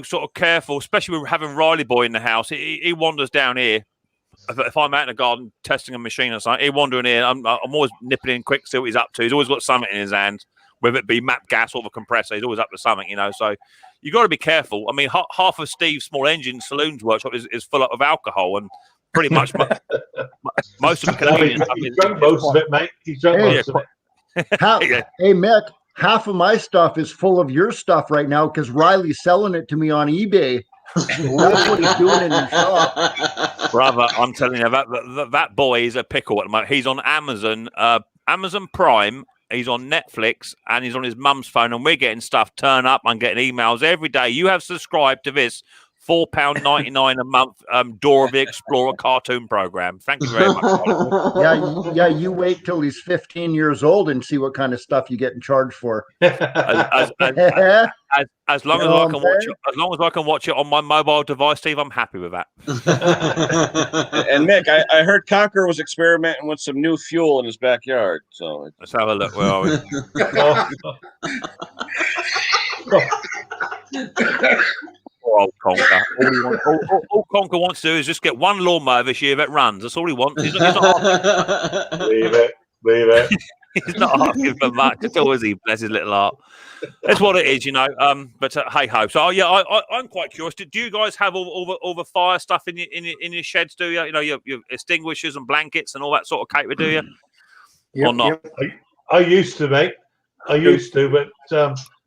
sort of careful, especially with having Riley boy in the house. He wanders down here. If I'm out in the garden testing a machine or something, he wandering here. I'm always nipping in quick, see what he's up to. He's always got something in his hand, whether it be map gas or the compressor. He's always up to something, So you got to be careful. I mean, half of Steve's small engine saloons workshop is full up of alcohol, and pretty much most of the Canadians. He's drunk most of it, mate. He's drunk most of it. Hey, Mick, half of my stuff is full of your stuff right now because Riley's selling it to me on eBay. That's what he's doing in your shop. Brother, I'm telling you, that boy is a pickle at the moment. He's on Amazon, Amazon Prime. He's on Netflix, and he's on his mum's phone, and we're getting stuff turn up. I'm getting emails every day. You have subscribed to this £4.99 a month Dora the Explorer cartoon program. Thank you very much. Yeah. You wait till he's 15 years old and see what kind of stuff you get in charge for. As long as I can watch it on my mobile device, Steve, I'm happy with that. And Mick, I heard Conker was experimenting with some new fuel in his backyard. So let's have a look. Where are we? Old Conker. All Conker wants to do is just get one lawnmower this year that runs. That's all he wants. He's not Leave it. He's not asking for much at all, is he? Bless his little heart. That's what it is, But hey ho. So yeah, I'm quite curious. Do you guys have all the fire stuff in your sheds? Do you? Your extinguishers and blankets and all that sort of caper? Do you? Yep, or not? Yep. I used to, mate. But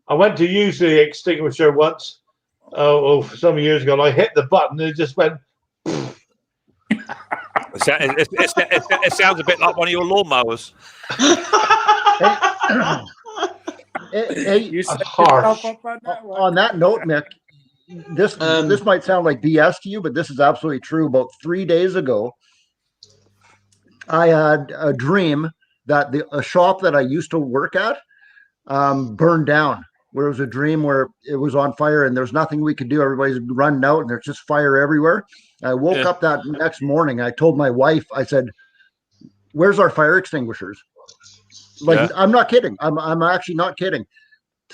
I went to use the extinguisher once. Some years ago, and I hit the button and it just went. It sounds a bit like one of your lawnmowers. Hey, on that note, Mick, this might sound like BS to you, but this is absolutely true. About 3 days ago, I had a dream that a shop that I used to work at burned down. Where it was a dream where it was on fire and there's nothing we could do. Everybody's running out and there's just fire everywhere. I woke up that next morning. I told my wife, I said, "Where's our fire extinguishers?" Like, I'm not kidding. I'm actually not kidding.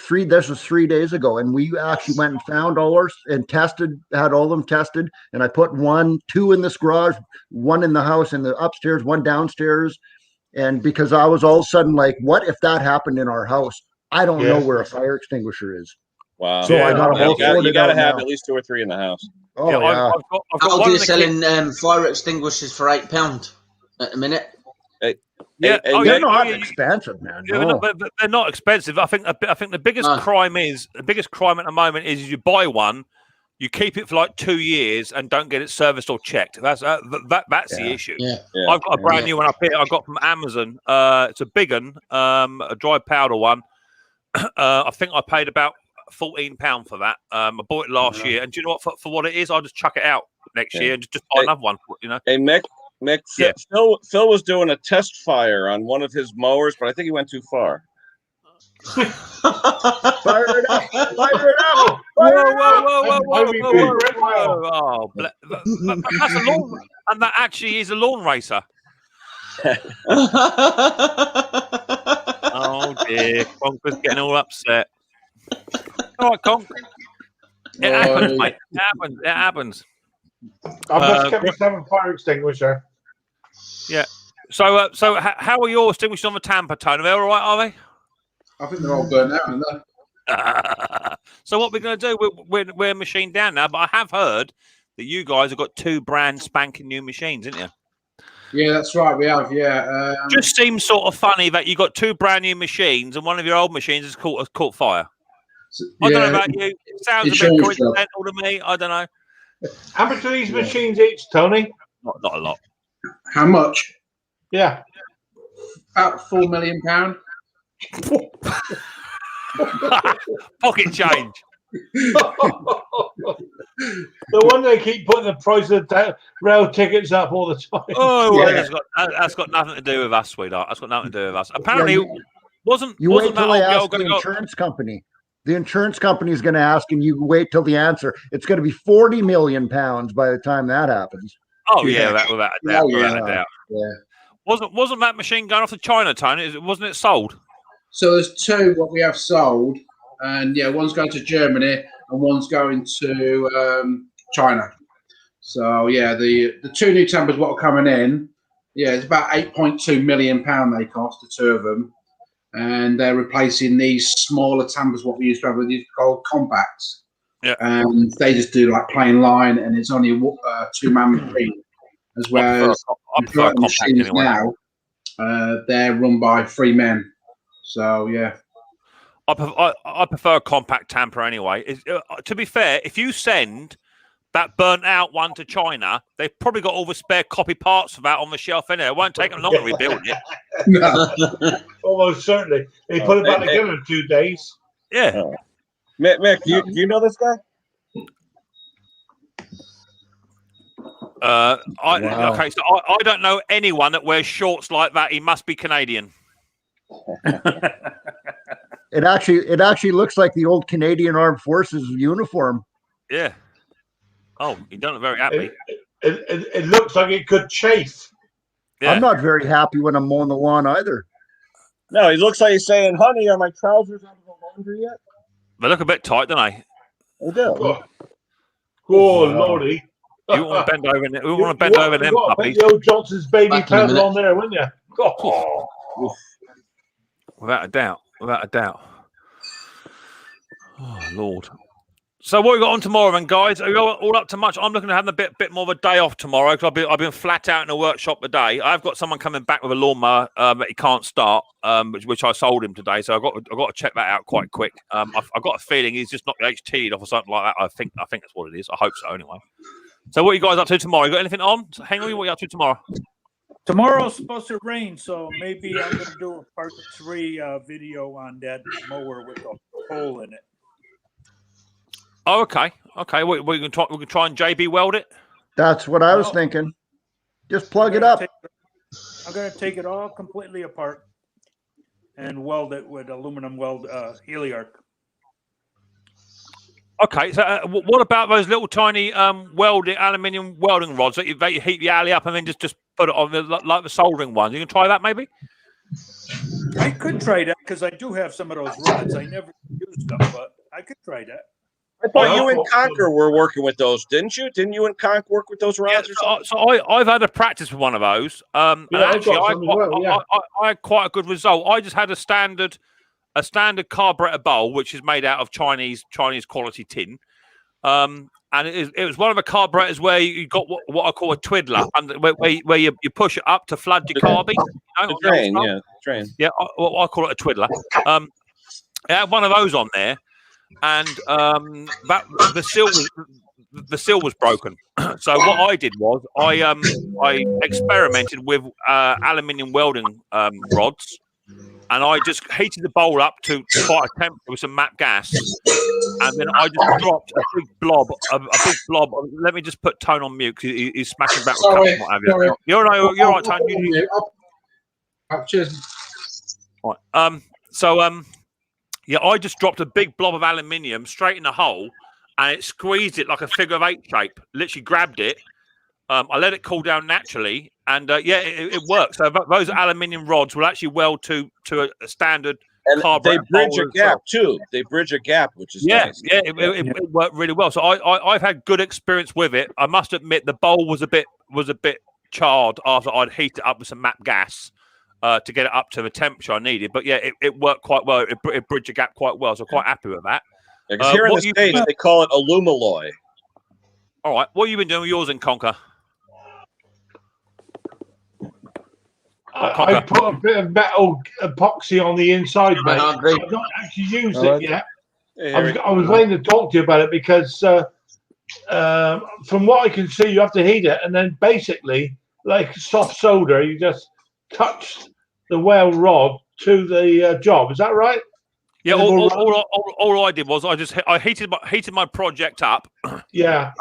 This was 3 days ago, and we actually went and found all ours and tested, had all of them tested. And I put 2 in this garage, 1 in the house, in the upstairs, 1 downstairs. And because I was all of a sudden like, what if that happened in our house? I don't know where a fire extinguisher is. Wow. So I got you got to have at least 2 or 3 in the house. Oh, yeah. I've got Aldi selling fire extinguishers for £8 at the minute. They're not expensive, man. No. But they're not expensive. I think the biggest crime at the moment is you buy one, you keep it for like 2 years and don't get it serviced or checked. That's the issue. I've got a brand new one up here. I got from Amazon. It's a big one, a dry powder one. I think I paid about £14 for that. I bought it last year, and do you know what? For what it is, I'll just chuck it out next year and just buy another one. You know. Hey, Mick, Phil was doing a test fire on one of his mowers, but I think he went too far. Fire it up! Fire it up! Whoa! But that's a lawn, and that actually is a lawn racer. Oh dear, Conker's getting all upset. All right, Conker. It happens, mate. It happens. I've just kept my 7 fire extinguisher. Yeah. So, how are yours extinguished on the Tampa, Tony? Are they all right, are they? I think they're all burnt out, aren't they? So what we're going to do? We're machined down now, but I have heard that you guys have got 2 brand spanking new machines, haven't you? Yeah, that's right. We have. Yeah. Just seems sort of funny that you got 2 brand new machines and one of your old machines has caught fire. I don't know about you. It sounds a bit coincidental to me. I don't know. How much are these machines each, Tony? Not a lot. How much? Yeah. About £4 million. Pocket change. The one they keep putting the price of the rail tickets up all the time. Oh, well, that's got nothing to do with us, sweetheart. That's got nothing to do with us. Apparently, wasn't wait till that I old ask the insurance company. The insurance company is going to ask, and you wait till the answer. It's going to be £40 million by the time that happens. Oh yeah, without a doubt. Without a doubt. Yeah. Wasn't that machine going off to China, Tony? Wasn't it sold? So there's 2 what we have sold, and one's going to Germany and one's going to China. So the 2 new Tampers what are coming in, it's about £8.2 million they cost, the 2 of them, and they're replacing these smaller Tampers what we used to have with these called compacts. Yeah, and they just do like plain line, and it's only a 2-man machine. As well as machines anyway. Now, they're run by 3 men. So I prefer a compact Tamper anyway. To be fair, if you send that burnt out one to China, they've probably got all the spare copy parts for that on the shelf anyway. It won't take them long to rebuild it. No. Almost certainly. They put it back together in 2 days. Yeah. Mick, do you know this guy? Okay, so I don't know anyone that wears shorts like that. He must be Canadian. It actually looks like the old Canadian Armed Forces uniform. Yeah. Oh, you don't look very happy. It looks like it could chafe. Yeah. I'm not very happy when I'm mowing the lawn either. No, he looks like he's saying, "Honey, are my trousers out of the laundry yet?" They look a bit tight, don't they? They do. Oh, Lordy. You want to bend over? We want to bend over them puppies. The old Johnson's baby powder on there, wouldn't you? Oh. Without a doubt. Oh Lord. So what we got on tomorrow, then, guys? Are you all up to much? I'm looking to have a bit more of a day off tomorrow because I've been flat out in the workshop today. I've got someone coming back with a lawnmower that he can't start, which I sold him today. So I've got to check that out quite quick. I've got a feeling he's just knocked the HT'd off or something like that. I think that's what it is. I hope so, anyway. So what are you guys up to tomorrow? You got anything on? So Henry, what are you up to tomorrow? Tomorrow's supposed to rain, so maybe I'm going to do a part 3 video on that mower with a hole in it. Oh, okay. Okay, we can try and JB weld it. That's what I was thinking. Just plug it up. I'm going to take it all completely apart and weld it with aluminum weld heliarc. Okay, so what about those little tiny aluminium welding rods that you heat the alley up and then just put it on like the soldering ones? You can try that maybe. I could try that because I do have some of those rods. I never used them, but I could try that. I thought you and Conker were working with those, didn't you? Didn't you and Conk work with those rods or something? So I've had a practice with one of those. And actually, I had quite a good result. I just had a standard carburetor bowl, which is made out of Chinese quality tin. And it was one of the carburetors where you got what I call a twiddler, where you push it up to flood your carby. The drain, yeah, drain. Yeah, I call it a twiddler. It had one of those on there, and the seal was broken. So what I did was I experimented with aluminium welding rods. And I just heated the bowl up to quite a temperature with some MAP gas, and then I just dropped a big blob. Let me just put Tone on mute because he's smashing back with cups and what have you. You're right, Tone. Cheers. Right. Yeah, I just dropped a big blob of aluminium straight in the hole, and it squeezed it like a figure of 8 shape. Literally grabbed it. I let it cool down naturally, and it works. So those aluminium rods will actually weld to a standard carburetor. They bridge a gap too. They bridge a gap, which is nice. Yeah, it worked really well. So I've had good experience with it. I must admit the bowl was a bit charred after I'd heat it up with some MAP gas to get it up to the temperature I needed. But yeah, it worked quite well. It bridged a gap quite well. So quite happy with that. Because here in the States they call it alumaloy. All right, what have you been doing with yours in Conker? I put a bit of metal epoxy on the inside, mate. I've not actually used it yet. I was waiting to talk to you about it because from what I can see, you have to heat it, and then basically, like soft solder, you just touch the weld rod to the job. Is that right? Yeah. All I did was I heated my project up. Yeah.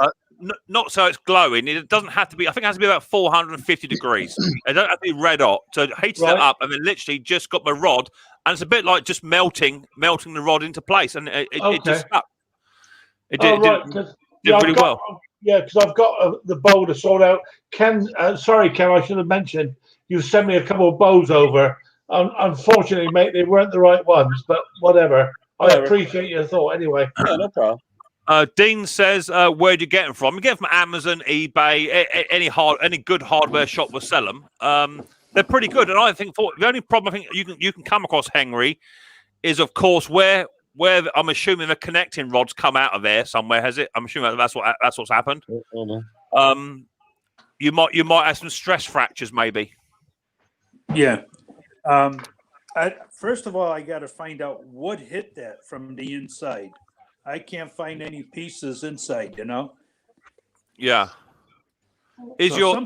Not so it's glowing. It doesn't have to be. I think it has to be about 450 degrees. It don't have to be red hot. So I heated it up and then literally just got my rod, and it's a bit like just melting the rod into place, and it just stuck. It did really well. Yeah, because I've got the bowl to sort out. Sorry, Ken, I should have mentioned you sent me a couple of bowls over. Unfortunately, mate, they weren't the right ones, but whatever. I appreciate your thought anyway. Yeah, no problem. Dean says, where'd you get them from? You get them from Amazon, eBay, any good hardware shop will sell them. They're pretty good. And I think the only problem I think you can come across, Henry, is of course where I'm assuming the connecting rods come out of there somewhere, has it? I'm assuming that's what's happened. You might have some stress fractures maybe. Yeah. First of all, I got to find out what hit that from the inside. I can't find any pieces inside, you know. Yeah. Is your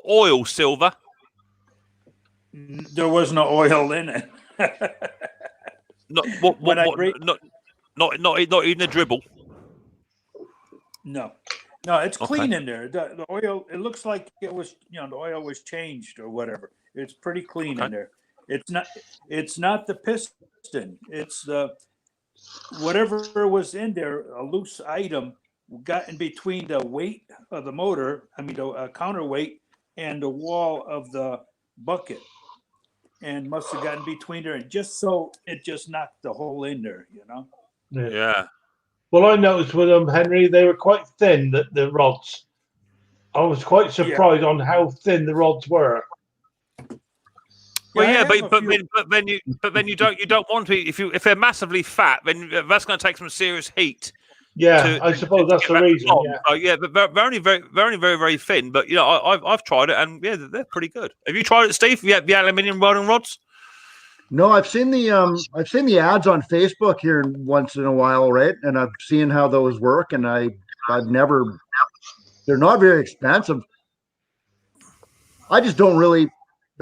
oil silver? There was no oil in it. Not even a dribble. No, it's clean in there. The oil. It looks like it was, the oil was changed or whatever. It's pretty clean in there. It's not the piston. It's the whatever was in there, a loose item got in between the weight of the motor, the counterweight, and the wall of the bucket, and must have gotten between there, and it just knocked the hole in there, Yeah. Well, I noticed with them, Henry, they were quite thin, the rods. I was quite surprised on how thin the rods were. Well, yeah, but then you don't want to. If they're massively fat, then that's going to take some serious heat. Yeah, I suppose that's the reason. Yeah, but they're only very, very, very, very thin. But I've tried it, and yeah, they're pretty good. Have you tried it, Steve? The aluminium welding rods? No, I've seen the ads on Facebook here once in a while, right? And I've seen how those work, and I've never. They're not very expensive. I just don't really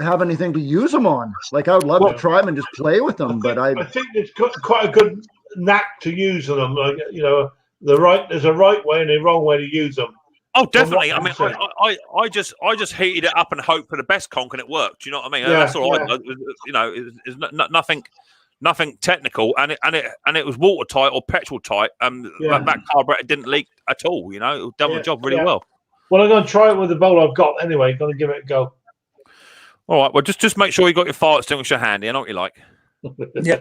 have anything to use them on. Like I would love to try them and just play with them, I think it's quite a good knack to using them. Like, you know, there's a right way and a wrong way to use them. Oh, definitely. I mean, I just heated it up and hoped for the best conk, and it worked. You know what I mean? Yeah, that's all I did. You know, it's nothing technical, and it was watertight or petrol tight. That carburetor didn't leak at all. You know, it done the job really well. Well, I'm going to try it with the bowl I've got anyway. Going to give it a go. All right. Well, just make sure you got your fire extinguisher handy. I know what you like. Yeah.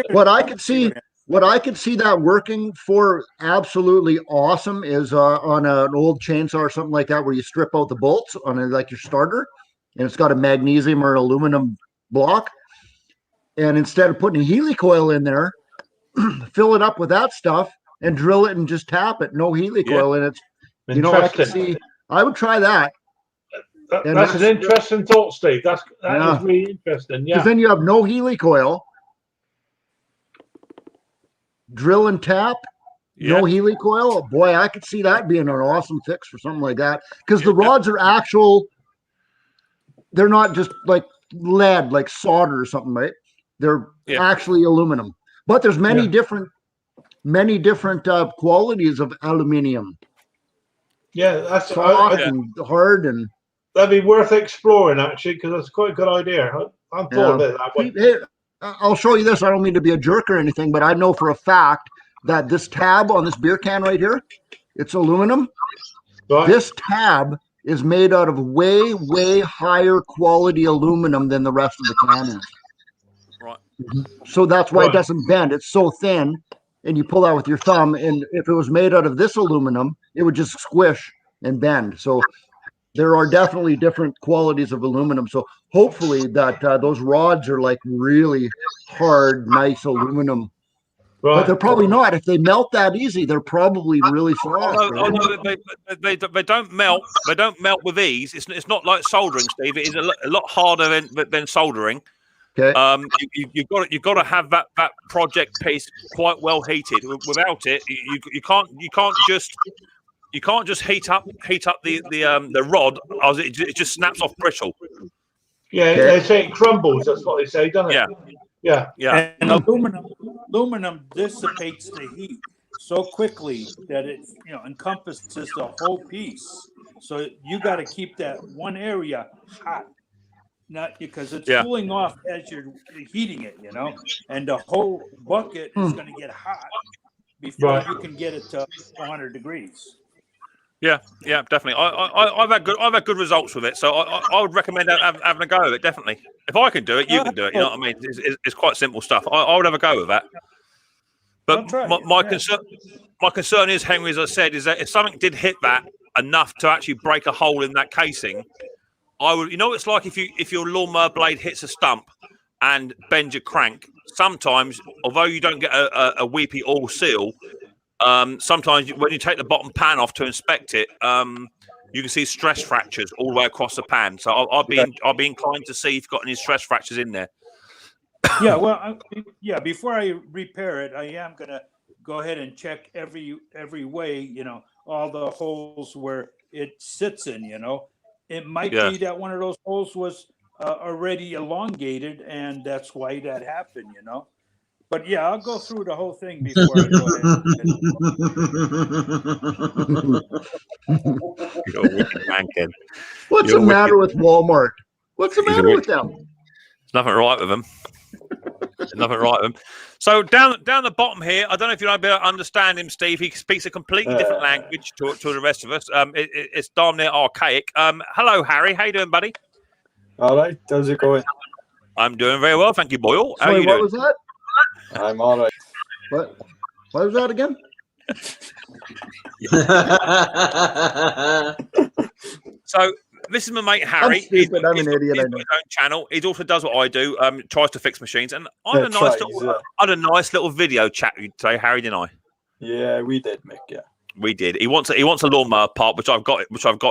What I could see that working for absolutely awesome is on an old chainsaw or something like that, where you strip out the bolts on like your starter, and it's got a magnesium or an aluminum block. And instead of putting a helicoil in there, fill it up with that stuff and drill it and just tap it. No helicoil in it. You know, I would try that. That's an interesting thought, Steve. That is really interesting. Yeah. Because then you have no helicoil, drill and tap, no helicoil. Oh, boy, I could see that being an awesome fix for something like that. Because the rods are actual. They're not just like lead, like solder or something, right? They're actually aluminum. But there's many different qualities of aluminium. Yeah, that's soft and hard, and that'd be worth exploring actually, because that's quite a good idea. I'm thought of it that way. Hey, I'll show you this. I don't mean to be a jerk or anything, but I know for a fact that this tab on this beer can right here, it's aluminum. Right. This tab is made out of way, way higher quality aluminum than the rest of the can is. Right. So that's why it doesn't bend. It's so thin, and you pull that with your thumb. And if it was made out of this aluminum, it would just squish and bend. So there are definitely different qualities of aluminum. So hopefully that those rods are like really hard, nice aluminum. Right. But they're probably not. If they melt that easy, they're probably really soft. They don't melt. They don't melt with ease. It's not like soldering, Steve. It is a lot harder than soldering. Okay. You've got to have that project piece quite well heated. Without it, you can't just heat up the rod, as it just snaps off brittle. Yeah, they say it crumbles. That's what they say, doesn't it? Yeah. And aluminum dissipates the heat so quickly that it encompasses the whole piece. So you got to keep that one area hot. Not because it's cooling off as you're heating it, and the whole bucket is going to get hot before you can get it to 100 degrees. Yeah, definitely. I've had good results with it, so I would recommend having a go with it. Definitely, if I can do it, you can do it. You know what I mean? It's quite simple stuff. I would have a go with that. But my concern is, Henry, as I said, is that if something did hit that enough to actually break a hole in that casing, I would. It's like if your lawnmower blade hits a stump and bends your crank. Sometimes, although you don't get a weepy all seal. Sometimes when you take the bottom pan off to inspect it, you can see stress fractures all the way across the pan. So I'll be inclined to see if you've got any stress fractures in there. Yeah, well, before I repair it, I am gonna go ahead and check every way, all the holes where it sits in. It might be that one of those holes was already elongated, and that's why that happened. But yeah, I'll go through the whole thing before I go ahead. What's the matter with Walmart? What's the matter with them? There's nothing right with them. There's nothing right with them. So down the bottom here, I don't know if you'll be able to understand him, Steve. He speaks a completely different language to the rest of us. It's darn near archaic. Hello, Harry. How you doing, buddy? All right. How's it going? I'm doing very well, thank you, Boyle. How are you what doing? Was that? I'm all right. What was that again? So this is my mate Harry. He's an idiot. He's got his own channel. He also does what I do. Tries to fix machines. And I had a nice little video chat with you today, Harry, didn't I? Yeah, we did, Mick. Yeah, we did. He wants a lawnmower part, which I've got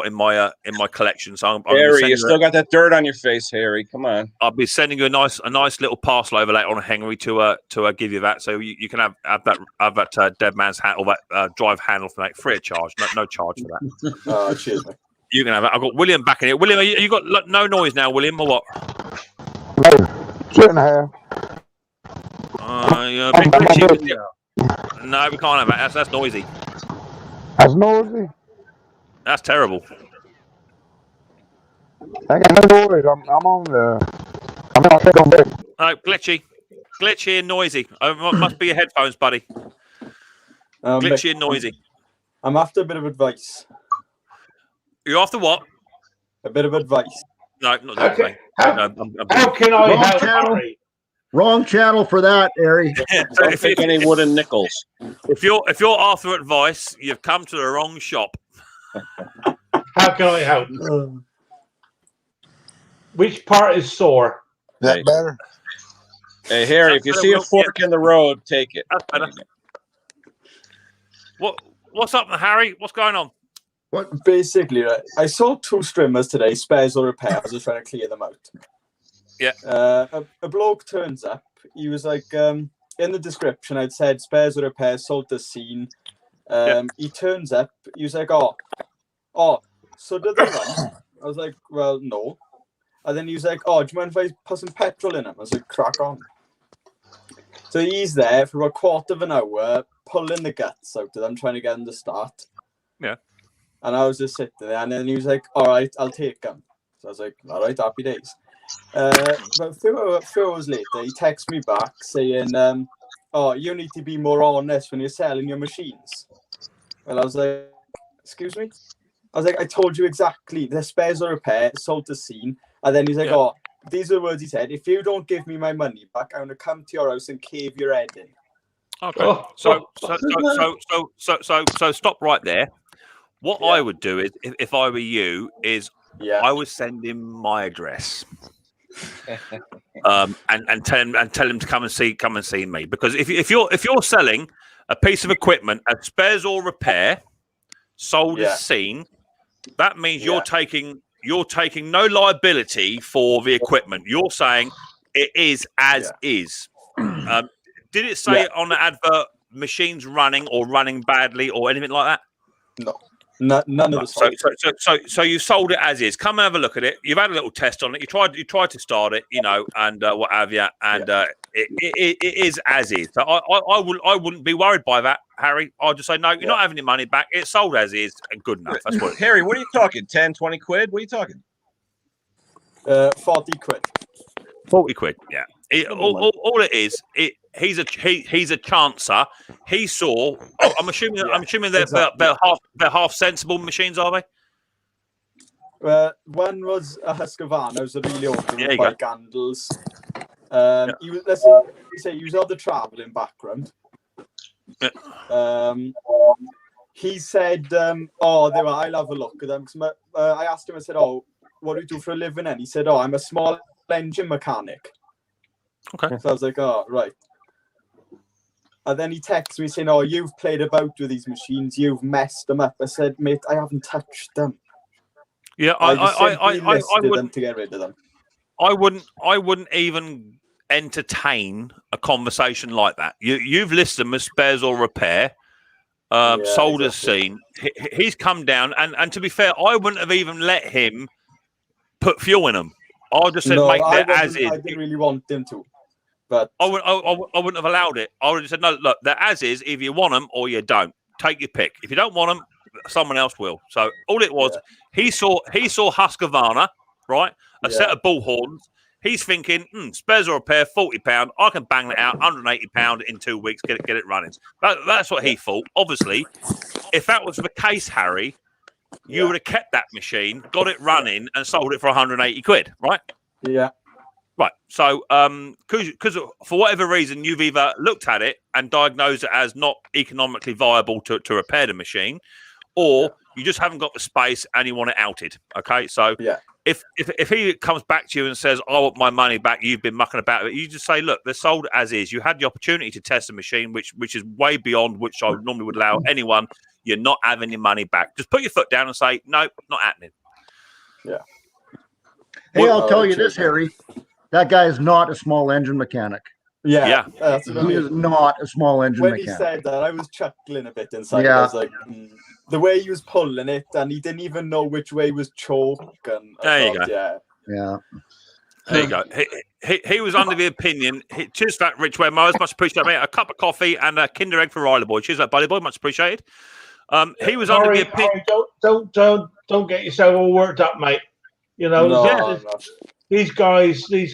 in my collection. So Harry, you still got that dirt on your face, Harry. Come on. I'll be sending you a nice little parcel over later on, Henry, to give you that, so you can have that dead man's hat or that drive handle for that free of charge. No charge for that. Oh, cheers, mate. You can have it. I've got William back in here. William, you got no noise now, William, or what? No, 2.5. No, we can't have that. That's noisy. That's noisy. That's terrible. I got no noise. I'm on break. No, glitchy and noisy. Must be your headphones, buddy. Glitchy and noisy. I'm after a bit of advice. You're after what? A bit of advice. No, not that way. How can I help Harry? Wrong channel for that, Harry. Don't take any wooden nickels. If you're after advice, you've come to the wrong shop. How can I help? Which part is sore? That better? Hey, Harry, if you see a fork in the road, take it. That's better. What's up, Harry? What's going on? What basically, right, I saw 2 strimmers today, spares or repairs. I was trying to clear them out. Yeah. A bloke turns up. He was like, in the description, I'd said spares or repairs, sold the scene. He turns up. He was like, oh, so did they run? I was like, well, no. And then he was like, oh, do you mind if I put some petrol in them? I was like, crack on. So he's there for a quarter of an hour, pulling the guts out of them, trying to get them to start. Yeah. And I was just sitting there, and then he was like, all right, I'll take them. So I was like, all right, happy days. But a few hours later, he texts me back saying, oh, you need to be more honest when you're selling your machines. Well, I was like, excuse me? I was like, I told you exactly. The spares or repair, sold the scene. And then he's like, oh, these are the words he said. If you don't give me my money back, I'm going to come to your house and cave your head in. Okay. So stop right there. What I would do is, if I were you, is I would send him my address, and tell him to come and see me. Because if you're selling a piece of equipment at spares or repair, sold as seen, that means you're taking no liability for the equipment. You're saying it is as is. Did it say on the advert machines running or running badly or anything like that? No. None of the so you sold it as is. Come and have a look at it. You've had a little test on it. You tried to start it, and what have you, and it is as is. So I wouldn't be worried by that, Harry. I'll just say no. You're not having your money back. It's sold as is, and good enough. That's what. Harry, what are you talking? 10, 20 quid? What are you talking? 40 quid. 40 quid. Yeah. All it is. He's a chancer. He saw. I'm assuming they're half sensible machines, are they? One was a Husqvarna. It was a really old one with bike handles. He was on the travelling background. He said, "Oh, they were. I'll have a look at them." I asked him. I said, "Oh, what do you do for a living?" And he said, "Oh, I'm a small engine mechanic." Okay. So I was like, "Oh, right." And then he texts me saying, "Oh, you've played about with these machines. You've messed them up." I said, "Mate, I haven't touched them." Yeah, I listed them to get rid of them. I wouldn't even entertain a conversation like that. You've listed them as spares or repair, sold as seen. He's come down, and to be fair, I wouldn't have even let him put fuel in them. I just said, "Mate, they're as is." I didn't really want them to. But I wouldn't have allowed it. I would have said, no, look, they're as is. Either you want them or you don't. Take your pick. If you don't want them, someone else will. So all it was, he saw Husqvarna, right? A set of bullhorns. He's thinking, spares or repair, £40. I can bang that out, £180 in 2 weeks, get it running. That's what he thought. Obviously, if that was the case, Harry, you would have kept that machine, got it running, and sold it for 180 quid, right? Yeah. Right. So, because for whatever reason you've either looked at it and diagnosed it as not economically viable to repair the machine, or you just haven't got the space and you want it outed. Okay. So, if he comes back to you and says, "I want my money back," you've been mucking about it. You just say, "Look, they're sold as is. You had the opportunity to test the machine, which is way beyond which I normally would allow anyone. You're not having your money back. Just put your foot down and say, no, not happening." Yeah. Hey, I'll tell you this, Harry. That guy is not a small engine mechanic. Yeah. That's what he is not a small engine mechanic. When he said that, I was chuckling a bit inside. I was like, the way he was pulling it, and he didn't even know which way was choke. And there you go. Yeah. There you go. he was under the opinion. Cheers for that, Rich Ware Mowers. Much appreciated, mate. A cup of coffee and a Kinder Egg for Riley Boy. Cheers, that Buddy Boy. Much appreciated. He was under the opinion. Don't get yourself all worked up, mate. You know, these guys, they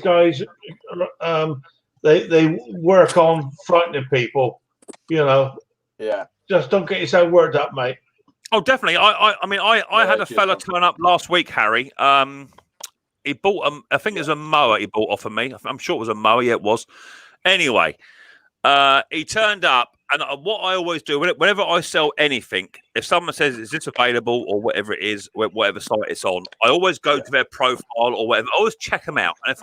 work on frightening people. You know. Yeah. Just don't get yourself worked up, mate. Oh, definitely. I had a fella turn up last week, Harry. He bought I think it was a mower he bought off of me. I'm sure it was a mower. Yeah, it was. Anyway, he turned up, and what I always do whenever I sell anything, if someone says is this available or whatever it is, whatever site it's on, I always go to their profile or whatever. I always check them out, and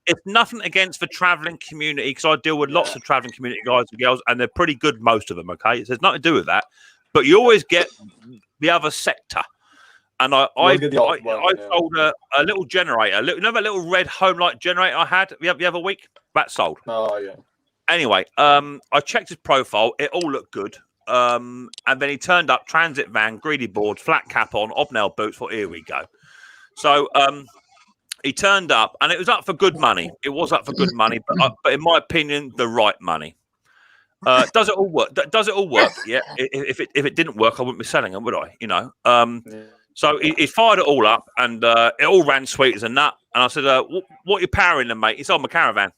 it's nothing against the traveling community, because I deal with lots of traveling community guys and girls, and they're pretty good, most of them. Okay, it has nothing to do with that, but you always get the other sector. And I sold a little generator, that little red home light generator I had the other week? That sold. Oh, yeah. Anyway, I checked his profile. It all looked good. And then he turned up, transit van, greedy board, flat cap on, hobnail boots. Thought, here we go. So he turned up, and it was up for good money. It was up for good money, but in my opinion, the right money. Does it all work? Does it all work? Yeah. If it didn't work, I wouldn't be selling them, would I? You know. So he fired it all up, and it all ran sweet as a nut. And I said, "What are you powering them, mate?" He said, "I'm a caravan."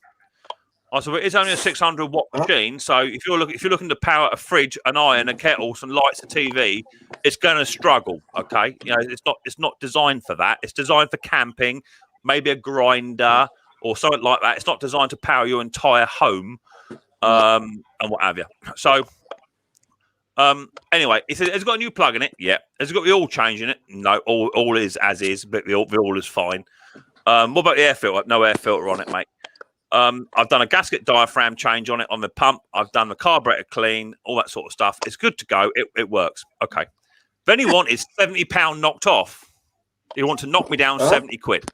I said, "Well, it's only a 600-watt machine, so if you're looking to power a fridge, an iron, a kettle, some lights, a TV, it's going to struggle. Okay, you know, it's not designed for that. It's designed for camping, maybe a grinder or something like that. It's not designed to power your entire home, and what have you." So. Anyway, he said, "Has it got a new plug in it?" Yeah. "Has it got the oil change in it?" No, all is as is, but the oil is fine. What about the air filter? No air filter on it, mate. I've done a gasket diaphragm change on it on the pump. I've done the carburetor clean, all that sort of stuff. It's good to go. It works. Okay. Then he wanted £70 knocked off. He wanted to knock me down 70 quid.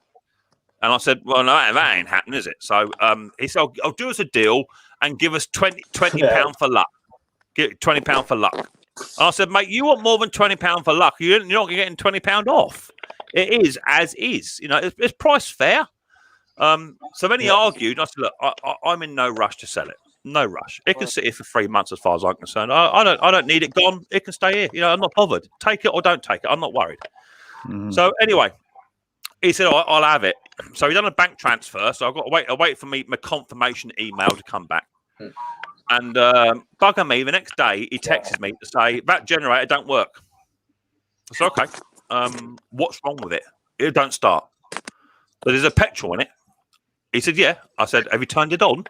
And I said, "Well, no, that ain't happening, is it?" So he said, I'll do us a deal and give us £20 for luck. Get £20 for luck. And I said, "Mate, you want more than £20 for luck? You're not getting £20 off. It is as is. You know, it's price fair." So then he argued. And I said, "Look, I'm in no rush to sell it. No rush. It can sit here for 3 months, as far as I'm concerned. I don't need it gone. It can stay here. You know, I'm not bothered. Take it or don't take it. I'm not worried." So anyway, he said, I'll have it. So he done a bank transfer. So I've got to wait for my confirmation email to come back. And bugger me, the next day he texts me to say that generator don't work. I said, "Okay, what's wrong with it? It don't start. But there's a petrol in it." He said, "Yeah." I said, "Have you turned it on?"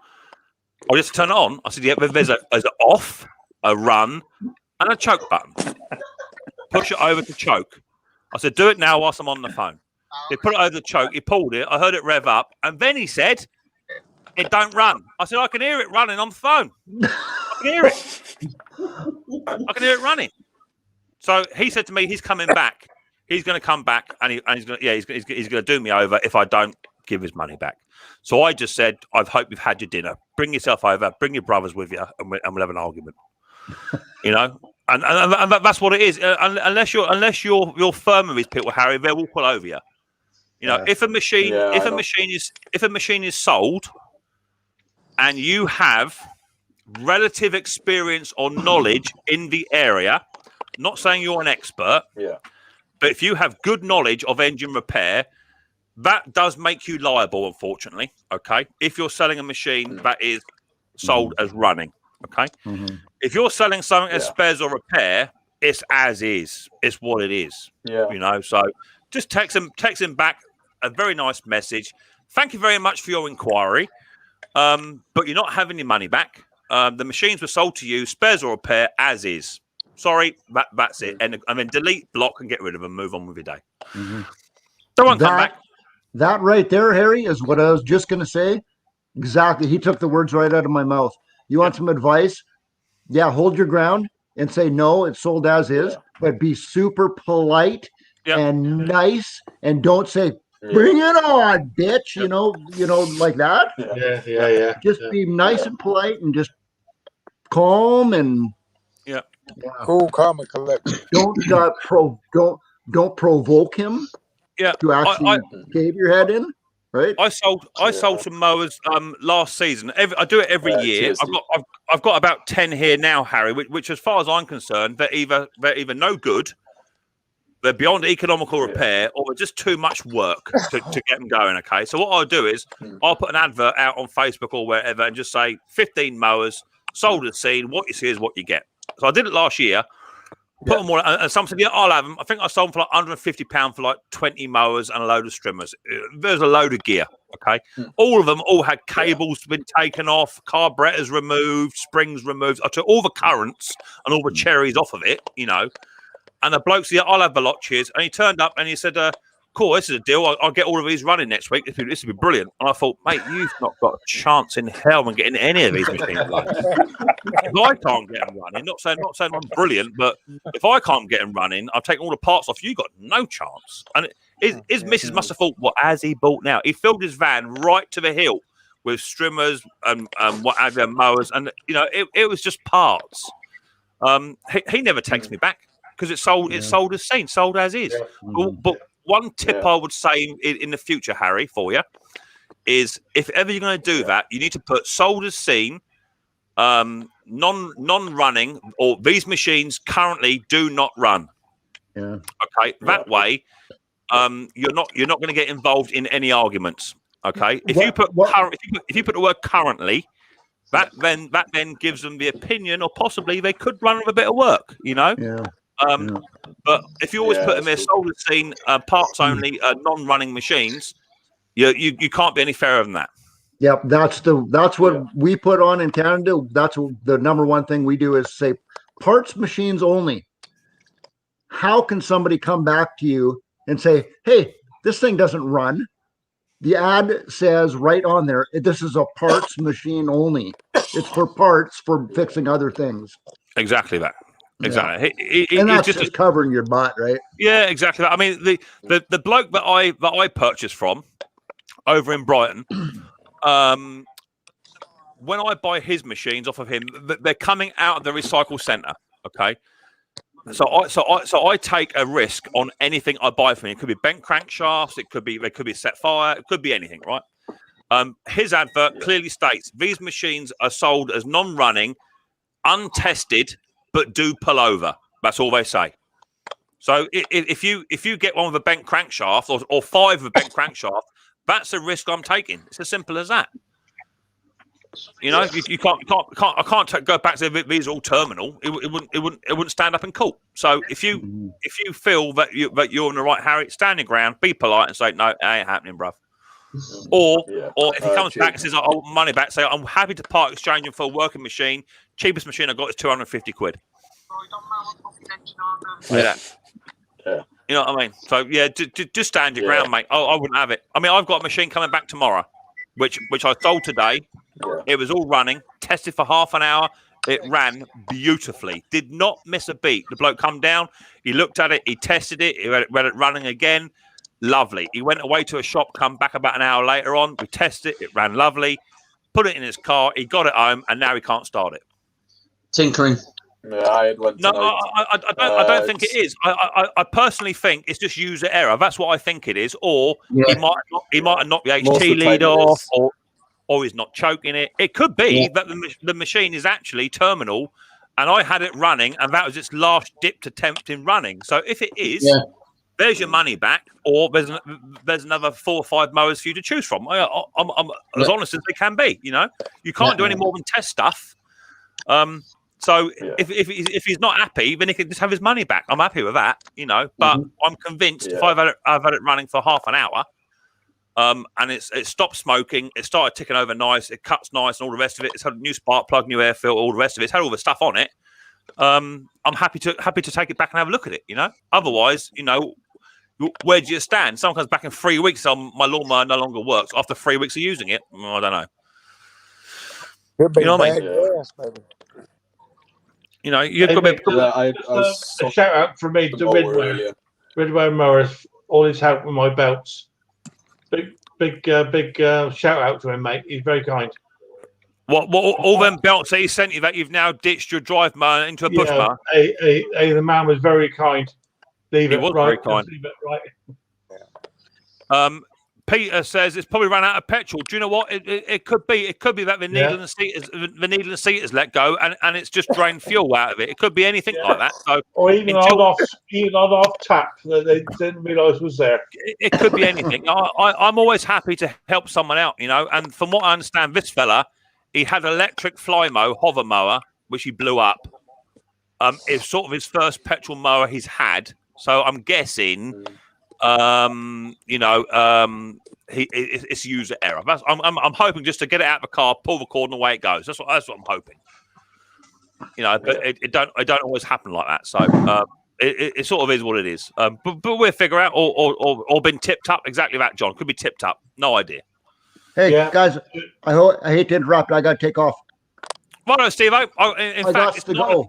"Oh, just turn it on." I said, "Yeah, but there's an off, a run, and a choke button. Push it over to choke." I said, "Do it now whilst I'm on the phone." He put it over the choke. He pulled it. I heard it rev up, and then he said, "It don't run." I said, "I can hear it running on the phone. I can hear it. I can hear it running." So he said to me, he's coming back. He's going to come back, and he's going to do me over if I don't give his money back. So I just said, "I hope you've had your dinner. Bring yourself over. Bring your brothers with you, and we'll have an argument." You know, and that's what it is. Unless you're firm with these people, Harry, they will pull over you. You know, if a machine is sold, and you have relative experience or knowledge in the area, not saying you're an expert, but if you have good knowledge of engine repair, that does make you liable, unfortunately. Okay, if you're selling a machine that is sold as running, okay. If you're selling something as spares or repair, it's as is. It's what it is. Yeah, you know. So just text him back a very nice message. "Thank you very much for your inquiry. But you're not having your money back. The machines were sold to you, spares or repair, as is. Sorry, that's it." And I mean, delete, block, and get rid of them. Move on with your day. Don't want to come back. That right there, Harry, is what I was just going to say. Exactly. He took the words right out of my mouth. You want some advice? Yeah, hold your ground and say, "No, it's sold as is," but be super polite and nice, and don't say, "Bring it on, bitch," you know, like that. Yeah. Just be nice and polite, and just calm and cool, calm, and collected. Don't provoke him. To actually cave your head in. right? I sold some mowers last season. I do it every year. I've got about 10 here now, Harry. Which, as far as I'm concerned, they're either no good, they're beyond economical repair, or they're just too much work to get them going. Okay, so what I'll do is I'll put an advert out on Facebook or wherever and just say 15 mowers sold as seen. What you see is what you get. So I did it last year. Put them all, and some said, yeah, I'll have them. I think I sold them for like £150 for like 20 mowers and a load of strimmers. There's a load of gear, okay? All of them all had cables been taken off, carburetors removed, springs removed. I took all the currents and all the cherries off of it, you know. And the bloke said, yeah, I'll have the lot, cheers. And he turned up and he said, cool, this is a deal. I'll get all of these running next week. This would be brilliant. And I thought, mate, you've not got a chance in hell in getting any of these machines running. If I can't get them running, not saying I'm brilliant, but if I can't get them running, I've taken all the parts off. You got no chance. And his missus must have thought, what has he bought now? He filled his van right to the hill with strimmers and what have you, mowers, and you know, it was just parts. He never takes me back because it's sold. It's sold as seen, sold as is. But one tip I would say in the future, Harry, for you, is if ever you're going to do that, you need to put sold as seen, non-running, or these machines currently do not run. Yeah. Okay. That way, you're not going to get involved in any arguments. Okay. If you put the word currently, that then gives them the opinion, or possibly they could run with a bit of work. You know. Yeah. But if you always put them there, sold as seen, parts only, non-running machines, you can't be any fairer than that. Yep, that's what we put on in Canada. That's the number one thing we do is say parts machines only. How can somebody come back to you and say, hey, this thing doesn't run? The ad says right on there, this is a parts machine only. It's for parts for fixing other things. Exactly that. Exactly. Yeah. And that's just covering your butt, right? Yeah, exactly. I mean, the bloke that I purchased from over in Brighton, when I buy his machines off of him, they're coming out of the recycle centre. Okay. So I take a risk on anything I buy from him. It could be bent crankshafts, they could be set fire, it could be anything, right? His advert clearly states these machines are sold as non-running, untested, but do pull over. That's all they say. So if you get one with a bent crankshaft or five with a bent crankshaft, that's a risk I'm taking. It's as simple as that. You know, you can't go back to these all terminal. It wouldn't stand up in court. So if you feel that you're on the right, Harry, stand your ground, be polite, and say no, it ain't happening, bruv. Or if he comes back and says I want money back, say I'm happy to part exchange him for a working machine. Cheapest machine I got is £250. Yeah. You know what I mean? So yeah, just stand your ground, mate. I wouldn't have it. I mean, I've got a machine coming back tomorrow, which I sold today. It was all running, tested for half an hour. It ran beautifully. Did not miss a beat. The bloke come down, he looked at it, he tested it, he read it running again. Lovely. He went away to a shop, come back about an hour later on. We tested it, it ran lovely. Put it in his car, he got it home, and now he can't start it. Tinkering. Yeah, I had one no, I don't think it is. I personally think it's just user error. That's what I think it is. Or he might have knocked the HT lead off, or he's not choking it. It could be that the machine is actually terminal, and I had it running, and that was its last dipped attempt in running. So if it is, there's your money back, or there's another 4 or 5 mowers for you to choose from. I'm as honest as they can be. You know, you can't do any more than test stuff. So if he's not happy, then he can just have his money back. I'm happy with that, you know. But I'm convinced if I've had it running for half an hour, and it stopped smoking, it started ticking over nice, it cuts nice, and all the rest of it. It's had a new spark plug, new air filter, all the rest of it. It's had all the stuff on it. I'm happy to take it back and have a look at it. You know. Otherwise, you know, where do you stand? Someone comes back in 3 weeks, my lawnmower no longer works after 3 weeks of using it. I don't know. You know what I mean? You know, you've got a shout out from me to Ridway Mowers. All his help with my belts. Big shout out to him, mate. He's very kind. What all them belts that he sent you that you've now ditched your drive mower into a push mower? The man was very kind. Leave it right. Very kind. Leave it right. Peter says it's probably run out of petrol. Do you know what? It could be. It could be that the needle and the seat is let go, and it's just drained fuel out of it. It could be anything like that. So, or even off tap that they didn't realise was there. It could be anything. I'm always happy to help someone out, you know. And from what I understand, this fella, he had an electric hover mower, which he blew up. It's sort of his first petrol mower he's had. So I'm guessing. It's user error. I'm hoping just to get it out of the car, pull the cord, and away it goes. That's what I'm hoping. You know, but it don't always happen like that. So it sort of is what it is. But we'll figure out or been tipped up exactly that. John could be tipped up. No idea. Hey guys, I hate to interrupt. I got to take off. Well, Steve. In fact, it's 9 o'clock.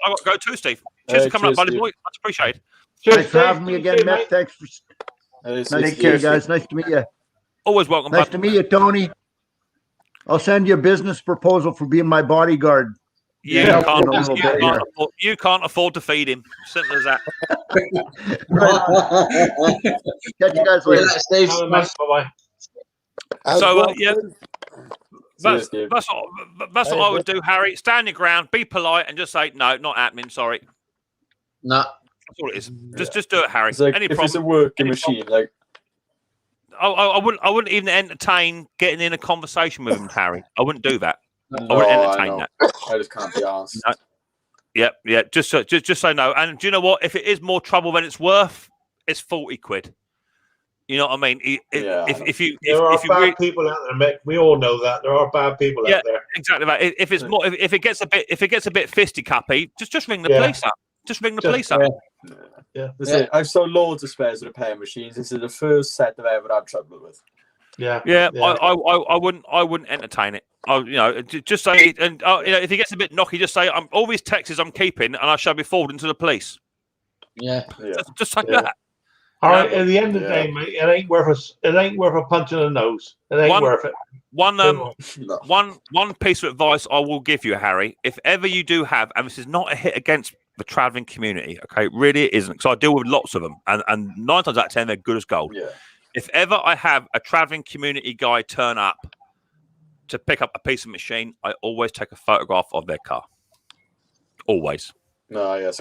I've got to go too, Steve. Cheers for coming up, buddy boy. Much appreciated. Thanks for having me again, Matt. Thanks for. Nice to meet you guys. Nice to meet you. Always welcome. Nice to meet you, Tony. I'll send you a business proposal for being my bodyguard. You can't afford to feed him. Simple as that. Catch you guys later. Bye-bye. So that's what I would do, Harry. Stand your ground, be polite, and just say no, not admin. Sorry. No. That's all it is. Just do it, Harry. It's like, any if problem? it's a working machine, like I wouldn't even entertain getting in a conversation with him, Harry. I wouldn't do that. I wouldn't entertain that. I just can't be asked. No. Yeah. Just say no. And do you know what? If it is more trouble than it's worth, it's 40 quid. You know what I mean? If you bad people out there, Mick. We all know that there are bad people out there. Exactly that. If it's more, if it gets a bit fisticuffy, just ring the police up. Just ring the police up. It. I've sold loads of spares with repair machines. This is the first set that I ever had trouble with. I wouldn't entertain it. Just say, and if he gets a bit knocky, just say, all these texts I'm keeping, and I shall be forwarding to the police. Just say that. All right. At the end of the day, mate, it ain't worth a punch in the nose. It ain't worth it. One piece of advice I will give you, Harry. If ever you do have, and this is not a hit against the traveling community, okay, really it isn't, because I deal with lots of them, and 9 times out of 10 they're good as gold. If ever I have a traveling community guy turn up to pick up a piece of machine, I always take a photograph of their car. Always. No, yes,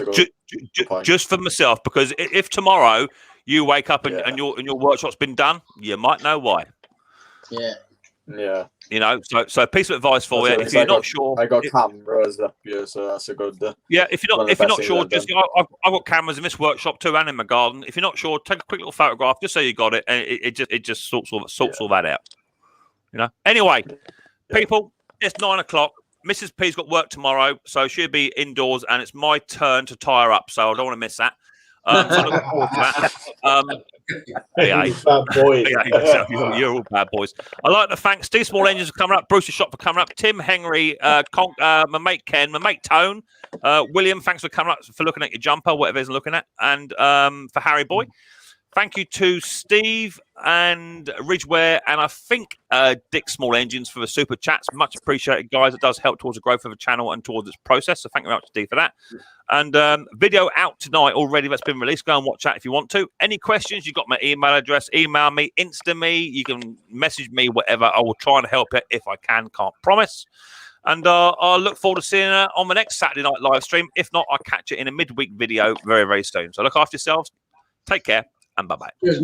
just for myself, because if tomorrow you wake up and your workshop's been done, you might know why. Yeah. You know, so a piece of advice for you. If you're not sure, I got cameras up here, so that's a good. If you're not sure, just I've got cameras in this workshop too, and in my garden. If you're not sure, take a quick little photograph, just so you got it, and it just sorts all that out. You know. Anyway, people, it's 9 o'clock. Mrs. P's got work tomorrow, so she'll be indoors, and it's my turn to tie her up. So I don't want to miss that. So I look forward to that. Bad boys. You're all bad boys. I'd like to thank Steve Small Engines for coming up, Bruce the Shop for coming up, Tim Henry, my mate Ken, my mate Tone, William, thanks for coming up, for looking at your jumper, whatever he's looking at, and for Harry Boy. Thank you to Steve and Ridgeware, and I think Dick Small Engines for the super chats. Much appreciated, guys. It does help towards the growth of the channel and towards its process. So thank you very much, Steve, for that. And video out tonight already that's been released. Go and watch that if you want to. Any questions? You've got my email address. Email me, Insta me. You can message me, whatever. I will try and help it if I can. Can't promise. And I'll look forward to seeing her on the next Saturday night live stream. If not, I'll catch it in a midweek video very, very soon. So look after yourselves. Take care. And bye-bye. Cheers,